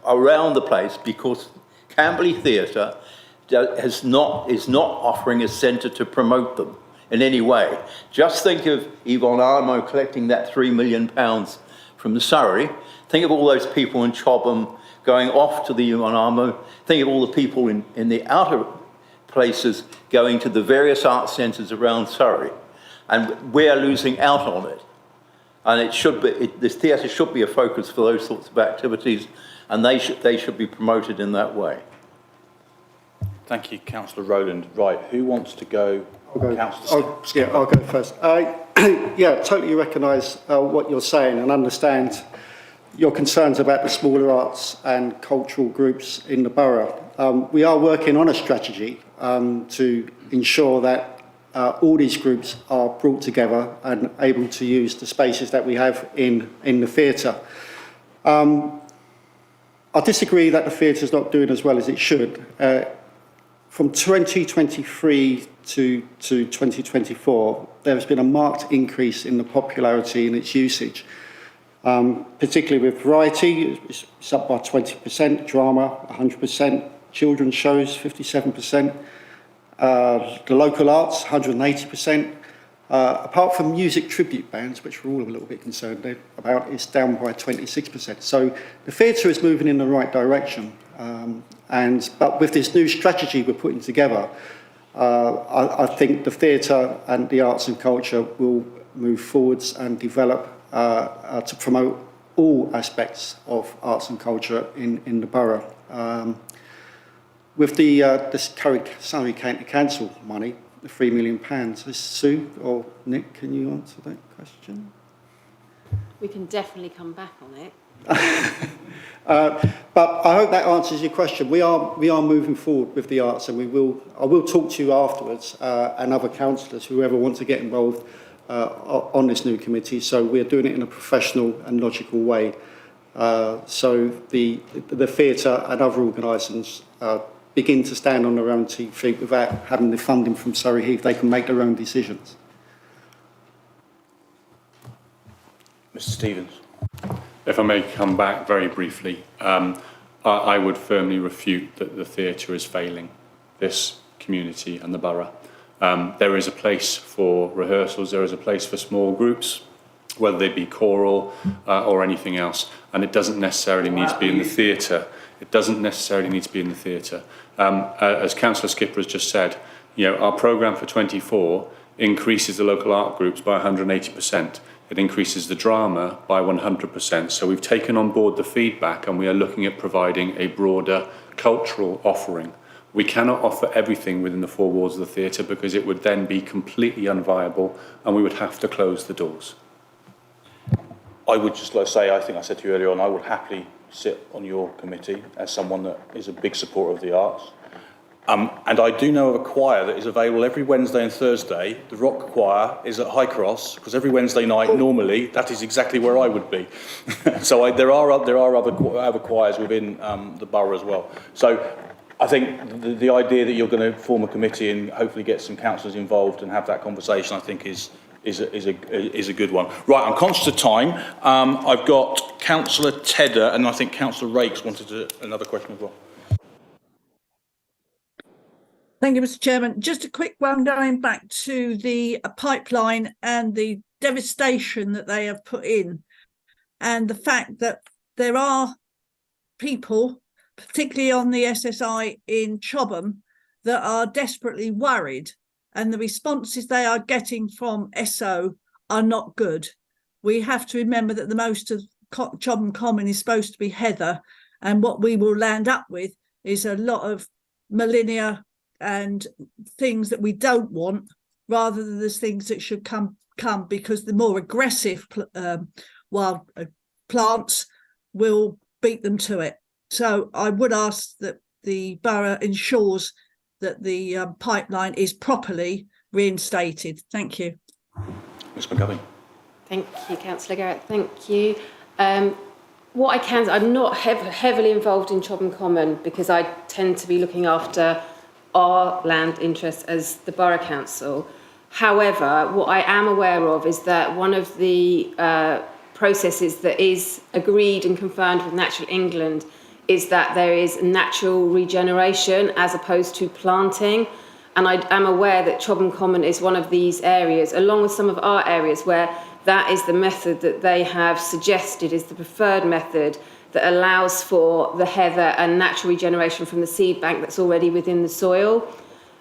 S16: around the place because Camberley Theatre is not offering a centre to promote them in any way. Just think of Yvonne Armo collecting that £3 million from Surrey. Think of all those people in Chobham going off to the Yvonne Armo. Think of all the people in the outer places going to the various art centres around Surrey. And we're losing out on it. And this theatre should be a focus for those sorts of activities, and they should be promoted in that way.
S1: Thank you, Councillor Rowland. Right, who wants to go?
S5: I'll go first. Yeah, totally recognise what you're saying and understand your concerns about the smaller arts and cultural groups in the borough. We are working on a strategy to ensure that all these groups are brought together and able to use the spaces that we have in the theatre. I disagree that the theatre is not doing as well as it should. From 2023 to 2024, there has been a marked increase in the popularity in its usage, particularly with variety. It's up by 20%, drama 100%, children's shows 57%, the local arts 180%. Apart from music tribute bands, which we're all a little bit concerned about, it's down by 26%. So the theatre is moving in the right direction. But with this new strategy we're putting together, I think the theatre and the arts and culture will move forwards and develop to promote all aspects of arts and culture in the borough. With this Surrey County Council money, the £3 million, Sue or Nick, can you answer that question?
S15: We can definitely come back on it.
S5: But I hope that answers your question. We are moving forward with the arts, and I will talk to you afterwards and other councillors, whoever want to get involved on this new committee. So we're doing it in a professional and logical way. So the theatre and other organisations begin to stand on their own 2 feet without having the funding from Surrey Heath. They can make their own decisions.
S1: Mr. Stevens.
S12: If I may come back very briefly, I would firmly refute that the theatre is failing this community and the borough. There is a place for rehearsals, there is a place for small groups, whether they be choral or anything else, and it doesn't necessarily need to be in the theatre. It doesn't necessarily need to be in the theatre. As Councillor Skipper has just said, our programme for 24 increases the local art groups by 180%. It increases the drama by 100%. So we've taken on board the feedback, and we are looking at providing a broader cultural offering. We cannot offer everything within the 4 walls of the theatre, because it would then be completely unviable and we would have to close the doors.
S1: I would just like to say, I think I said to you earlier on, I would happily sit on your committee as someone that is a big supporter of the arts. And I do know of a choir that is available every Wednesday and Thursday. The rock choir is at High Cross, because every Wednesday night, normally, that is exactly where I would be. So there are other choirs within the borough as well. So I think the idea that you're going to form a committee and hopefully get some councillors involved and have that conversation, I think is a good one. Right, I'm conscious of time. I've got Councillor Tedder, and I think Councillor Rakes wanted another question as well.
S4: Thank you, Mr. Chairman. Just a quick one going back to the pipeline and the devastation that they have put in, and the fact that there are people, particularly on the SSI in Chobham, that are desperately worried, and the responses they are getting from SO are not good. We have to remember that the most of Chobham Common is supposed to be heather, and what we will land up with is a lot of millennia and things that we don't want, rather than the things that should come because the more aggressive wild plants will beat them to it. So I would ask that the borough ensures that the pipeline is properly reinstated. Thank you.
S1: Ms McGovern.
S15: Thank you, Councillor Garrett. Thank you. What I can, I'm not heavily involved in Chobham Common, because I tend to be looking after our land interests as the Borough Council. However, what I am aware of is that one of the processes that is agreed and confirmed with Natural England is that there is natural regeneration as opposed to planting. And I am aware that Chobham Common is one of these areas, along with some of our areas, where that is the method that they have suggested is the preferred method that allows for the heather and natural regeneration from the seed bank that's already within the soil.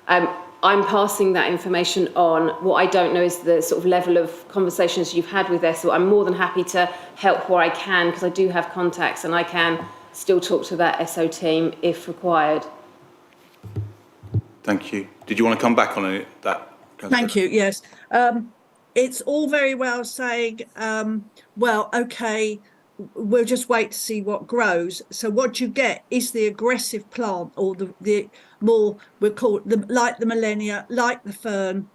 S15: I'm passing that information on. What I don't know is the sort of level of conversations you've had with us. So I'm more than happy to help where I can, because I do have contacts and I can still talk to that SO team if required.
S1: Thank you. Did you want to come back on it?
S4: Thank you, yes. It's all very well saying, well, okay, we'll just wait to see what grows. So what you get is the aggressive plant, or the more, we'll call it like the millennia, like the fern,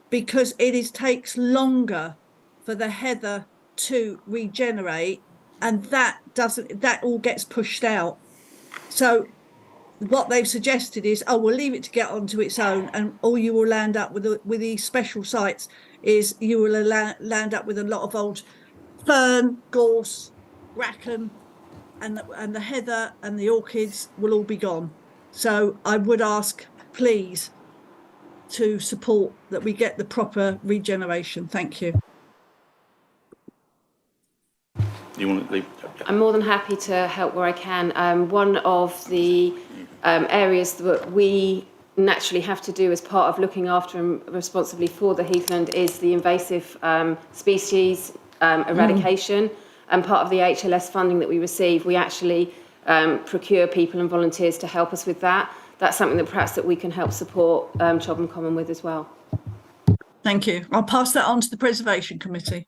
S4: because takes longer for the heather to regenerate, and that all gets pushed out. So what they've suggested is, we'll leave it to get onto its own, and all you will land up with these special sites is you will land up with a lot of old fern, gorse, bracken, and the heather and the orchids will all be gone. So I would ask, please, to support that we get the proper regeneration. Thank you.
S1: You want to leave?
S15: I'm more than happy to help where I can. One of the areas that we naturally have to do as part of looking after and responsibly for the heathland is the invasive species eradication. And part of the HLS funding that we receive, we actually procure people and volunteers to help us with that. That's something that perhaps that we can help support Chobham Common with as well.
S4: Thank you. I'll pass that on to the Preservation Committee.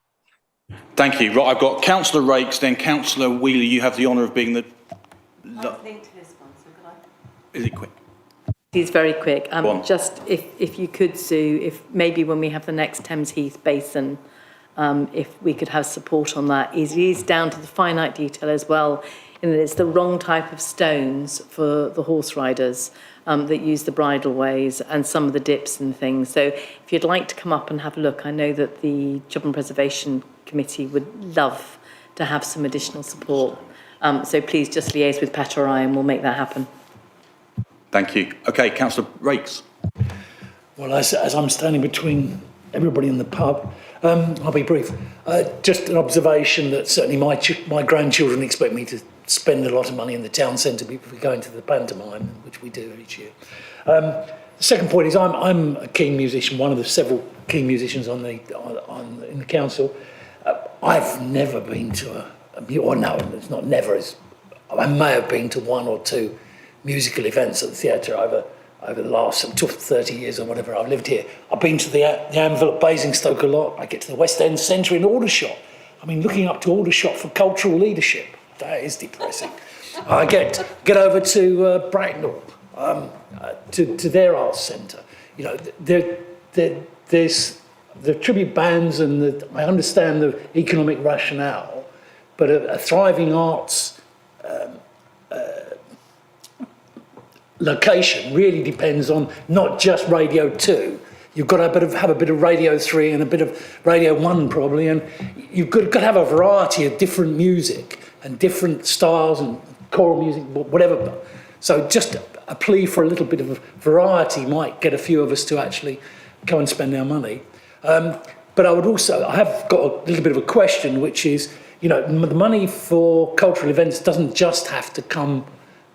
S1: Thank you. Right, I've got Councillor Rakes, then Councillor Wheeler. You have the honour of being the...
S11: I've linked to this one, so could I?
S1: Is it quick?
S11: He's very quick. Just if you could, Sue, if maybe when we have the next Thames Heath Basin, if we could have support on that. It is down to the finite detail as well, in that it's the wrong type of stones for the horse riders that use the bridleways and some of the dips and things. So if you'd like to come up and have a look, I know that the Chobham Preservation Committee would love to have some additional support. So please just liaise with Pat or I and we'll make that happen.
S1: Thank you. Okay, Councillor Rakes.
S14: Well, as I'm standing between everybody in the pub, I'll be brief. Just an observation that certainly my grandchildren expect me to spend a lot of money in the town centre before we go into the pantomime, which we do each year. The second point is I'm a keen musician, one of the several keen musicians in the council. I've never been to it's not never. I may have been to one or two musical events at the theatre over the last 30 years or whatever I've lived here. I've been to the Anvil at Basingstoke a lot. I get to the West End Centre in Aldershot. I mean, looking up to Aldershot for cultural leadership, that is depressing. I get over to Bracknell, to their arts centre. You know, there's the tribute bands and I understand the economic rationale, but a thriving arts location really depends on not just Radio 2. You've got to have a bit of Radio 3 and a bit of Radio 1 probably, and you've got to have a variety of different music and different styles and choral music, whatever. So just a plea for a little bit of variety might get a few of us to actually go and spend our money. But I have got a little bit of a question, which is, you know, the money for cultural events doesn't just have to come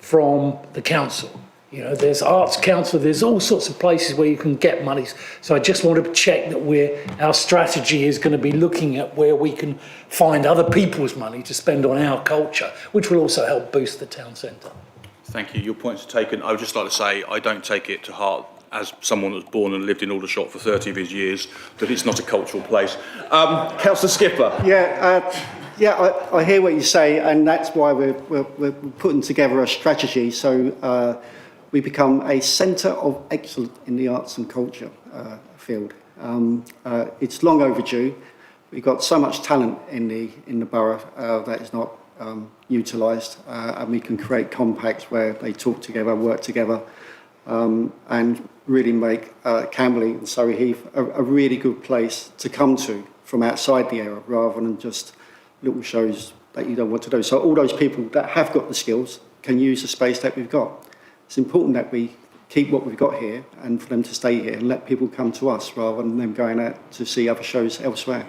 S14: from the council. You know, there's Arts Council, there's all sorts of places where you can get money. So I just want to check that our strategy is going to be looking at where we can find other people's money to spend on our culture, which will also help boost the town centre.
S1: Thank you. Your points are taken. I would just like to say I don't take it to heart, as someone that was born and lived in Aldershot for 30 of his years, that it's not a cultural place. Councillor Skipper.
S5: I hear what you say, and that's why we're putting together a strategy so we become a centre of excellence in the arts and culture field. It's long overdue. We've got so much talent in the borough that is not utilised, and we can create compacts where they talk together, work together, and really make Camberley and Surrey Heath a really good place to come to from outside the area, rather than just little shows that you don't want to do. So all those people that have got the skills can use the space that we've got. It's important that we keep what we've got here and for them to stay here and let people come to us rather than them going out to see other shows elsewhere.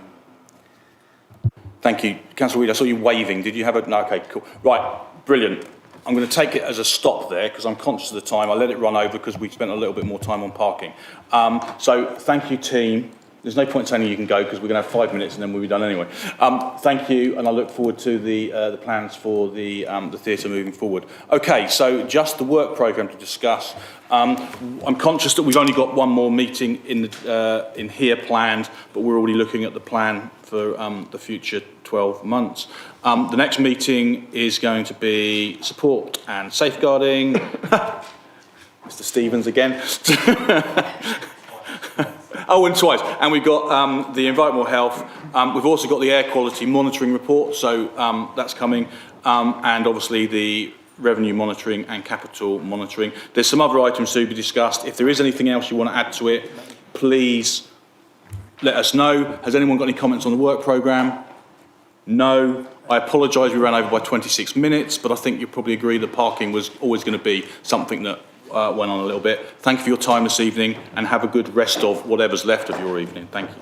S1: Thank you. Councillor Weed, I saw you waving. Did you have a... No, okay, cool. Right, brilliant. I'm going to take it as a stop there because I'm conscious of the time. I let it run over because we spent a little bit more time on parking. So thank you, team. There's no point saying you can go because we're going to have 5 minutes and then we'll be done anyway. Thank you, and I look forward to the plans for the theatre moving forward. Okay, so just the work programme to discuss. I'm conscious that we've only got one more meeting in here planned, but we're already looking at the plan for the future 12 months. The next meeting is going to be support and safeguarding. Mr. Stevens again. Oh, and twice. And we've got the Environmental Health. We've also got the air quality monitoring report, so that's coming. And obviously the revenue monitoring and capital monitoring. There's some other items to be discussed. If there is anything else you want to add to it, please let us know. Has anyone got any comments on the work programme? No. I apologise, we ran over by 26 minutes, but I think you'll probably agree that parking was always going to be something that went on a little bit. Thank you for your time this evening, and have a good rest of whatever's left of your evening. Thank you.